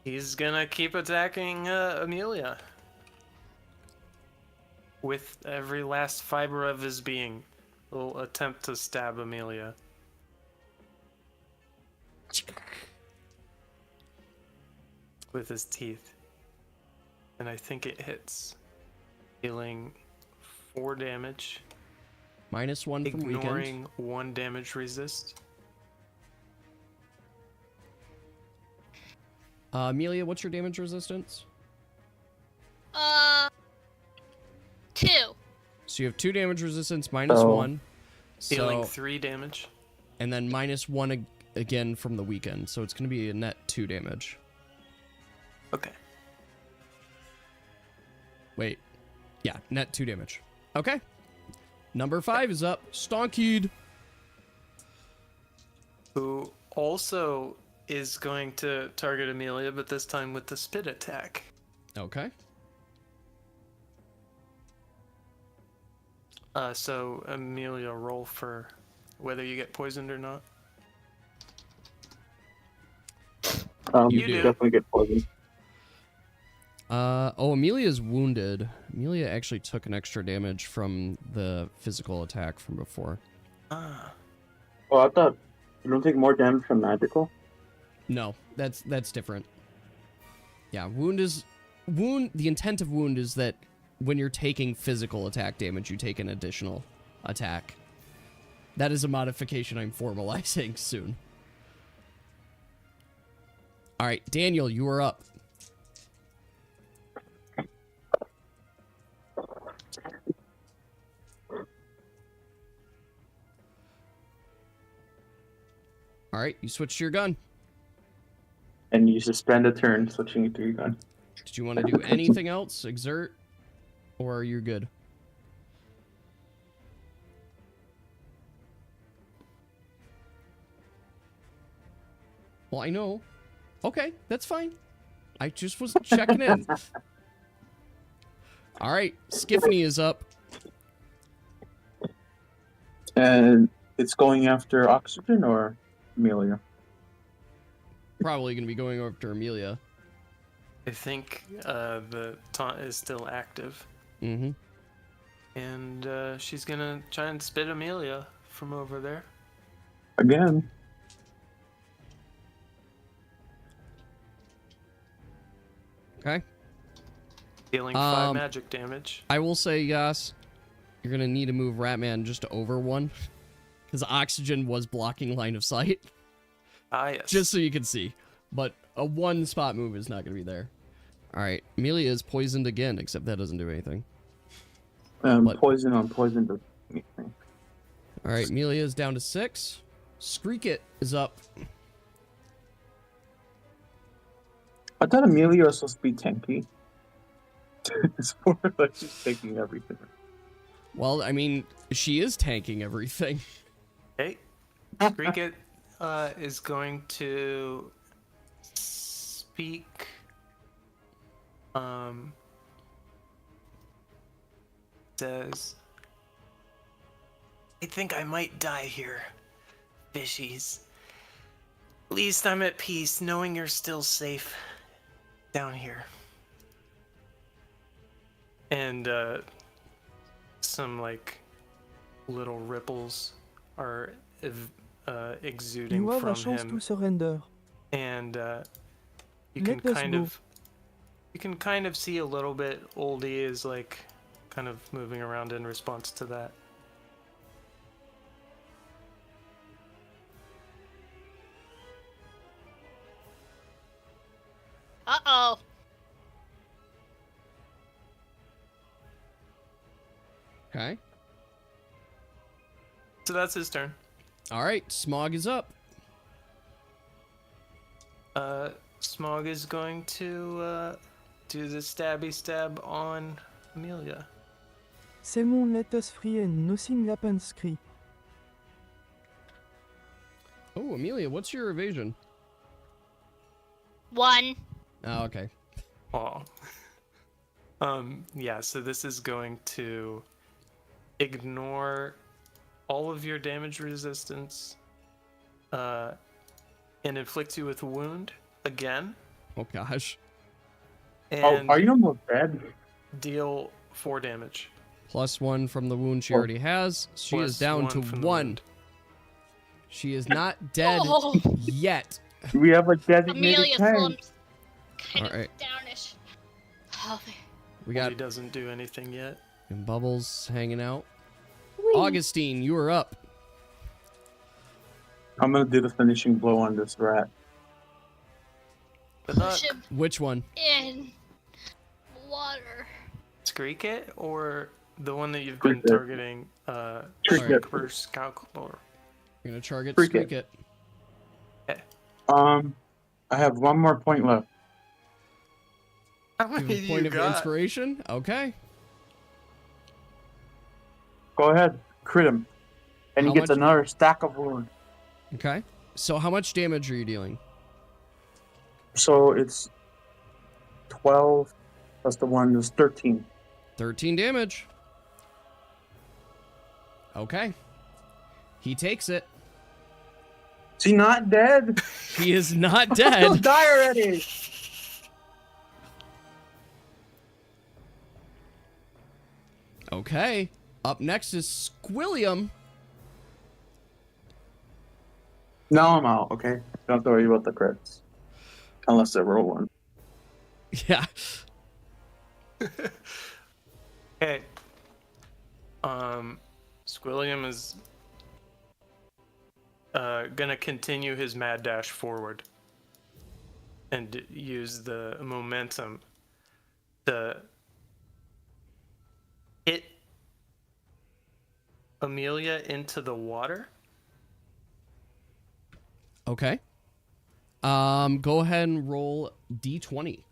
He's gonna keep attacking Amelia. with every last fiber of his being, will attempt to stab Amelia. With his teeth. And I think it hits. Dealing 4 damage. -1 from weekend. Ignoring 1 damage resist. Amelia, what's your damage resistance? 2. So you have 2 damage resistance, -1. Dealing So, 3 damage. and then -1 again from the weekend. So it's going to be a net 2 damage. Okay. Wait. Yeah, net 2 damage. Okay. Number 5 is up. Stonkied. Who also is going to target Amelia, but this time with the spit attack. Okay. So Amelia, roll for whether you get poisoned or not. You You do. definitely get poisoned. Oh, Amelia's wounded. Amelia actually took an extra damage from the physical attack from before. Ah. Oh, I thought you don't take more damage from magical. No, that's different. Yeah, the intent of wound is that when you're taking physical attack damage, you take an additional attack. That is a modification I'm formalizing soon. All right, Daniel, you are up. All right, you switch to your gun. And you suspend a turn switching it to your gun. Did you want to do anything else? Exert? Or are you good? Well, I know. Okay, that's fine. I just was checking in. All right, Skiffany is up. And it's going after Oxygen or Amelia? Probably going to be going after Amelia. I think the taunt is still active. Mm-hmm. And she's gonna try and spit Amelia from over there. Again. Okay. Dealing 5 magic damage. I will say, Yas, you're going to need to move Ratman just over 1. Because Oxygen was blocking line of sight. Ah, yes. Just so you can see. But a 1-spot move is not going to be there. Alright, Amelia is poisoned again, except that doesn't do anything. Poison on poison doesn't do anything. Alright, Amelia is down to 6. Screekit is up. I thought Amelia was supposed to be tanky. It's more like she's taking everything. Well, I mean, she is tanking everything. Okay. Cricket is going to speak. Says, I think I might die here, fishies. At least I'm at peace knowing you're still safe down here. And some like little ripples are exuding You have from a chance him, to surrender. and you Let can us kind of see a little bit. Oldie is like kind of moving around in response to that. Uh-oh. Okay. So that's his turn. Alright, Smog is up. Smog is going to do the stabby stab on Amelia. C'est mon let us free and nothing happens scree. Oh, Amelia, what's your evasion? 1. Oh, okay. Oh. Yeah, so this is going to ignore all of your damage resistance and inflict you with a wound again. Oh, gosh. And Are you almost dead? deal 4 damage. +1 from the wound she Oh. already has. She is down +1 to from the 1. wound. She is not dead Oh. yet. We have a designated Amelia tank. slumps kind Alright. of downish. Oh, We Well, got he doesn't do anything yet. and Bubbles hanging out. Wee. Augustine, you are up. I'm gonna do the finishing blow on this rat. Good luck. push him Which one? in water. Screek it or the one that you've been Screek it. targeting Screek it. Sniper Scout or You're gonna target Freak Streak it. it. I have one more point left. how You have many a point you of got? inspiration. Okay. Go ahead, crit him. And How he gets much? another stack of wound. Okay. So how much damage are you dealing? So it's 12 plus the 1 is 13. 13 damage. Okay. He takes it. Is he not dead? He is not He'll dead. die already. Okay. Up next is Squilliam. Now I'm out, okay? Don't have to worry about the crits. Unless I roll one. Yeah. Okay. Squilliam is gonna continue his mad dash forward and use the momentum to hit Amelia into the water. Okay. Go ahead and roll D20.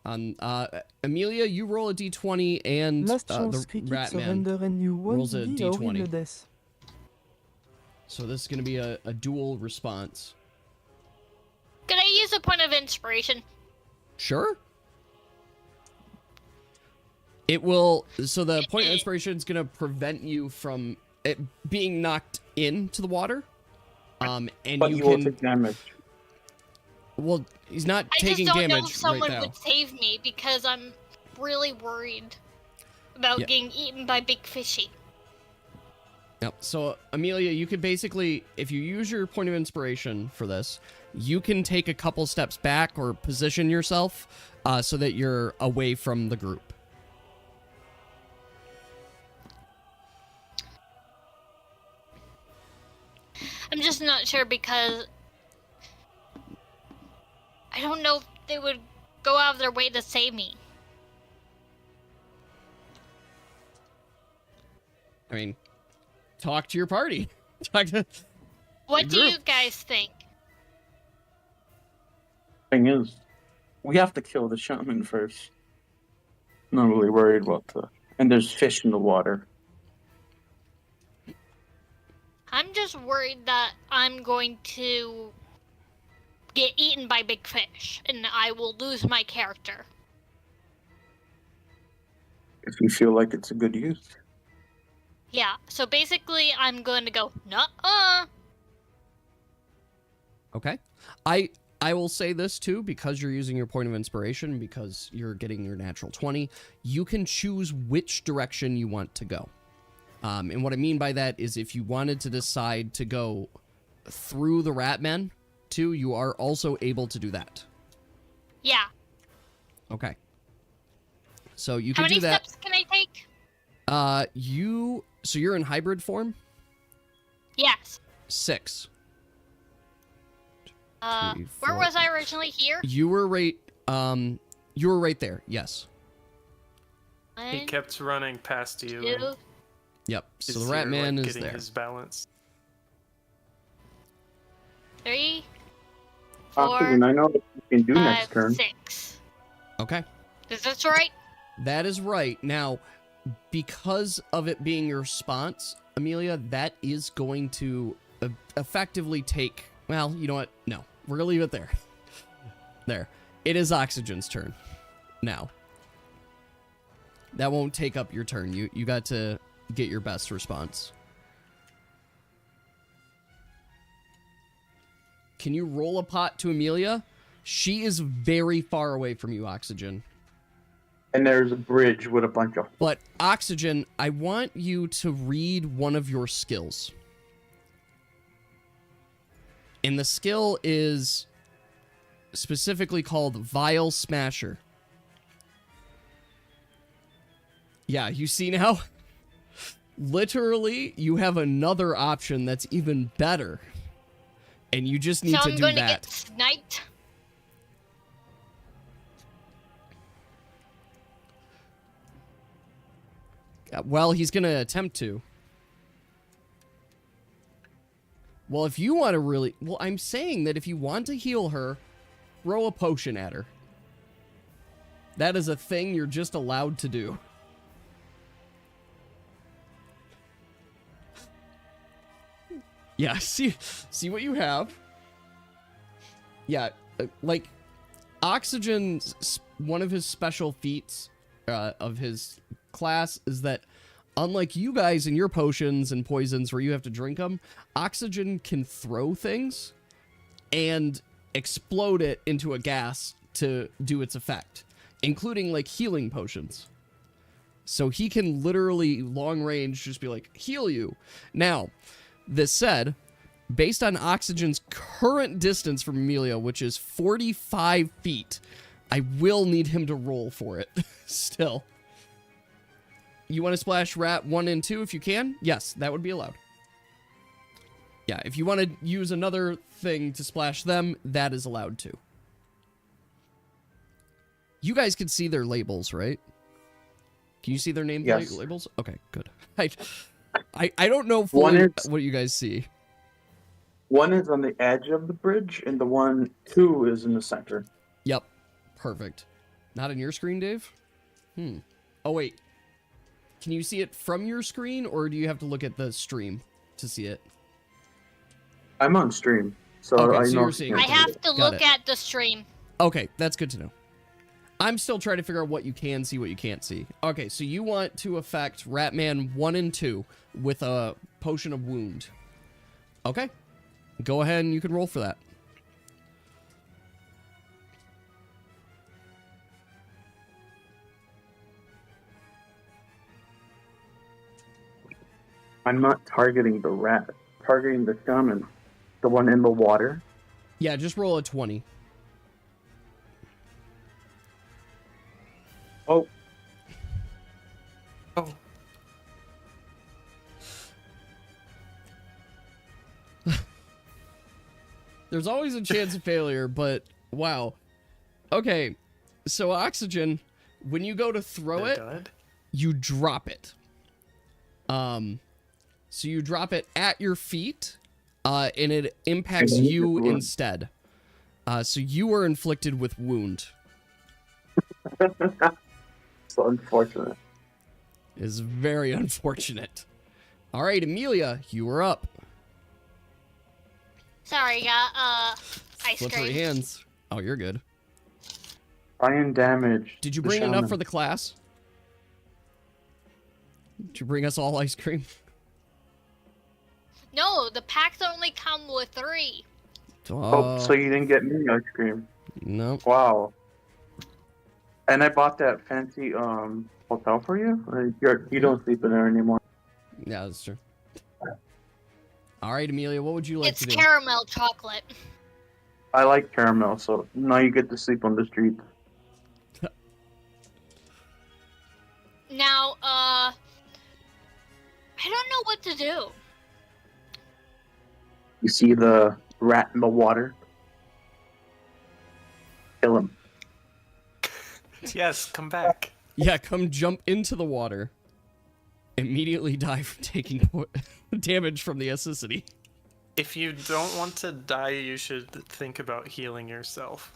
Amelia, you roll a D20 and Last the chance cricket Ratman. surrender and you won't rolls a be or in D20. the death. So this is going to be a dual response. Can I use a point of inspiration? Sure. It will. So the point of inspiration is going to prevent you from it being knocked into the water. And But you you will can. take damage. Well, he's not I taking just don't know damage if someone right now. would save me because I'm really worried about Yeah. getting eaten by big fishy. Yep. So Amelia, you could basically, if you use your point of inspiration for this, you can take a couple steps back or position yourself so that you're away from the group. I'm just not sure because I don't know if they would go out of their way to save me. I mean, talk to your party. Talk to. What do group. you guys think? Thing is, we have to kill the shaman first. Not really worried about the. And there's fish in the water. I'm just worried that I'm going to get eaten by big fish and I will lose my character. If you feel like it's a good use. Yeah, so basically I'm going to go, nuh-uh. Okay. I will say this too, because you're using your point of inspiration, because you're getting your natural 20, you can choose which direction you want to go. And what I mean by that is if you wanted to decide to go through the Ratmen too, you are also able to do that. Yeah. Okay. So you How can many do that. steps can I take? So you're in hybrid form? Yes. 6. Three, Where four. was I originally? Here? You were right there. Yes. He One, kept running past you. two, and Yep. So is the here, Ratman like, is getting there. his balance. 3, Oxygen, I know what you can do 5, next turn. 6. Okay. Is this right? That is right. Now, because of it being your response, Amelia, that is going to effectively take... Well, you know what? No. We're going to leave it there. There. It is Oxygen's turn. Now. That won't take up your turn. You got to get your best response. Can you roll a pot to Amelia? She is very far away from you, Oxygen. And there's a bridge with a bunch of... But Oxygen, I want you to read one of your skills. And the skill is specifically called Vial Smasher. Yeah, you see now? Literally, you have another option that's even better. And you just need so to I'm do going that. to get sniped. Well, he's going to attempt to. Well, if you want to really... Well, I'm saying that if you want to heal her, throw a potion at her. That is a thing you're just allowed to do. Yeah, see what you have. Yeah, like, Oxygen's... One of his special feats of his class is that unlike you guys and your potions and poisons where you have to drink them, Oxygen can throw things and explode it into a gas to do its effect, including like healing potions. So he can literally long range just be like, heal you. Now, this said, based on Oxygen's current distance from Amelia, which is 45 feet, I will need him to roll for it still. You want to splash Rat 1 and 2 if you can? Yes, that would be allowed. Yeah, if you want to use another thing to splash them, that is allowed too. You guys can see their labels, right? Can you see their name Yes. labels? Okay, good. I don't know fully what you guys see. One is on the edge of the bridge, and the 2 is in the center. Yep, perfect. Not on your screen, Dave? Oh, wait. Can you see it from your screen, or do you have to look at the stream to see it? I'm on stream, so Okay, I so know. you're seeing I it. have to Got look it. at the stream. Okay, that's good to know. I'm still trying to figure out what you can see, what you can't see. Okay, so you want to affect Ratman 1 and 2 with a potion of wound. Okay. Go ahead and you can roll for that. I'm not targeting the rat. Targeting the shaman. The one in the water. Yeah, just roll a 20. Oh. Oh. There's always a chance of failure, but wow. Okay, so Oxygen, when you go to throw it, you drop it. So you drop it at your feet, and it impacts you instead. So you are inflicted with wound. So unfortunate. Is very unfortunate. All right, Amelia, you are up. Sorry, got ice Slippery cream. hands. Oh, you're good. Iron damage. Did you bring enough for the class? Did you bring us all ice cream? No, the packs only come with 3. Oh, so you didn't get me ice cream? No. Wow. And I bought that fancy hotel for you? You don't sleep in there anymore. Yeah, that's true. All right, Amelia, what would you like It's to do? caramel chocolate. I like caramel, so now you get to sleep on the street. Now, I don't know what to do. You see the rat in the water? Kill him. Yes, come back. Yeah, come jump into the water. Immediately die from taking damage from the acidity. If you don't want to die, you should think about healing yourself.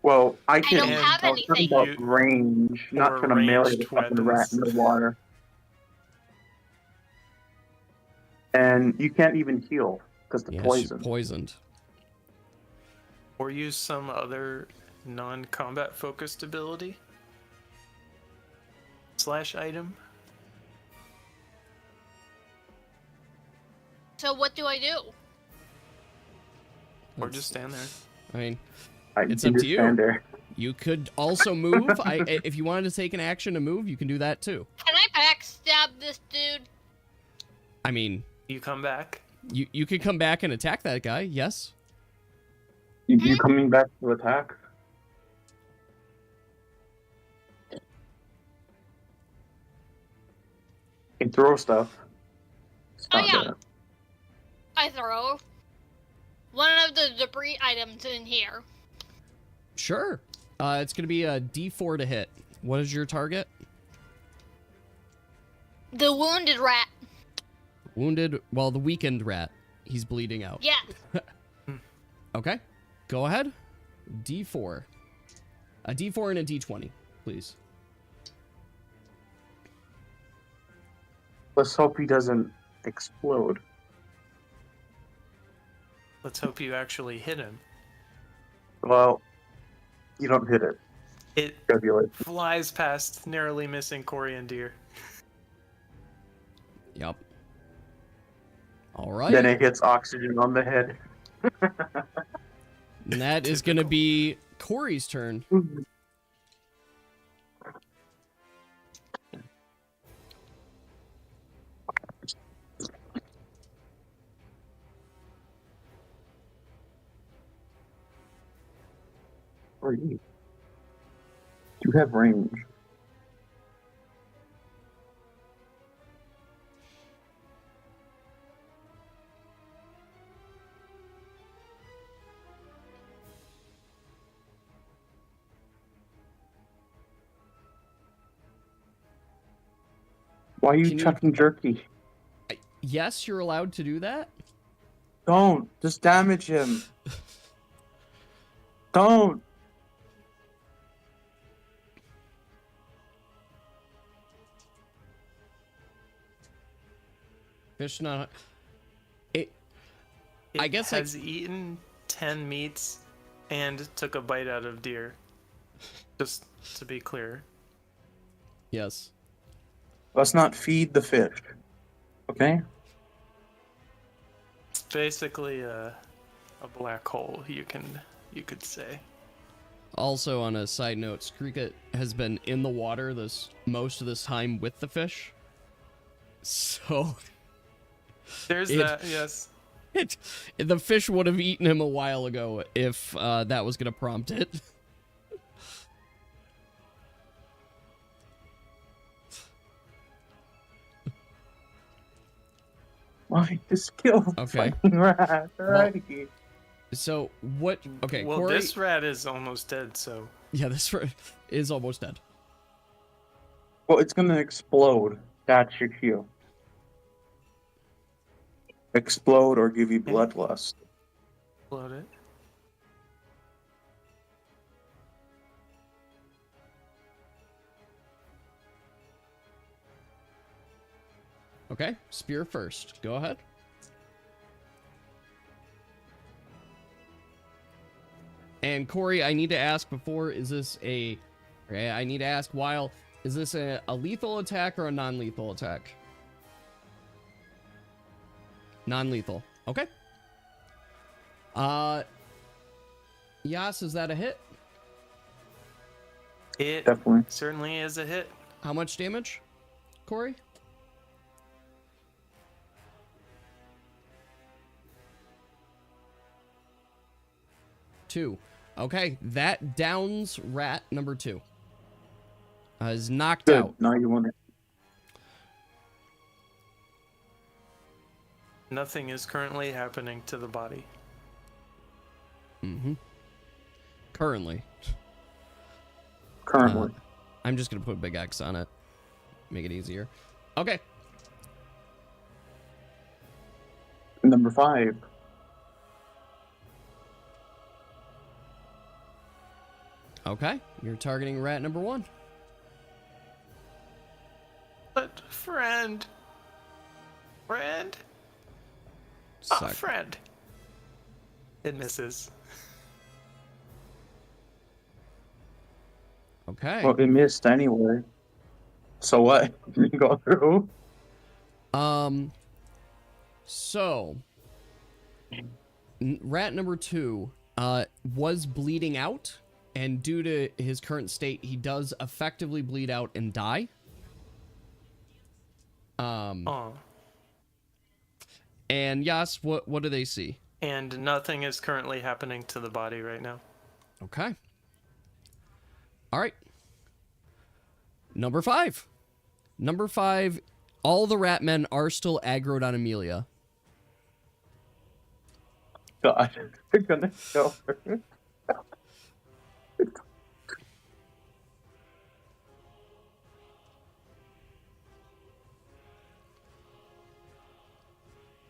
Well, I don't can. have I was talking anything. about range, not Or trying to melee ranged the fucking rat in the water. And you can't even heal because the Yes, poison. Poisoned. Or use some other non-combat focused ability / item. So what do I do? Or just stand there. I mean, I it's can up to just you. stand there. You could also move. If you wanted to take an action to move, you can do that too. Can I backstab this dude? I mean, You come back. you could come back and attack that guy. Yes. You coming back to attack? You throw stuff. It's Oh, not yeah. good. I throw one of the debris items in here. Sure. It's gonna be a D4 to hit. What is your target? The wounded rat. Wounded. Well, the weakened rat. He's bleeding out. Yeah. Okay. Go ahead. D4. A D4 and a D20, please. Let's hope he doesn't explode. Let's hope you actually hit him. Well, you don't hit it. It Gotta be like, flies past, narrowly missing Corey and Deer. Yup. All right. then it hits oxygen on the head. And that is gonna be Corey's turn. You have range. Why are you Can you- chucking jerky? Yes, you're allowed to do that. Don't. Just damage him. Don't. Fish not. It. It I guess has eaten 10 meats and took a bite out of Deer. Just to be clear. Yes. Let's not feed the fish. Okay? It's basically a black hole, you could say. Also, on a side note, Skrika has been in the water most of this time with the fish. So There's that, yes. the fish would have eaten him a while ago if that was gonna prompt it. Why? Just kill the Okay. fucking rat already. So what? Okay, Well, Corey. this rat is almost dead, so Yeah, this is almost dead. Well, it's gonna explode. That's your cue. Explode or give you bloodlust. load it. Okay, spear first. Go ahead. And Corey, I need to ask before, is this a... Okay, I need to ask while, is this a lethal attack or a non-lethal attack? Non-lethal. Okay. Yas, is that a hit? It Definitely. certainly is a hit. How much damage, Corey? Two. Okay, that downs rat number 2. Is knocked Good. out. Now you want to. Nothing is currently happening to the body. Mm-hmm. Currently. Currently. I'm just gonna put a big X on it. Make it easier. Okay. Number 5. Okay. You're targeting rat number 1. But friend. Ah, Suck. friend. It misses. Okay. Well, it missed anyway. So what? You go through? So rat number 2 was bleeding out And due to his current state, he does effectively bleed out and die. Oh. And Yas, what do they see? And nothing is currently happening to the body right now. Okay. All right. Number 5. Number 5, all the Ratmen are still aggroed on Amelia. God, they're gonna kill her.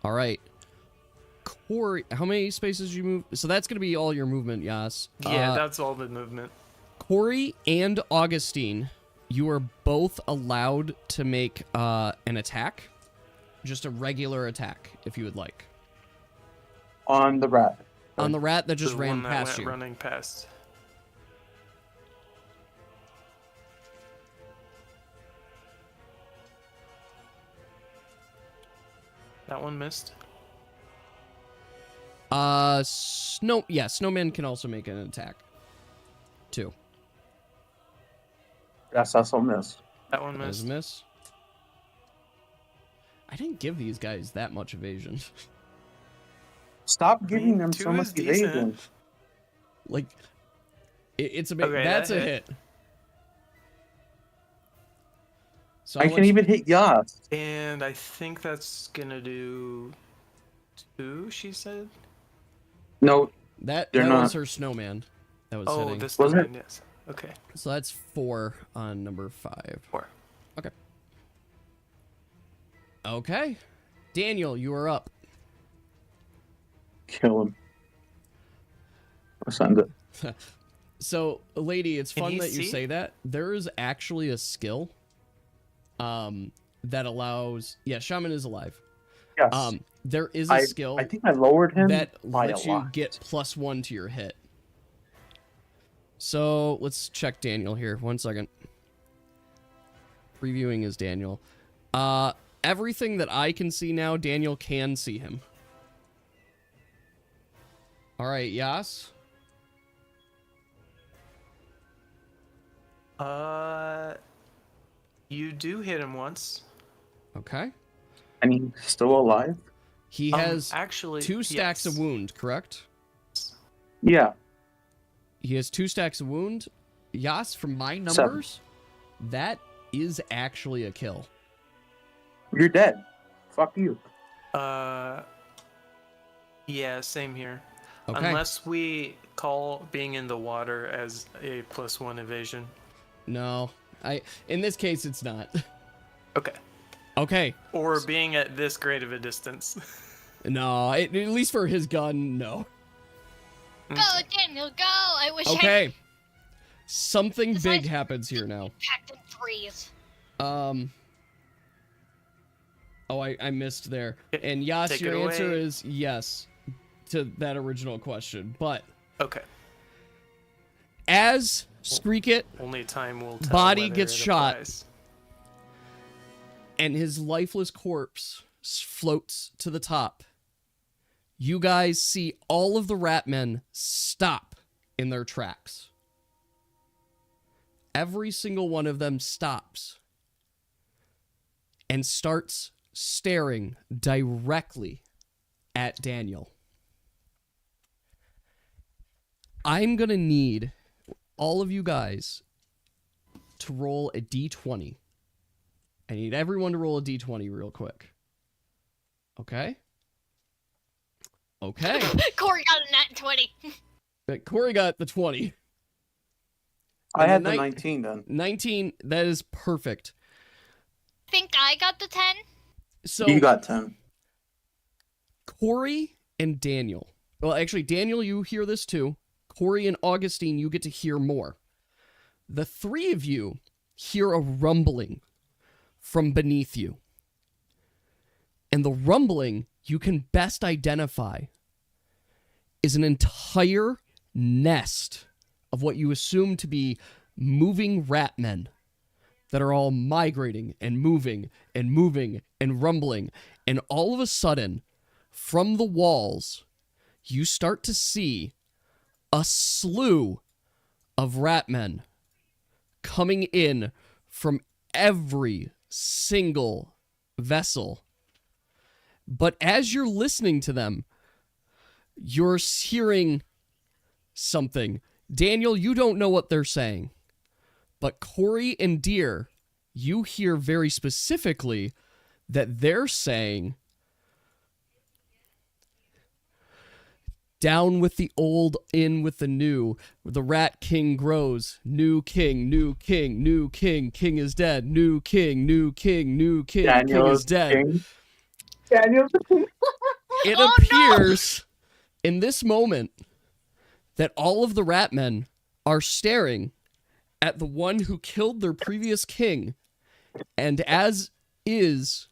All right. Corey, how many spaces you move? So that's going to be all your movement, Yas. Yeah, that's all the movement. Corey and Augustine, you are both allowed to make an attack. Just a regular attack, if you would like. On the rat. On the rat that just The ran one that past went you. running past. That one missed. Snowman can also make an attack. 2. That's also missed. That one That was missed. a miss. I didn't give these guys that much evasion. Stop giving them 2 so much is decent. evasion. Like, it's a Okay, that's that a hit. hit. So I can even hit Yas. And I think that's gonna do 2, she said? No, that they're was not. her snowman that was Oh, hitting. this Was time, it? yes. Okay. So that's 4 on number 5. 4. Okay. Okay. Daniel, you are up. Kill him. I'll send it. So, lady, it's Can fun he that you see? say that. There is actually a skill that allows... Yeah, Shaman is alive. Yes. There is a skill I think I lowered him that by lets a you lot. get +1 to your hit. So, let's check Daniel here. 1 second. Previewing is Daniel. Everything that I can see now, Daniel can see him. All right, Yas. You do hit him once. Okay. And he's still alive? He has actually 2 stacks yes. of wound, correct? Yeah. He has 2 stacks of wound. Yas, from my numbers, that is actually a kill. You're dead. Fuck you. Yeah, same here. Okay. Unless we call being in the water as a +1 evasion. No, in this case, it's not. Okay. Okay. Or being at this great of a distance. No, at least for his gun, no. Go, Daniel, go! I wish I Okay. Something It's big like- happens here now. packed in 3s. Oh, I missed there. And Yas, Take your it answer away. is yes to that original question. But Okay. as Screekit Only time will tell. Body whether gets it shot. applies. and his lifeless corpse floats to the top, you guys see all of the Ratmen stop in their tracks. Every single one of them stops and starts staring directly at Daniel. I'm going to need all of you guys to roll a d20. I need everyone to roll a d20 real quick. Okay? Okay. Corey got a nat 20. But Corey got the 20. I And had the the 19 then. 19, that is perfect. Think I got the 10? So You got 10. Corey and Daniel. Well, actually, Daniel, you hear this too. Corey and Augustine, you get to hear more. The 3 of you hear a rumbling from beneath you. And the rumbling you can best identify is an entire nest of what you assume to be moving Ratmen that are all migrating and moving and moving and rumbling. And all of a sudden, from the walls, you start to see a slew of Ratmen coming in from every single vessel. But as you're listening to them, you're hearing something. Daniel, you don't know what they're saying. But Corey and Deer, you hear very specifically that they're saying, down with the old, in with the new. The Rat King grows. New king, new king, new king. King is dead. New king, new king, new king. Daniel King is dead. King. Daniel the King. It Oh, appears in this moment that all of the Ratmen are staring at the one who killed their previous king. And as is,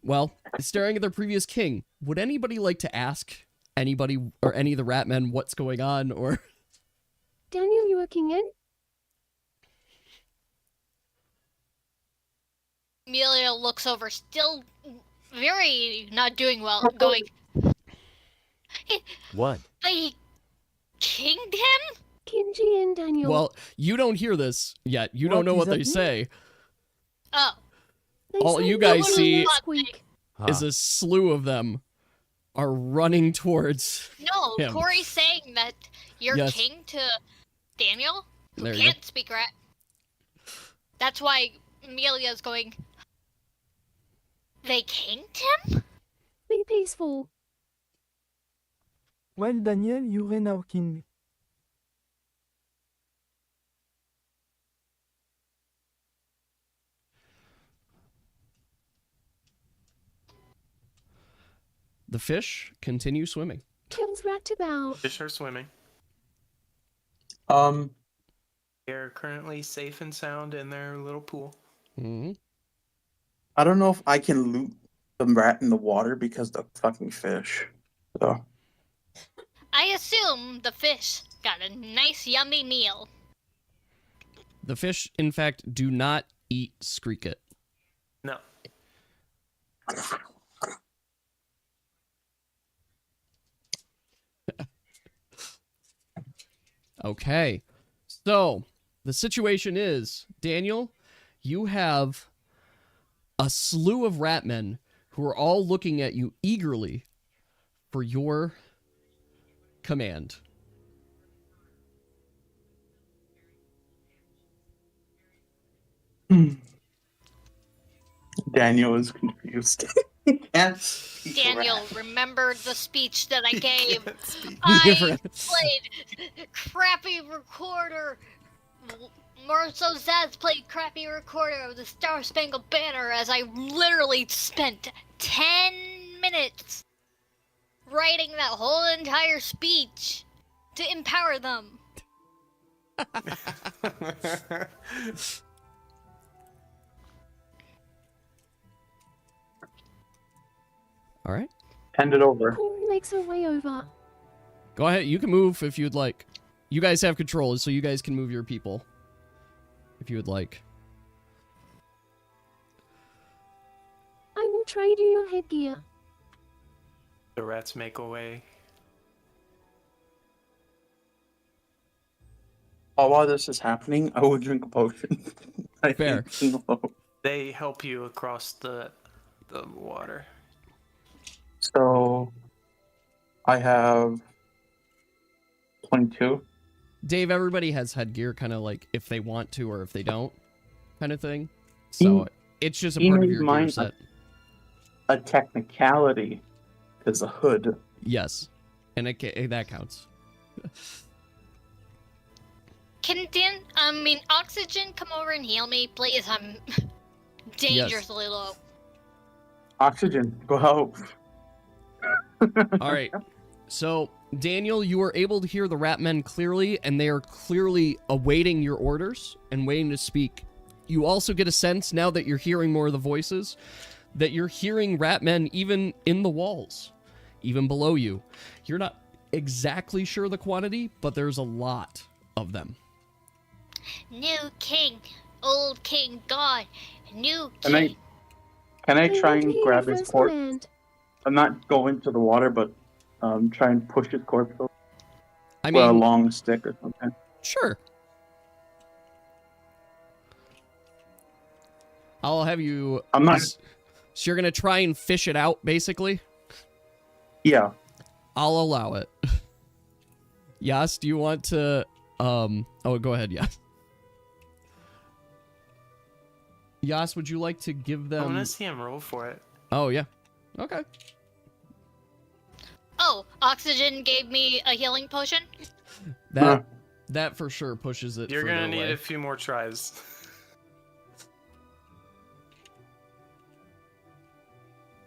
well, staring at their previous king, would anybody like to ask anybody or any of the Ratmen what's going on? Or Daniel, you working in? Amelia looks over, still very not doing well, going, What? they kinged him? Kinji and Daniel. well, you don't hear this yet. You don't What know does what that they mean? say. Oh, They all say you guys no see squeak. Huh. is a slew of them are running towards no, him. Corey's saying that you're Yes. king to Daniel, who There you go. can't speak rat. That's why Amelia's going, they kinged him? Be peaceful. Well, Daniel, you're now king. The fish continue swimming. Kills rat about. Fish are swimming. They're currently safe and sound in their little pool. Mm-hmm. I don't know if I can loot the rat in the water because the fucking fish. So I assume the fish got a nice yummy meal. The fish, in fact, do not eat Screekit. No. Okay. So, the situation is, Daniel, you have a slew of Ratmen who are all looking at you eagerly for your command. Daniel is confused. Daniel remembered the speech that I gave. I played crappy recorder. Marcel Zaz played crappy recorder of the Star Spangled Banner as I literally spent 10 minutes writing that whole entire speech to empower them. All right. Hand it over. Corey makes her way over. Go ahead. You can move if you'd like. You guys have control, so you guys can move your people if you would like. I will trade you your headgear. The rats make away. Oh, while this is happening, I will drink a potion. Fair. They help you across the water. So, I have 22. Dave, everybody has headgear, kind of like if they want to or if they don't, kind of thing. So it's just a He part of made your gear mine set. A technicality is a hood. Yes, and that counts. Can Oxygen come over and heal me, please? I'm dangerously low. Oxygen, go help. All right. So, Daniel, you are able to hear the Ratmen clearly, and they are clearly awaiting your orders and waiting to speak. You also get a sense, now that you're hearing more of the voices, that you're hearing Ratmen even in the walls, even below you. You're not exactly sure the quantity, but there's a lot of them. New king, old king gone, new king. Can I They try want to and hear grab your his first corpse? command. I'm not going to the water, but try and push his corpse over I with a mean, long stick or something. sure. I'll have you. I'm not. So you're gonna try and fish it out, basically. Yeah. I'll allow it. Yas, do you want to? Oh, go ahead, Yas. Yas, would you like to give them? I want to see him roll for it. Oh yeah. Okay. Oh, Oxygen gave me a healing potion. That for sure pushes it. You're gonna further need away. a few more tries.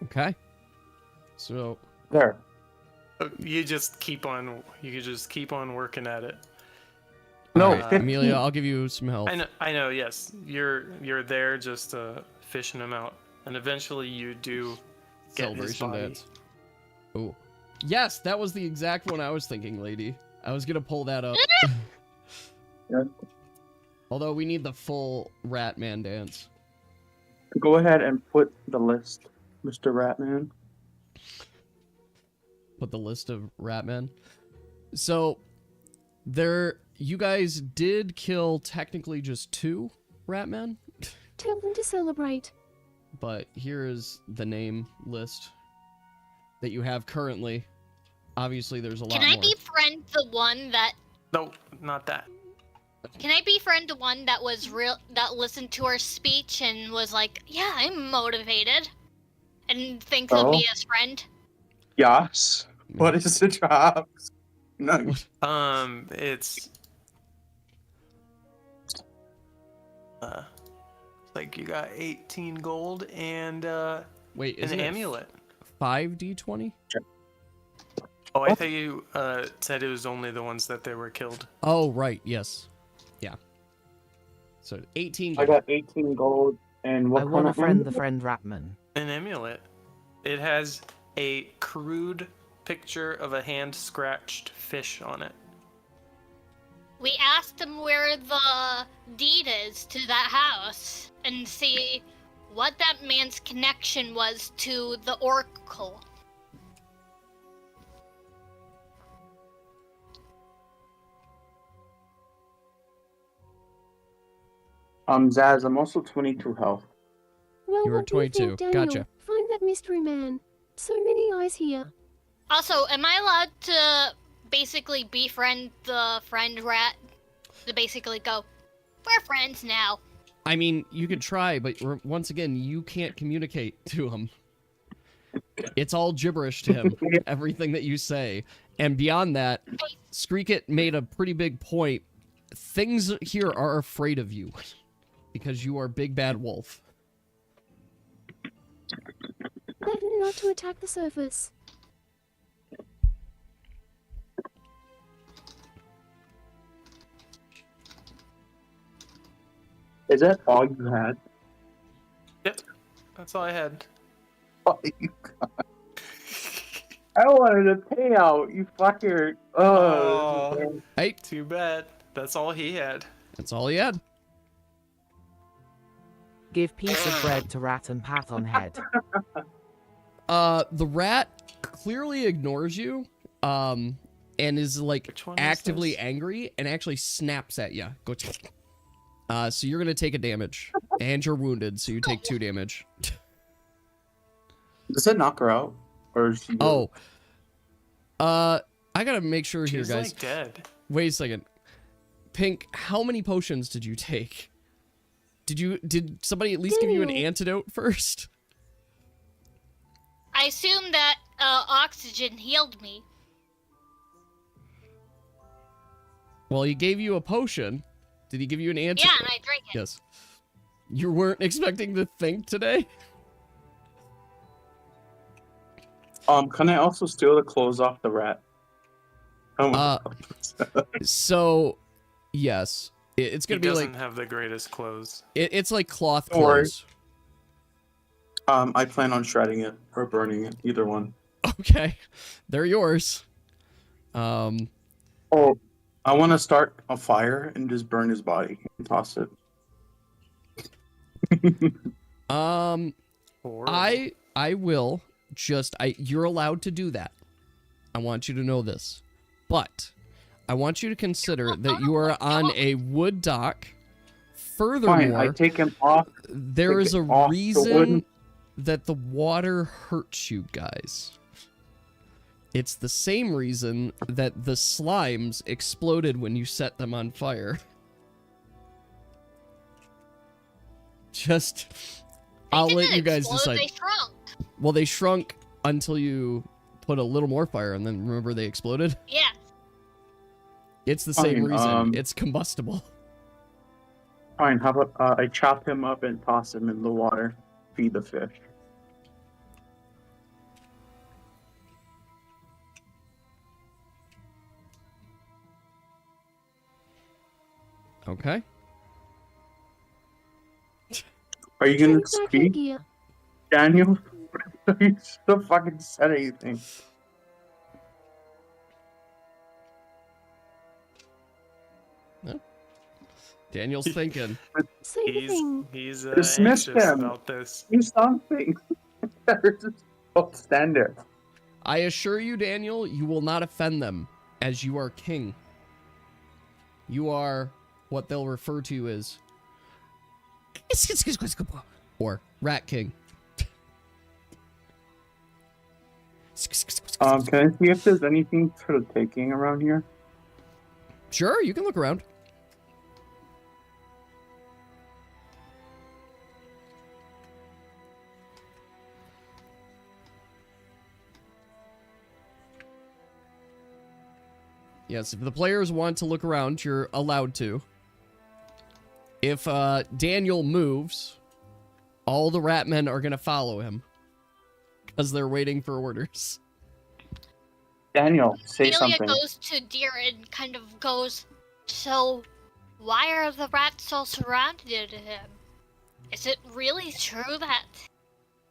Okay. So There. You just keep on. You can just keep on working at it. No, alright, Amelia, I'll give you some help. I know. I know. Yes, you're there just fishing him out, and eventually you do get his Celebration body. dance. Oh. Yes, that was the exact one I was thinking, lady. I was gonna pull that up. Yeah. Although we need the full Ratman dance. Go ahead and put the list, Mr. Ratman. Put the list of Ratmen. So you guys did kill technically just 2 Ratmen, Tell them to celebrate. but here is the name list that you have currently. Obviously, there's a lot Can I more. befriend the one that? No, not that. Can I befriend the one that was that listened to our speech and was like, "Yeah, I'm motivated," and thinks of me as friend? Yes. What is the job? No. It's like you got 18 gold and Wait, an isn't it amulet. 5d20? Oh, I thought you said it was only the ones that they were killed. Oh, right. Yes. Yeah. So 18. I got 18 gold and what I kind want to of friend the friend Ratman. An amulet. It has a crude picture of a hand-scratched fish on it. We asked him where the deed is to that house and see what that man's connection was to the Oracle. Zaz, I'm also 22 health. Well, You were what do you 22. think, Daniel? Gotcha. Find that mystery man. So many eyes here. Also, am I allowed to basically befriend the friend rat? To basically go, we're friends now. I mean, you could try, but once again, you can't communicate to him. It's all gibberish to him, everything that you say. And beyond that, Screekit made a pretty big point. Things here are afraid of you because you are Big Bad Wolf. Better not to attack the surface. Is that all you had? Yep, that's all I had. All you got? I wanted a payout, you fucker. Oh. Hey, Too bad. That's all he had. that's all he had. Give piece of bread to rat and pat on head. The rat clearly ignores you, and is like Which one is actively this? angry and actually snaps at you. Go. So you're gonna take a damage, and you're wounded, so you take 2 damage. Does it knock her out? Or is she dead? Oh. I gotta make sure here, She's guys. like dead. Wait a second. Pink, how many potions did you take? Did somebody at least give you an Daniel. antidote first? I assume that Oxygen healed me. Well, he gave you a potion. Did he give you an antidote? Yeah, and I drank it. Yes. You weren't expecting to think today? Can I also steal the clothes off the rat? Oh my Uh, God. So, yes. It's He gonna be doesn't like have the greatest clothes. it's like cloth Don't worry. clothes. I plan on shredding it or burning it, either one. Okay, they're yours. Oh, I want to start a fire and just burn his body and toss it. Horrible. I will just you're allowed to do that. I want you to know this. But I want you to consider that you are on a wood dock Fine, I furthermore, take him off. there take is it a off the reason wooden- that the water hurts you guys. It's the same reason that the slimes exploded when you set them on fire. Just, I'll let you guys decide. They shrunk. Well, they shrunk until you put a little more fire, and then remember they exploded? Yeah. It's the same Fine, reason. It's combustible. Fine, how about I chop him up and toss him in the water, feed the fish. Okay. Are you gonna Change back speak, headgear. Daniel? You still fucking said anything. Daniel's thinking. Say the thing. He's Dismiss anxious them. about this. Do something. Don't stand there. I assure you, Daniel, you will not offend them, as you are king. You are what they'll refer to as... or Rat King. Can I see if there's anything for the taking around here? Sure, you can look around. Yes, if the players want to look around, you're allowed to. If Daniel moves, all the Ratmen are going to follow him. Because they're waiting for orders. Daniel, say Amelia something. goes to Deer and kind of goes, so why are the rats all surrounded him? Is it really true that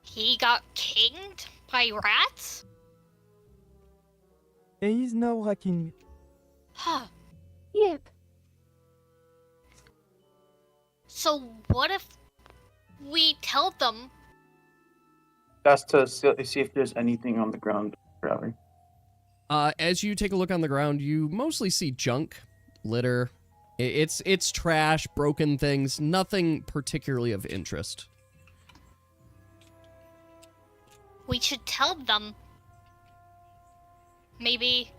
he got kinged by rats? He is now racking. Huh. Yep. So what if we tell them? That's to see if there's anything on the ground, Rally. As you take a look on the ground, you mostly see junk, litter. It's trash, broken things, nothing particularly of interest. We should tell them. Maybe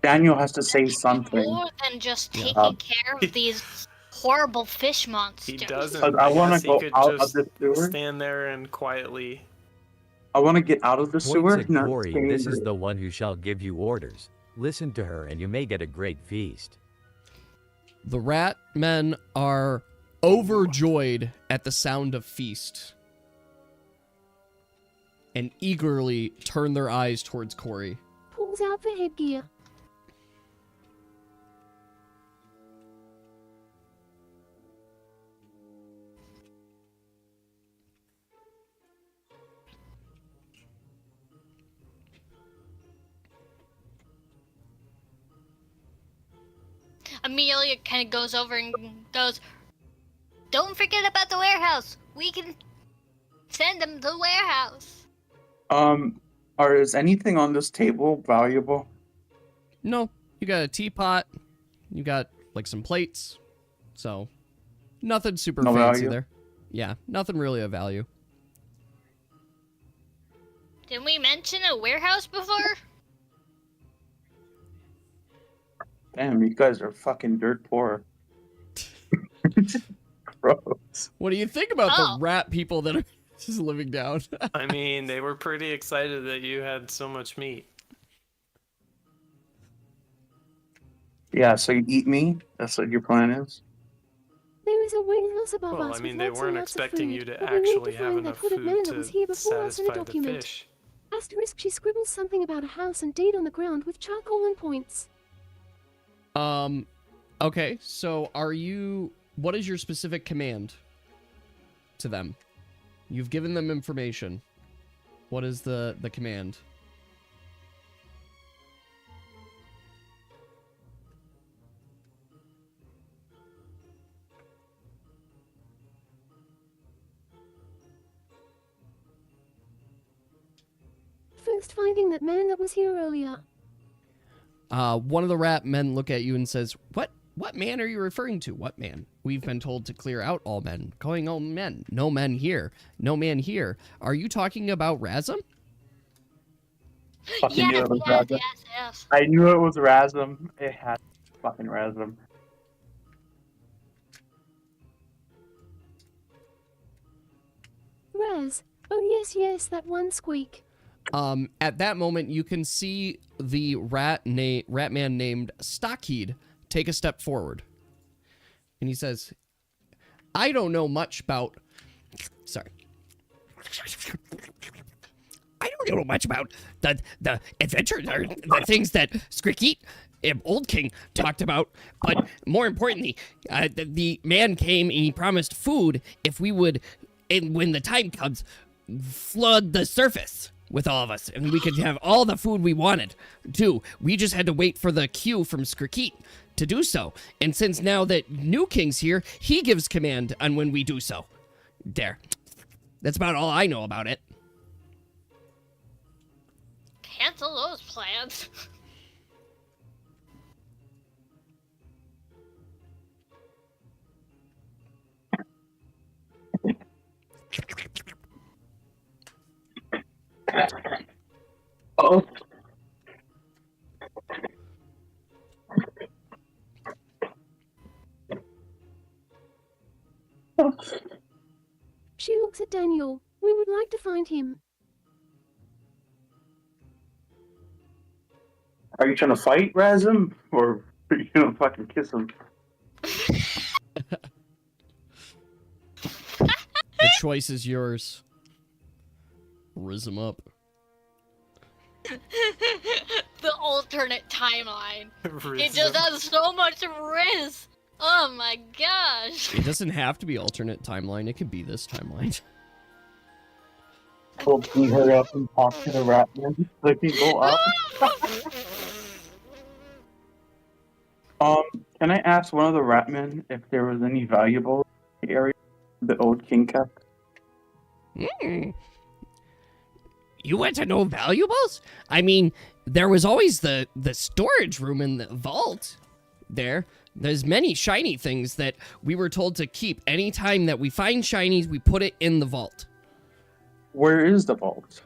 Daniel has to say something. more than just Yeah. taking care of these horrible fish monsters. He doesn't. I wanna guess he go could out of just the sewer. stand there and quietly. I want to get out of the sewer. Point to not Corey, stay this in is the- the one who shall give you orders. Listen to her, and you may get a great feast. The rat men are overjoyed at the sound of feast and eagerly turn their eyes towards Corey. Pulls out the headgear. Amelia kind of goes over and goes, don't forget about the warehouse. We can send them to the warehouse. Is anything on this table valuable? No, you got a teapot, you got like some plates, so nothing super No fancy value? there. Yeah, nothing really of value. Didn't we mention a warehouse before? Damn, you guys are fucking dirt poor. Gross. What do you think about Oh. the rat people that are just living down? I mean, they were pretty excited that you had so much meat. Yeah, so you eat me? That's what your plan is? There is a warehouse above Well, us I mean, with they lots and weren't lots of expecting food, you to but we need actually to have find enough that hooded man food that was to here before us in a satisfy the document. fish. Asterisk, she scribbles something about a house and date on the ground with charcoal and points. Okay, so what is your specific command to them? You've given them information. What is the command? First finding that man that was here earlier. One of the rat men look at you and says, What What man are you referring to? What man? We've been told to clear out all men. Going all men. No men here. No man here. Are you talking about Razum? Fucking knew Yes, it was yes, Razum. yes, yes. I knew it was Razum. It had to be fucking Razum. Raz. Oh yes, yes, that one squeak. At that moment, you can see the rat man named Stockheed take a step forward. And he says, I don't know much about... Sorry. I don't know much about the adventures or the things that Skrikeet, Old King, talked about. But more importantly, the man came and he promised food if we would, and when the time comes, flood the surface with all of us, and we could have all the food we wanted, too. We just had to wait for the cue from Skrikeet to do so. And since now that New King's here, he gives command on when we do so. There. That's about all I know about it. Cancel those plans. Oh. She looks at Daniel. We would like to find him. Are you trying to fight Razum? Or are you gonna fucking kiss him? The choice is yours. Riz him up. The alternate timeline. Riz It just him. has so much riz. Oh my gosh. It doesn't have to be alternate timeline. It could be this timeline. Well, can you hurry up and talk to the Ratman so they can go up? Can I ask one of the Ratmen if there was any valuable area the old king kept? You want to know valuables? I mean, there was always the storage room in the vault there. There's many shiny things that we were told to keep. Anytime that we find shinies, we put it in the vault. Where is the vault?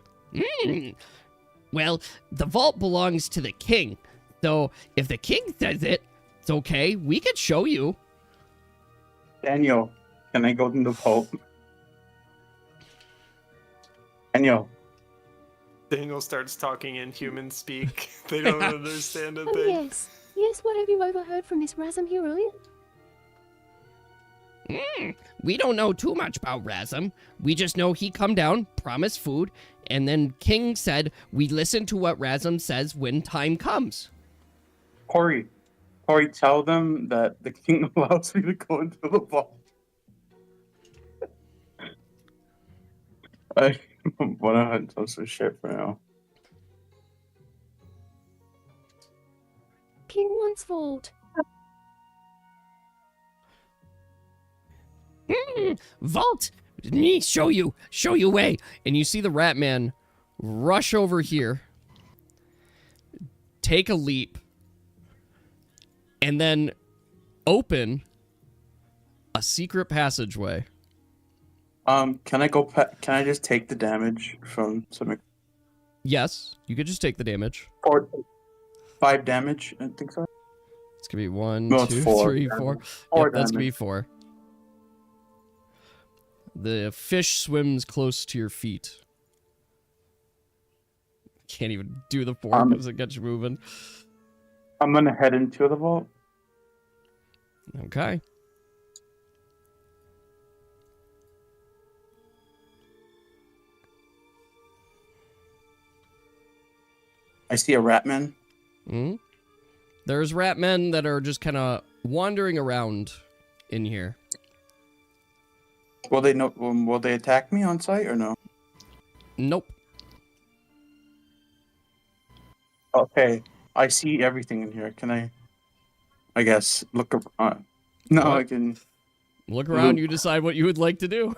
Well, the vault belongs to the king. So if the king says it's okay, we could show you. Daniel, can I go in the vault? Daniel. Daniel starts talking in human speak. They don't understand a Oh thing. yes. Yes, what have you overheard from this Razum here earlier? We don't know too much about Razum. We just know he come down, promised food, and then King said we listen to what Razum says when time comes. Corey, tell them that the king allows me to go into the vault. I want to hunt some shit for now. King wants vault. Vault! Me show you way. And you see the Ratman rush over here, take a leap, and then open a secret passageway. Can I go? Can I just take the damage from some? Yes, you could just take the damage. 5 damage, I think so. It's gonna be 1, No, it's 2, 4 3, damage. 4. 4 Yep, that's gonna be damage. 4. The fish swims close to your feet. Can't even do the 4 because it gets you moving. I'm gonna head into the vault. Okay. I see a Ratman. Hmm. There's Ratmen that are just kind of wandering around in here. Will they know? Will they attack me on sight or no? Nope. Okay, I see everything in here. Can I guess look around. No, What? I can. Look around. You decide what you would like to do.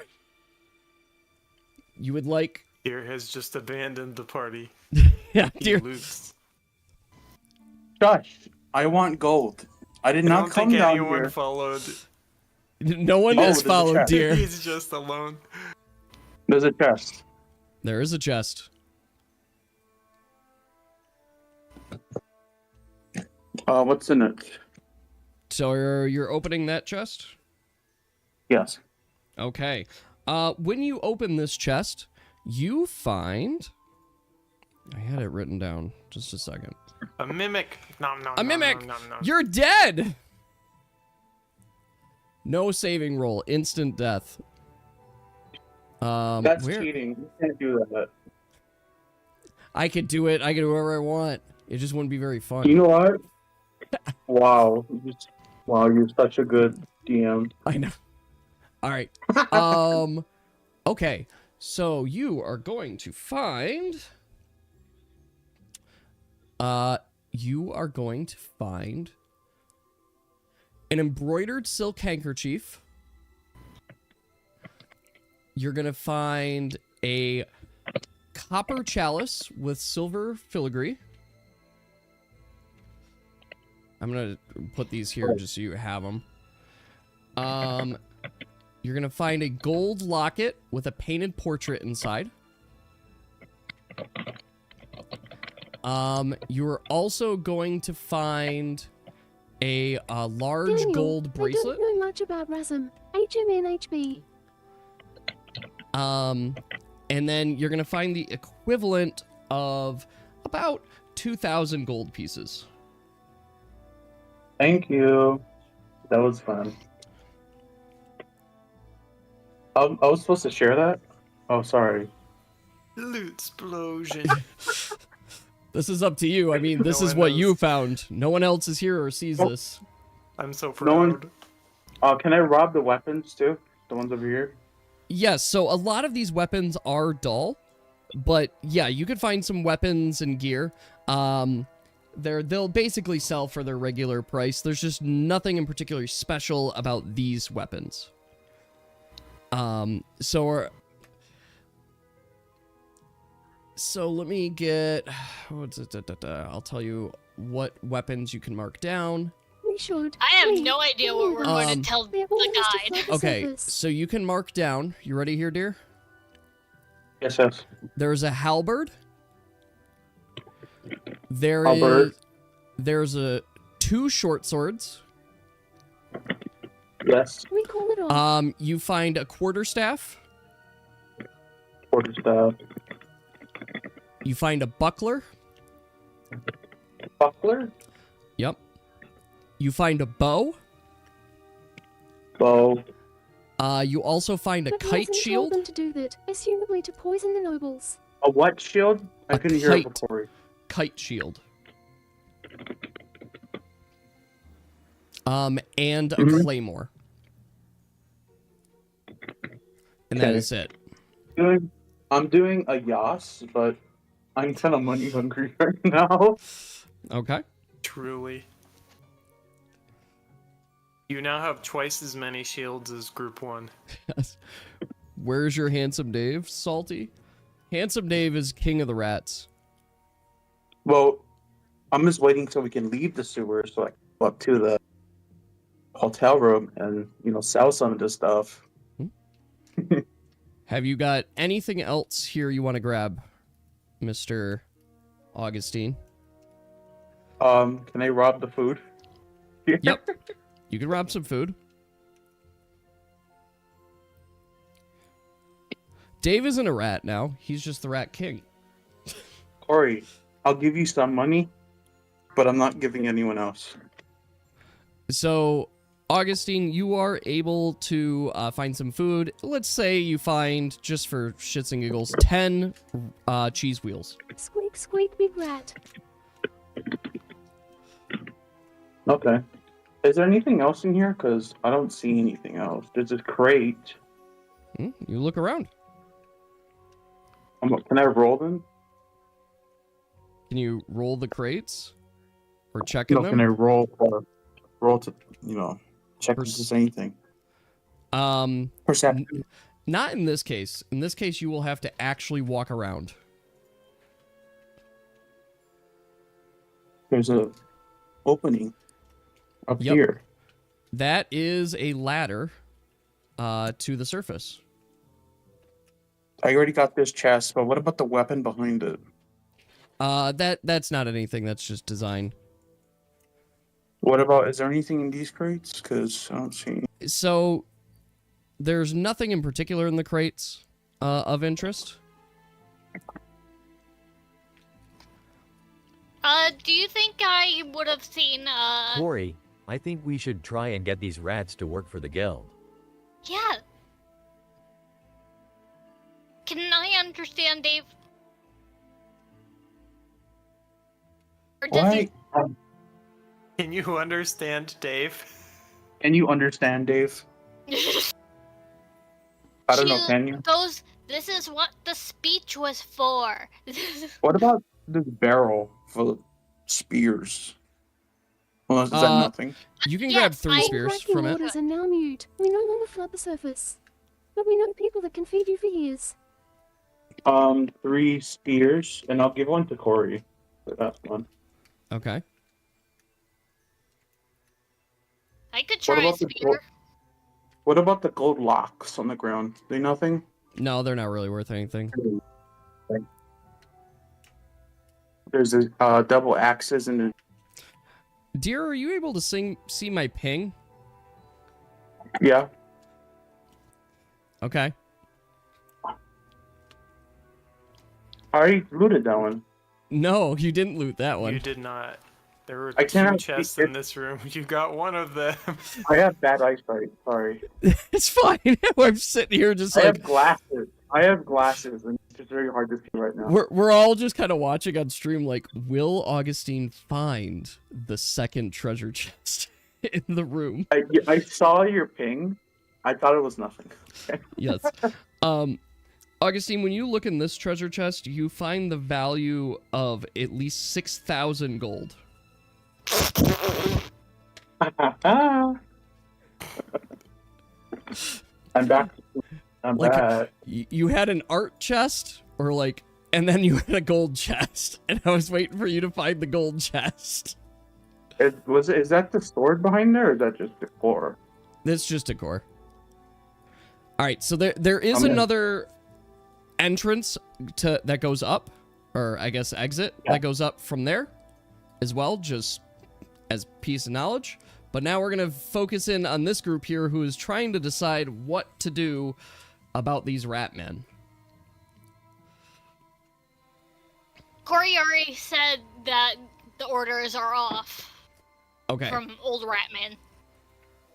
You would like. Here has just abandoned the party. Yeah, He dear. loops. Josh, I want gold. I did I not don't come think down anyone here. followed. No one Oh, has there's a followed, chest. dear. He's just alone. There's a chest. There is a chest. What's in it? So you're opening that chest? Yes. Okay. When you open this chest, you find... I had it written down. Just a second. A mimic. Nom, nom, A nom, mimic! nom, nom, nom. You're dead! No saving roll. Instant death. That's where... cheating. You can't do that. I could do it. I could do whatever I want. It just wouldn't be very fun. You know what? Wow. Wow, you're such a good DM. I know. All right. Okay. So you are going to find... you are going to find an embroidered silk handkerchief. You're going to find a copper chalice with silver filigree. I'm going to put these here just so you have them. You're going to find a gold locket with a painted portrait inside. You're also going to find a large Daniel, gold bracelet. I don't know much about Rasm. HMNHB. And then you're going to find the equivalent of about 2,000 gold pieces. Thank you. That was fun. I was supposed to share that? Oh, sorry. Loot explosion. This is up to you. I mean, this No is one what knows. you found. No one else is here or sees this. I'm so proud. No one. Can I rob the weapons too? The ones over here? Yes, so a lot of these weapons are dull, but yeah, you could find some weapons and gear. They'll basically sell for their regular price. There's just nothing in particular special about these weapons. So let me get... I'll tell you what weapons you can mark down. We should. I have Wait, no idea what we're going to tell they're the almost a guide. further Okay, service. so you can mark down. You ready here, dear? Yes, yes. There's a halberd. Halberd. There's two short swords. Yes. We call it off. You find a quarterstaff. Quarterstaff. You find a buckler. Buckler. Yep. You find a bow. Bow. You also find a But kite Razin told shield. them to do that, assumably to poison the nobles. A what shield? I A couldn't hear it kite. before. Kite shield. And a claymore. And that Okay. is it. I'm doing a Yas, but I'm kind of money hungry right now. Okay. Truly. You now have twice as many shields as Group 1. Yes. Where's your handsome Dave, Salty? Handsome Dave is king of the rats. Well, I'm just waiting till we can leave the sewer so I can go up to the hotel room and, sell some of this stuff. Have you got anything else here you want to grab, Mr. Augustine? Can I rob the food? Yep. You can rob some food. Dave isn't a rat now. He's just the Rat King. Corey, I'll give you some money, but I'm not giving anyone else. So, Augustine, you are able to find some food. Let's say you find, just for shits and giggles, 10 cheese wheels. Squeak, squeak, big rat. Okay. Is there anything else in here? Because I don't see anything else. There's a crate. You look around. Can I roll them? Can you roll the crates? Or check in No, them? can I roll to, check if there's anything? Perception. Not in this case. In this case, you will have to actually walk around. There's a opening. Up Yep. here. That is a ladder to the surface. I already got this chest, but what about the weapon behind it? That's not anything. That's just design. What about, is there anything in these crates? Because I don't see. So there's nothing in particular in the crates of interest. Do you think I would have seen, Corey, I think we should try and get these rats to work for the guild. yeah. Can I understand, Dave? Or does Why? Can you understand, Dave? Can you understand, Dave? he... I don't know, can you? This is what the speech was for. What about this barrel full of spears? Well, is that nothing? You can Yes, grab 3 I- spears Tracking from it. orders are now mute. We no longer flood the surface. But we know people that can feed you for years. 3 spears, and I'll give one to Corey. That's one. Okay. I could What try a about the spear. What about the gold locks on the ground? They nothing? No, they're not really worth anything. There's a double axes and Dear, are you able to see my ping? yeah. Okay. I already looted that one. No, you didn't loot that one. You did not. There were I 2 cannot chests see it. in this room. You got one of them. I have bad eyesight. Sorry. It's fine. I'm sitting here just I like have glasses. And it's just very hard to see right now. we're all just kind of watching on stream. Like, will Augustine find the second treasure chest in the room? I saw your ping. I thought it was nothing. Yes. Augustine, when you look in this treasure chest, you find the value of at least 6,000 gold. I'm back. I'm Like, back. You had an art chest, or like, and then you had a gold chest, and I was waiting for you to find the gold chest. Is that the sword behind there, or is that just the core? That's just a core. All right, so there is another entrance that goes up, or I guess exit that goes up from there as well, just as piece of knowledge. But now we're gonna focus in on this group here who is trying to decide what to do about these Ratmen. Corey already said that the orders are off Okay. from old Ratman.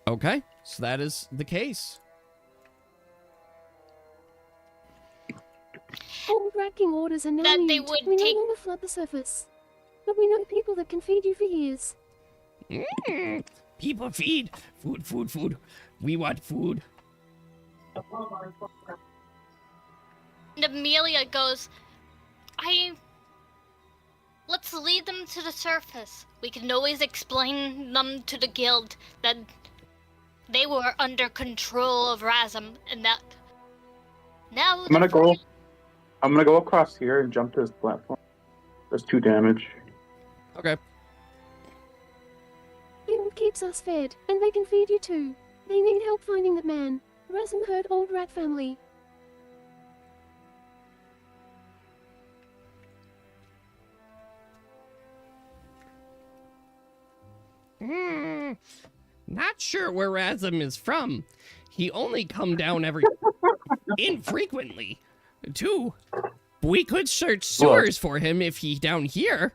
Okay, so that is the case. All tracking orders are now That they mute. would We take- no longer flood the surface. But we know people that can feed you for years. People feed. Food. We want food. And Amelia goes, let's lead them to the surface. We can always explain them to the guild that they were under control of Razum and that now I'm gonna go across here and jump to this platform. There's 2 damage. Okay. Guild keeps us fed, and they can feed you too. They need help finding that man. Razum heard old rat family. Not sure where Razum is from. He only come down every infrequently. 2. We could search sewers for him if he down here.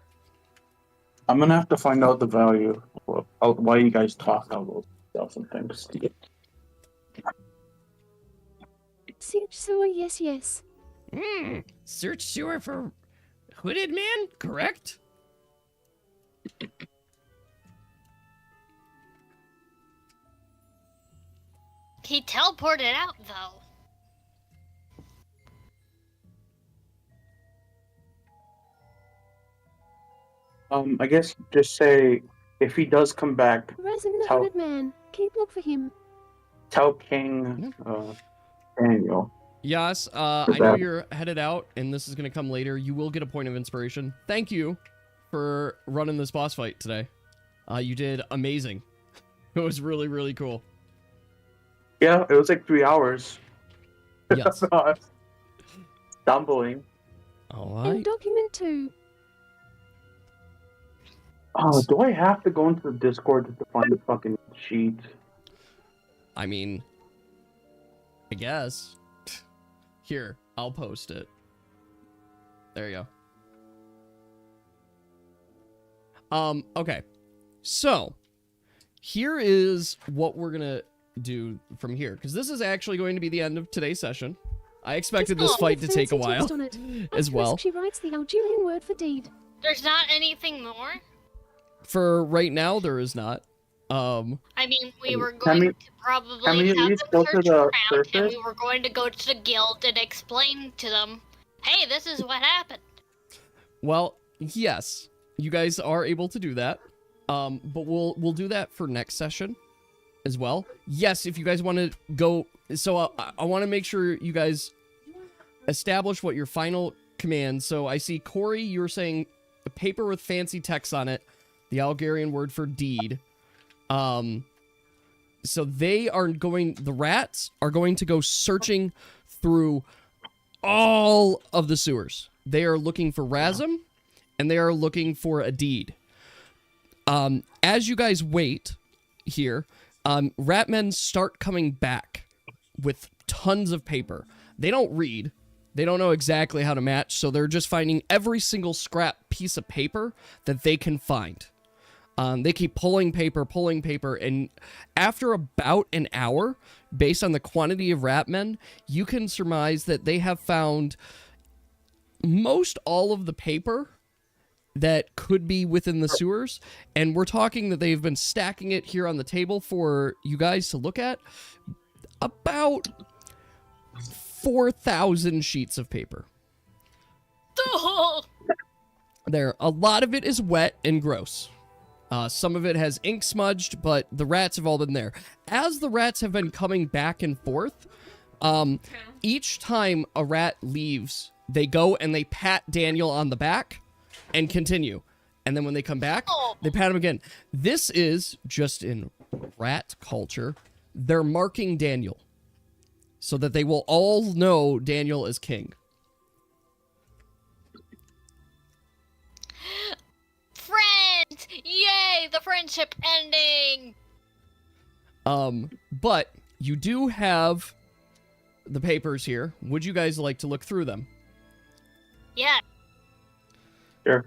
I'm gonna have to find out the value of why you guys talk about stuff and things. Search sewer, yes. Search sewer for hooded man, correct? he teleported out though. I guess just say if he does come back, Razum the Tell- hooded man. Keep look for him. tell King Daniel. Yes, I know you're headed out, and this is going to come later. You will get a point of inspiration. Thank you for running this boss fight today. You did amazing. It was really, really cool. Yeah, it was like 3 hours. Yes. Stumbling. All In right. document 2. Oh, do I have to go into the Discord just to find the fucking sheet? I mean, I guess. Here, I'll post it. There you go. Okay. So, here is what we're gonna do from here, because this is actually going to be the end of today's session. I expected this fight to take a while as well. She writes the Algerian word for deed. There's not anything more? For right now, there is not. I mean, we were Can going we- to probably can we at have least them go to search the around, and surface? we were going to go to the guild and explain to them, hey, this is what happened. Well, yes, you guys are able to do that. But we'll do that for next session as well. Yes, if you guys want to go, so I want to make sure you guys establish what your final command. So I see Corey, you were saying a paper with fancy text on it, the Algerian word for deed. So the rats are going to go searching through all of the sewers. They are looking for Razum, and they are looking for a deed. As you guys wait here, Ratmen start coming back with tons of paper. They don't read. They don't know exactly how to match, so they're just finding every single scrap piece of paper that they can find. They keep pulling paper, and after about an hour, based on the quantity of Ratmen, you can surmise that they have found most all of the paper that could be within the sewers, and we're talking that they've been stacking it here on the table for you guys to look at. About 4,000 sheets of paper. There, a lot of it is wet and gross. Some of it has ink smudged, but the rats have all been there. As the rats have been coming back and forth, each time a rat leaves, they go and they pat Daniel on the back and continue. And then when they come back, they pat him again. This is, just in rat culture, they're marking Daniel so that they will all know Daniel is king. Friends! Yay! The friendship ending! But you do have the papers here. Would you guys like to look through them? Yeah. Sure.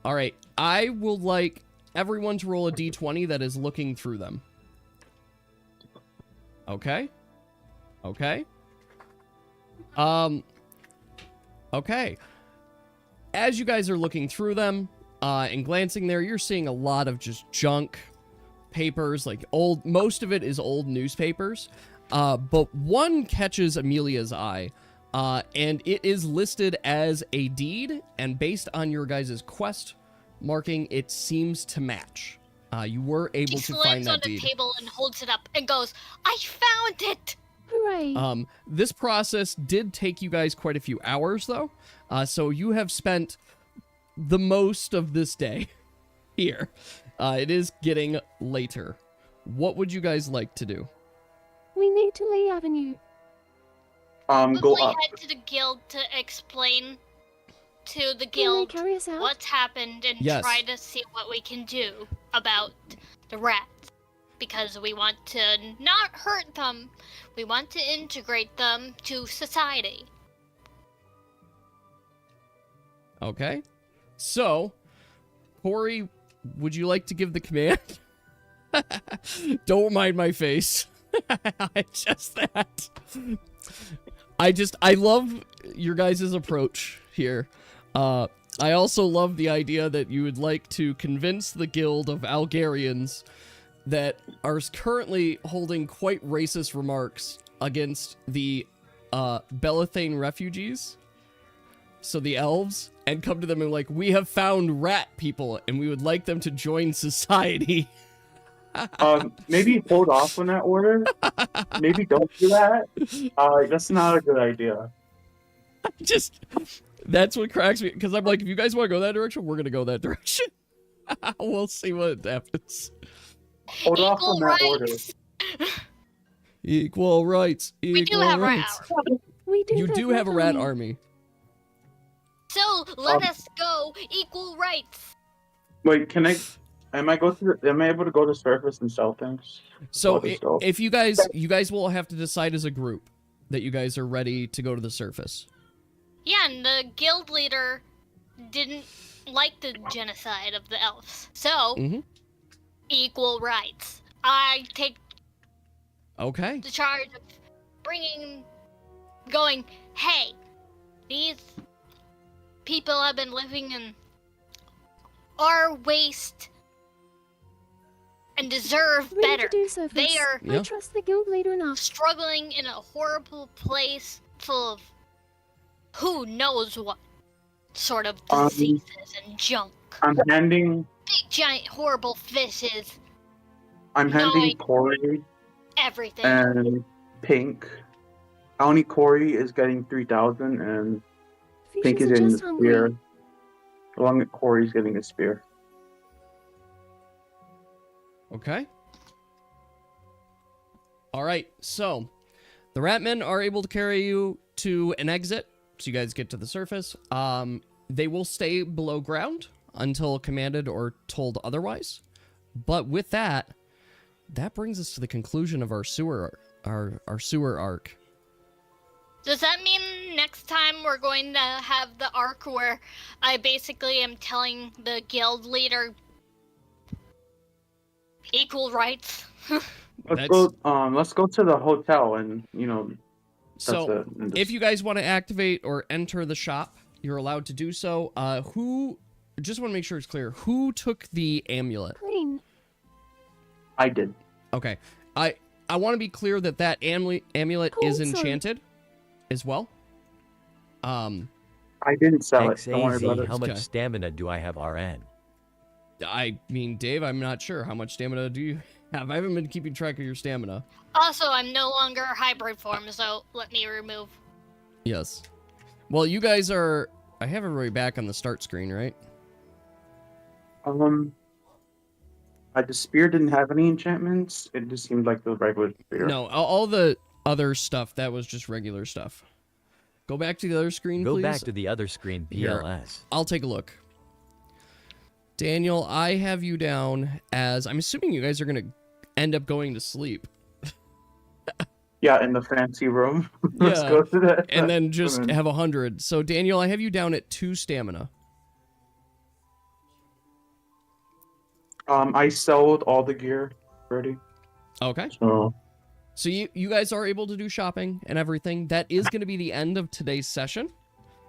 All right. I will like everyone to roll a d20 that is looking through them. Okay. Okay. Okay. As you guys are looking through them, and glancing there, you're seeing a lot of just junk papers, like most of it is old newspapers. But one catches Amelia's eye, and it is listed as a deed, and based on your guys' quest marking, it seems to match. You were able to find that deed. He slams on the table and holds it up and goes, I found it! Hooray! This process did take you guys quite a few hours, though. So you have spent the most of this day here. It is getting later. What would you guys like to do? We need to Lee Avenue. Go up. head to the guild to explain to the Can they guild carry us out? what's happened and Yes. try to see what we can do about the rats. Because we want to not hurt them, we want to integrate them to society. Okay. So, Corey, would you like to give the command? Don't mind my face. Just that. I love your guys' approach here. I also love the idea that you would like to convince the guild of Algerians that are currently holding quite racist remarks against the Belathane refugees, so the elves, and come to them and like, we have found rat people and we would like them to join society. Maybe hold off on that order. Maybe don't do that. That's not a good idea. That's what cracks me, because I'm like, if you guys want to go that direction, we're gonna go that direction. We'll see what happens. Hold off on Equal that order. rights. Equal rights. We do Equal have rat rights. hours. You do have a rat army. So let us go. Equal rights. Wait, can I? Am I able to go to surface and sell things? So Other stuff? if you guys will have to decide as a group that you guys are ready to go to the surface. Yeah, and the guild leader didn't like the genocide of the elves. So, equal rights. I take Okay. the charge of going, hey, these people have been living in our waste and deserve Ready better. to do so, They Fitz. are I trust the guild leader enough. struggling in a horrible place full of who knows what sort of diseases and junk. I'm handing Big, giant, horrible fishes. I'm handing Corey Everything. and Pink. Only Corey is getting 3,000 and Pink Fishes is are getting the just hungry. spear. Along with Corey's getting a spear. Okay. All right. So the Ratmen are able to carry you to an exit, so you guys get to the surface. They will stay below ground until commanded or told otherwise. But with that, that brings us to the conclusion of our sewer arc. Does that mean next time we're going to have the arc where I basically am telling the guild leader equal rights? Let's go to the hotel and, So, if you guys want to activate or enter the shop, you're allowed to do so. Just want to make sure it's clear, who took the amulet? Green. I did. Okay. I want to be clear that amulet is Cold, sorry. enchanted as well. I didn't sell it. Don't worry about XAZ, it. how much Okay. stamina do I have RN? I mean, Dave, I'm not sure. How much stamina do you have? I haven't been keeping track of your stamina. Also, I'm no longer hybrid form, so let me remove. Yes. Well, you guys are... I have everybody back on the start screen, right? The spear didn't have any enchantments. It just seemed like the regular spear. No, all the other stuff, that was just regular stuff. Go back to the other screen, Go please. back to the other screen, Here, BLS. I'll take a look. Daniel, I have you down as... I'm assuming you guys are going to end up going to sleep. Yeah, in the fancy room. Let's Yeah. go to that. And then just have 100. So, Daniel, I have you down at 2 stamina. I sold all the gear already. Okay. So you guys are able to do shopping and everything. That is going to be the end of today's session.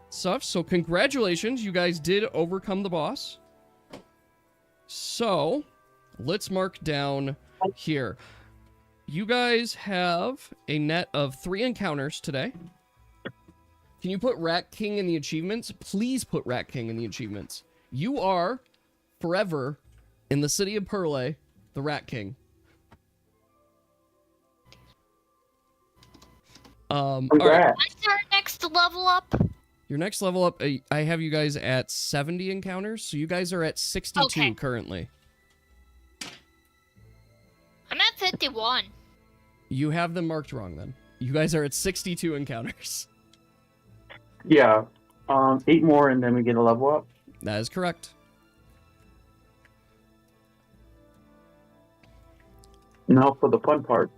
So congratulations. You guys did overcome the boss. So, let's mark down here. You guys have a net of 3 encounters today. Can you put Rat King in the achievements? Please put Rat King in the achievements. You are forever in the city of Perle, the Rat King. All right. What's our next level up? Your next level up, I have you guys at 70 encounters, so you guys are at 62 currently. I'm at 51. You have them marked wrong then. You guys are at 62 encounters. yeah, 8 more and then we get a level up. That is correct. Now for the fun part.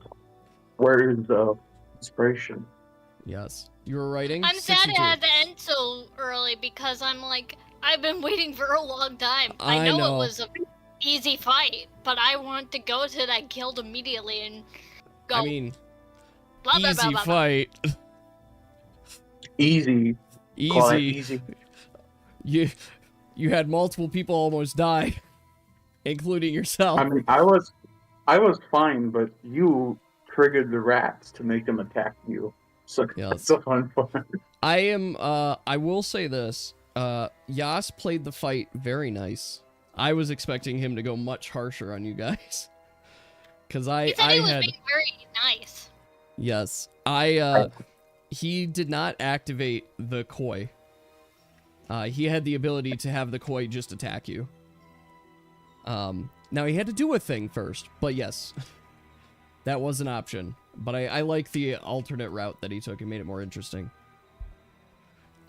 Where is the inspiration? Yes. You were writing? I'm sad 62. it had to end so early because I'm like, I've been waiting for a long time. I I know know. it was an easy fight, but I want to go to that guild immediately and go. I mean, blah, blah, easy blah, blah, blah. fight. Easy. Call it Easy. easy. You had multiple people almost die, including yourself. I mean, I was fine, but you triggered the rats to make them attack you. So it's a fun part. I will say this. Yas played the fight very nice. I was expecting him to go much harsher on you guys. Cause He said he was being very nice. Yes. He did not activate the koi. He had the ability to have the koi just attack you. Now, he had to do a thing first, but yes, that was an option. But I like the alternate route that he took. It made it more interesting.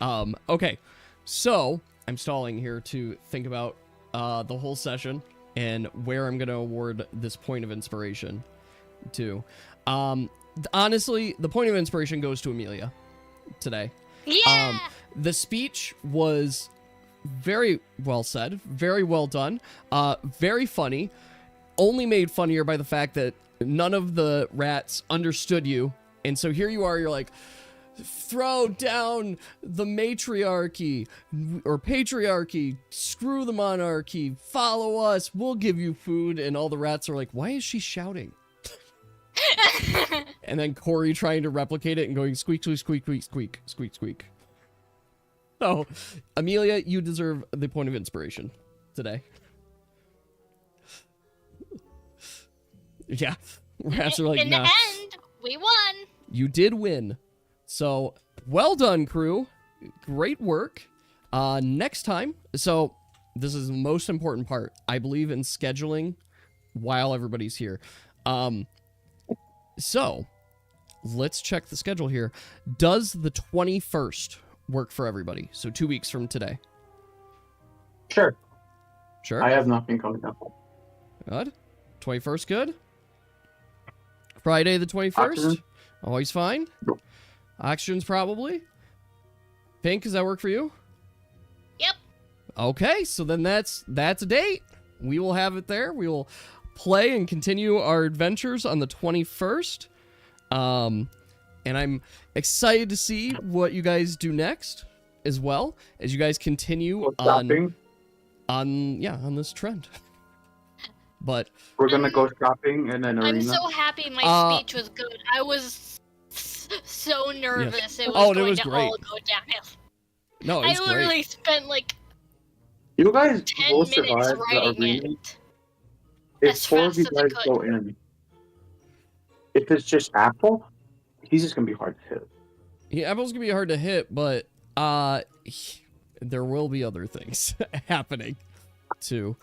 Okay, so I'm stalling here to think about the whole session and where I'm going to award this point of inspiration to. Honestly, the point of inspiration goes to Amelia today. Yeah! The speech was very well said, very well done, very funny, only made funnier by the fact that none of the rats understood you, and so here you are, you're like, throw down the matriarchy, or patriarchy, screw the monarchy, follow us, we'll give you food, and all the rats are like, why is she shouting? And then Corey trying to replicate it and going squeak, squeak, squeak, squeak, squeak, squeak, squeak. So, Amelia, you deserve the point of inspiration today. Yeah, rats are like, in nah. the end, we won. You did win. So, well done, crew. Great work. Next time, so this is the most important part. I believe in scheduling while everybody's here. So, let's check the schedule here. Does the 21st work for everybody? So 2 weeks from today. Sure. Sure? I have nothing coming up. Good. 21st, good? Friday the 21st? Oxygen? Always fine? Oxygen's probably? Pink, does that work for you? Yep. Okay, so then that's a date. We will have it there. We will play and continue our adventures on the 21st. And I'm excited to see what you guys do next as well, as you guys continue on this trend. But we're gonna go shopping and then I'm arena. so happy my speech was good. I was so nervous. Yes. It was going was to great. all go downhill. No, it was I literally great. spent like You guys 10 will minutes survive the writing arena it. if as 4 of fast you as I guys could. go in. If it's just Apple, he's just gonna be hard to hit. Yeah, Apple's gonna be hard to hit, but there will be other things happening too.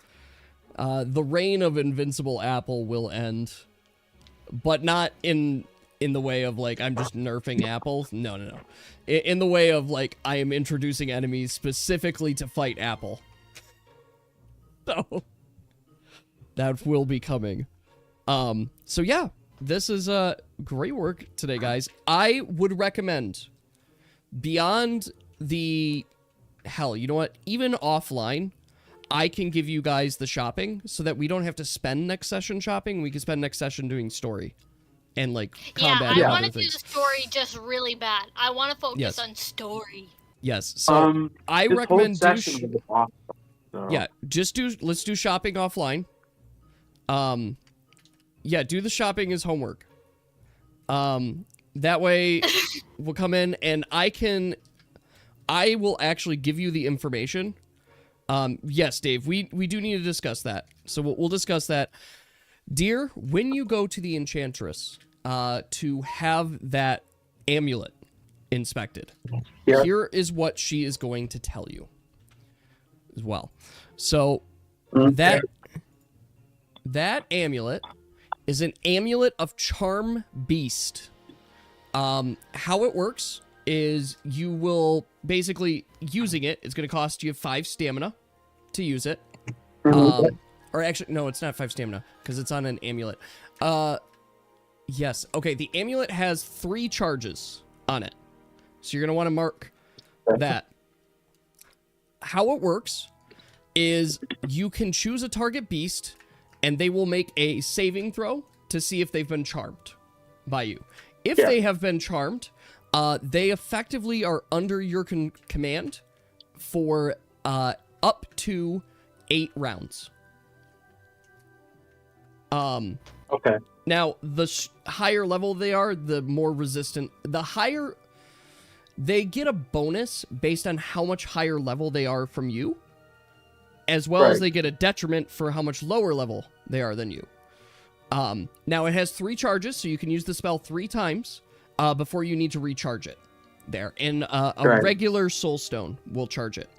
The reign of Invincible Apple will end, but not in the way of like I'm just nerfing Apple. No. In the way of like I am introducing enemies specifically to fight Apple. So that will be coming. So yeah, this is great work today, guys. I would recommend beyond the hell, you know what? Even offline, I can give you guys the shopping so that we don't have to spend next session shopping. We can spend next session doing story and like combat. Yeah, I and want other to do things. the story just really bad. I want to focus Yes. on story. Yes. So I this recommend whole session was awesome, so. yeah, let's do shopping offline. Yeah, do the shopping as homework. That way we'll come in and I will actually give you the information. Yes, Dave, we do need to discuss that. So we'll discuss that. Dear, when you go to the Enchantress to have that amulet inspected, here is what she is going to tell you as well. So that amulet is an amulet of Charm Beast. How it works is you will basically using it. It's going to cost you 5 stamina to use it. Or actually, no, it's not 5 stamina because it's on an amulet. Yes. Okay. The amulet has 3 charges on it. So you're going to want to mark that. How it works is you can choose a target beast and they will make a saving throw to see if they've been charmed by you. If they have been charmed, they effectively are under your command for up to 8 rounds. Okay. Now, the higher level they are, the more resistant. The higher... They get a bonus based on how much higher level they are from you, as well as they get a detriment for how much lower level they are than you. Now, it has 3 charges, so you can use the spell 3 times before you need to recharge it there. And a regular soul stone will charge it.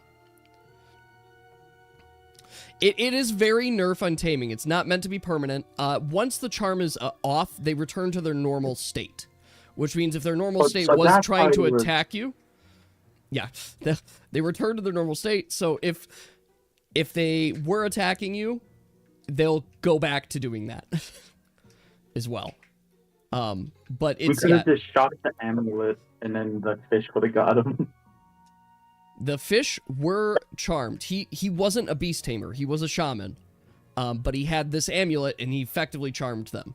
It is very nerf on taming. It's not meant to be permanent. Once the charm is off, they return to their normal state. Which means if their normal state so was that's trying how to it works. attack you, yeah, they return to their normal state. So if they were attacking you, they'll go back to doing that as well. But We it's could have just shot the amulet, and then the fish would have got him. the fish were charmed. He wasn't a beast tamer. He was a shaman. But he had this amulet, and he effectively charmed them.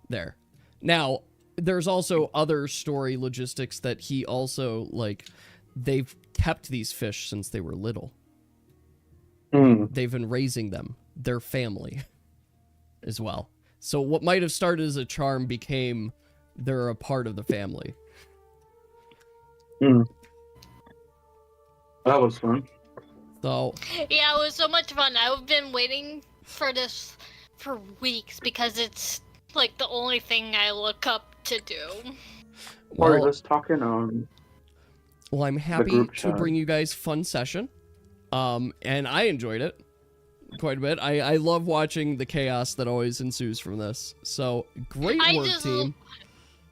There. Now, there's also other story logistics that he also, like, they've kept these fish since they were little. They've been raising them. Their family as well. So what might have started as a charm became they're a part of the family. That was fun. So Yeah, it was so much fun. I've been waiting for this for weeks because it's like the only thing I look up to do. Alright, well, let's talk in well, I'm happy group to chat. bring you guys fun session. And I enjoyed it quite a bit. I love watching the chaos that always ensues from this. So great I work, just team.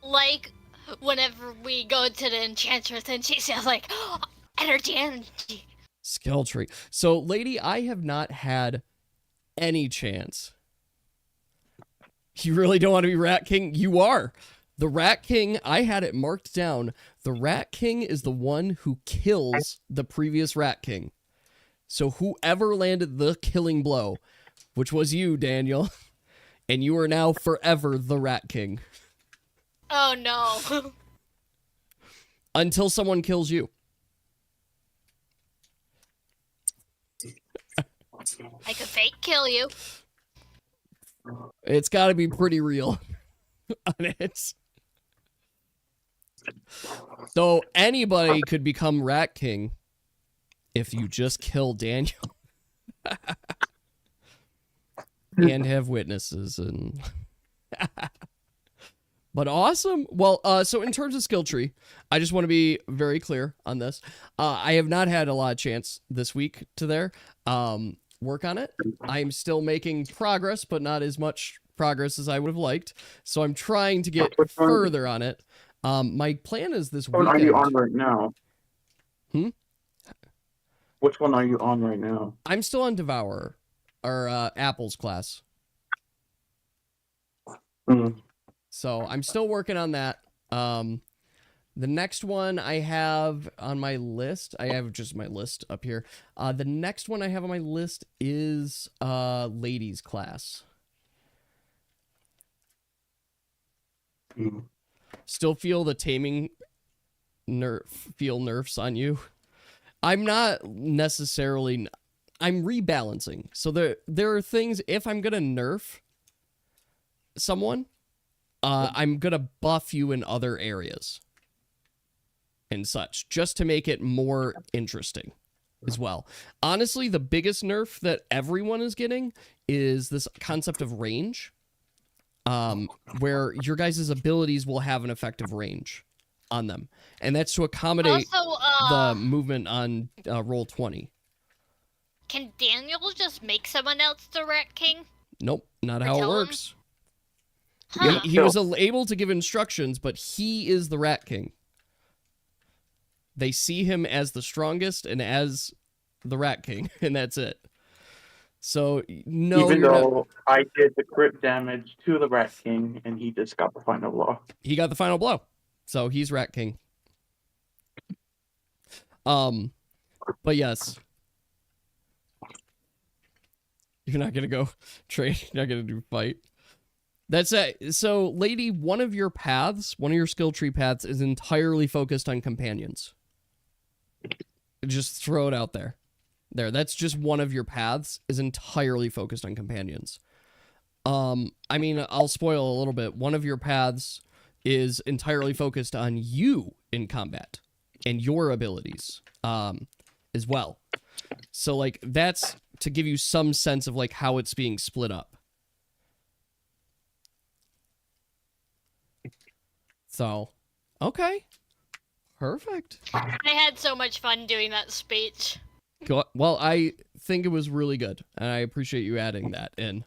like whenever we go to the enchantress and she says like, oh, energy. Skill tree. So, lady, I have not had any chance. You really don't want to be Rat King? You are. The Rat King, I had it marked down. The Rat King is the one who kills the previous Rat King. So whoever landed the killing blow, which was you, Daniel, and you are now forever the Rat King. Oh no. Until someone kills you. I could fake kill you. It's got to be pretty real on it. So anybody could become Rat King if you just kill Daniel. And have witnesses and... But awesome. Well, so in terms of skill tree, I just want to be very clear on this. I have not had a lot of chance this week to work on it. I'm still making progress, but not as much progress as I would have liked. So I'm trying to get further on it. My plan is this Which one weekend. are you on right now? Which one are you on right now? I'm still on Devourer, or Apple's class. So I'm still working on that. The next one I have on my list, I have just my list up here. The next one I have on my list is ladies class. Still feel the taming nerfs on you. I'm not necessarily, I'm rebalancing. So there are things, if I'm gonna nerf someone, I'm gonna buff you in other areas and such, just to make it more interesting as well. Honestly, the biggest nerf that everyone is getting is this concept of range, where your guys' abilities will have an effective range on them, and that's to accommodate the movement on roll 20. Can Daniel just make someone else the Rat King? Nope, not Or how it tell him? works. Huh. He was able to give instructions, but he is the Rat King. They see him as the strongest and as the Rat King, and that's it. So, no, Even you're though not... I did the crit damage to the Rat King, and he just got the final blow. He got the final blow. So, he's Rat King. But yes. You're not gonna go trade, you're not gonna do fight. That's it. So, lady, one of your paths, one of your skill tree paths is entirely focused on companions. Just throw it out there. There, that's just one of your paths is entirely focused on companions. I mean, I'll spoil a little bit. One of your paths is entirely focused on you in combat and your abilities, as well. So, like, that's to give you some sense of, like, how it's being split up. So, okay. Perfect. I had so much fun doing that speech. Well, I think it was really good, and I appreciate you adding that in.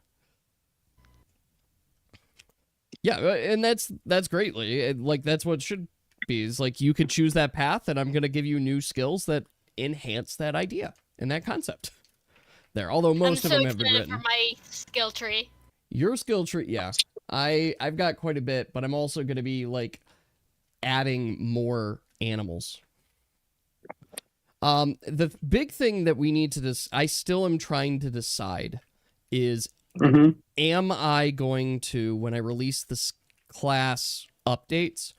Yeah, and that's greatly like that's what it should be. Is like you could choose that path, and I'm gonna give you new skills that enhance that idea and that concept. There, although most of them have been I'm so written. excited for my skill tree. Your skill tree, yeah, I've got quite a bit, but I'm also gonna be like adding more animals. The big thing that we need to I still am trying to decide is, am I going to, when I release this class updates,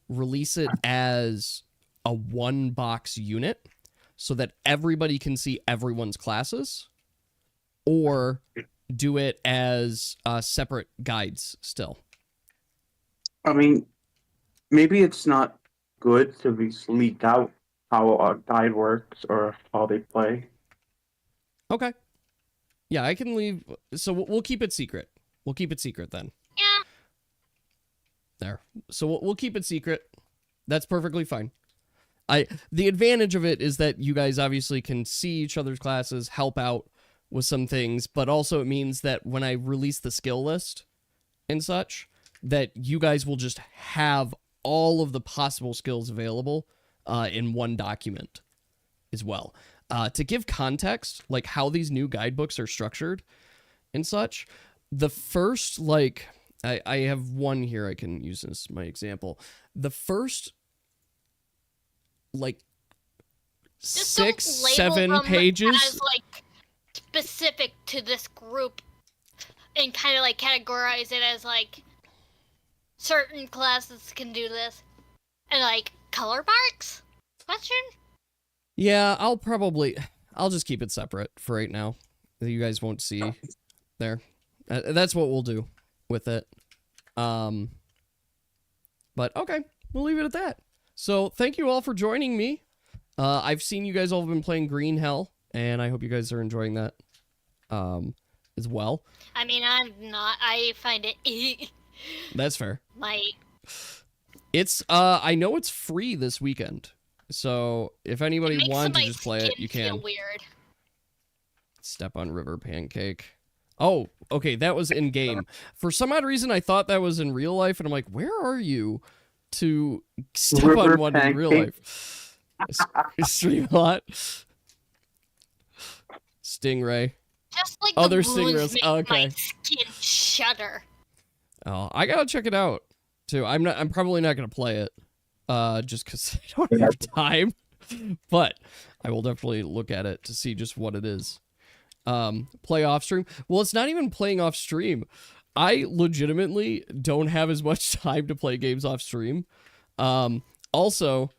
release it as a 1-box unit so that everybody can see everyone's classes, or do it as separate guides still? I mean, maybe it's not good to be leaked out how a guide works or how they play. Okay. Yeah, I can leave. So we'll keep it secret. We'll keep it secret then. Yeah. There. So we'll keep it secret. That's perfectly fine. The advantage of it is that you guys obviously can see each other's classes, help out with some things, but also it means that when I release the skill list and such, that you guys will just have all of the possible skills available in one document as well. To give context, like how these new guidebooks are structured and such, the first, like, I have one here I can use as my example. The first, like, Just 6, don't label 7 them pages. as like specific to this group, and kind of like categorize it as like certain classes can do this, and like color marks? Question? Yeah, I'll just keep it separate for right now. You guys won't see there. That's what we'll do with it. But okay, we'll leave it at that. So thank you all for joining me. I've seen you guys all have been playing Green Hell, and I hope you guys are enjoying that as well. I mean, I'm not. I find it. That's fair. My. It's I know it's free this weekend. So if anybody wants to just play it, you can. Feel weird. Step on River Pancake. Oh, okay, that was in game. For some odd reason, I thought that was in real life, and I'm like, where are you to step River on one Pancake. in real life? Stream a lot. Stingray. Just like Other the wounds stingrays. make Okay. my skin shudder. Oh, I gotta check it out too. I'm probably not gonna play it, just because I don't have time. But I will definitely look at it to see just what it is. Play off stream. Well, it's not even playing off stream. I legitimately don't have as much time to play games off stream. Also,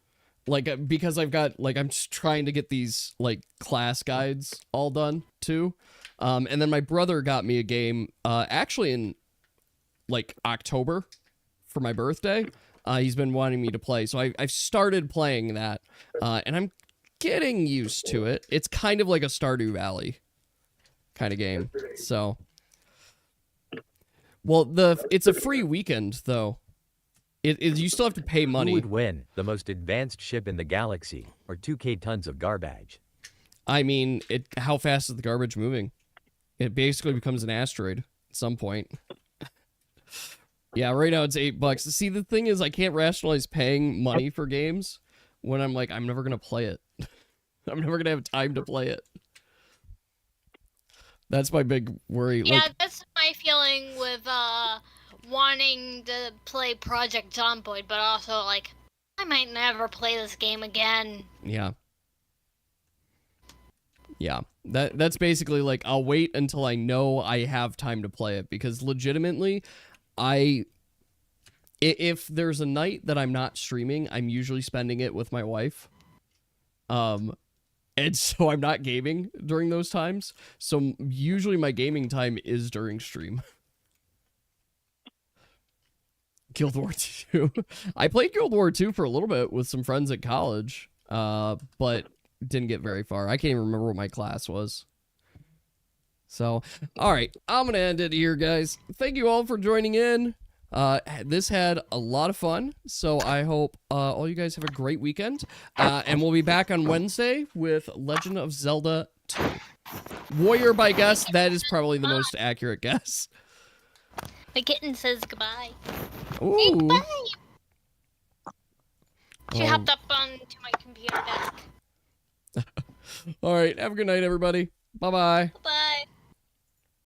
like, because I've got, like, I'm just trying to get these, like, class guides all done too. And then my brother got me a game, actually in, like, October for my birthday. He's been wanting me to play. So I've started playing that, and I'm getting used to it. It's kind of like a Stardew Valley kind of game. So, well, it's a free weekend though. You still have to pay money. Who would win, the most advanced ship in the galaxy, or 2K tons of garbage? I mean, how fast is the garbage moving? It basically becomes an asteroid at some point. Yeah, right now it's $8. See, the thing is, I can't rationalize paying money for games when I'm like, I'm never gonna play it. I'm never gonna have time to play it. That's my big worry. Yeah, Like, that's my feeling with wanting to play Project Zomboid, but also like I might never play this game again. yeah. Yeah, that's basically like, I'll wait until I know I have time to play it, because legitimately, if there's a night that I'm not streaming, I'm usually spending it with my wife. And so I'm not gaming during those times. So usually my gaming time is during stream. Guild War 2. I played Guild War 2 for a little bit with some friends at college, but didn't get very far. I can't even remember what my class was. So, all right, I'm going to end it here, guys. Thank you all for joining in. This had a lot of fun, so I hope all you guys have a great weekend. And we'll be back on Wednesday with Legend of Zelda 2. Warrior by guess, that is probably the most accurate guess. My kitten says goodbye. Ooh. Hey, goodbye. She hopped up onto my computer desk. All right, have a good night, everybody. Bye-bye. Bye.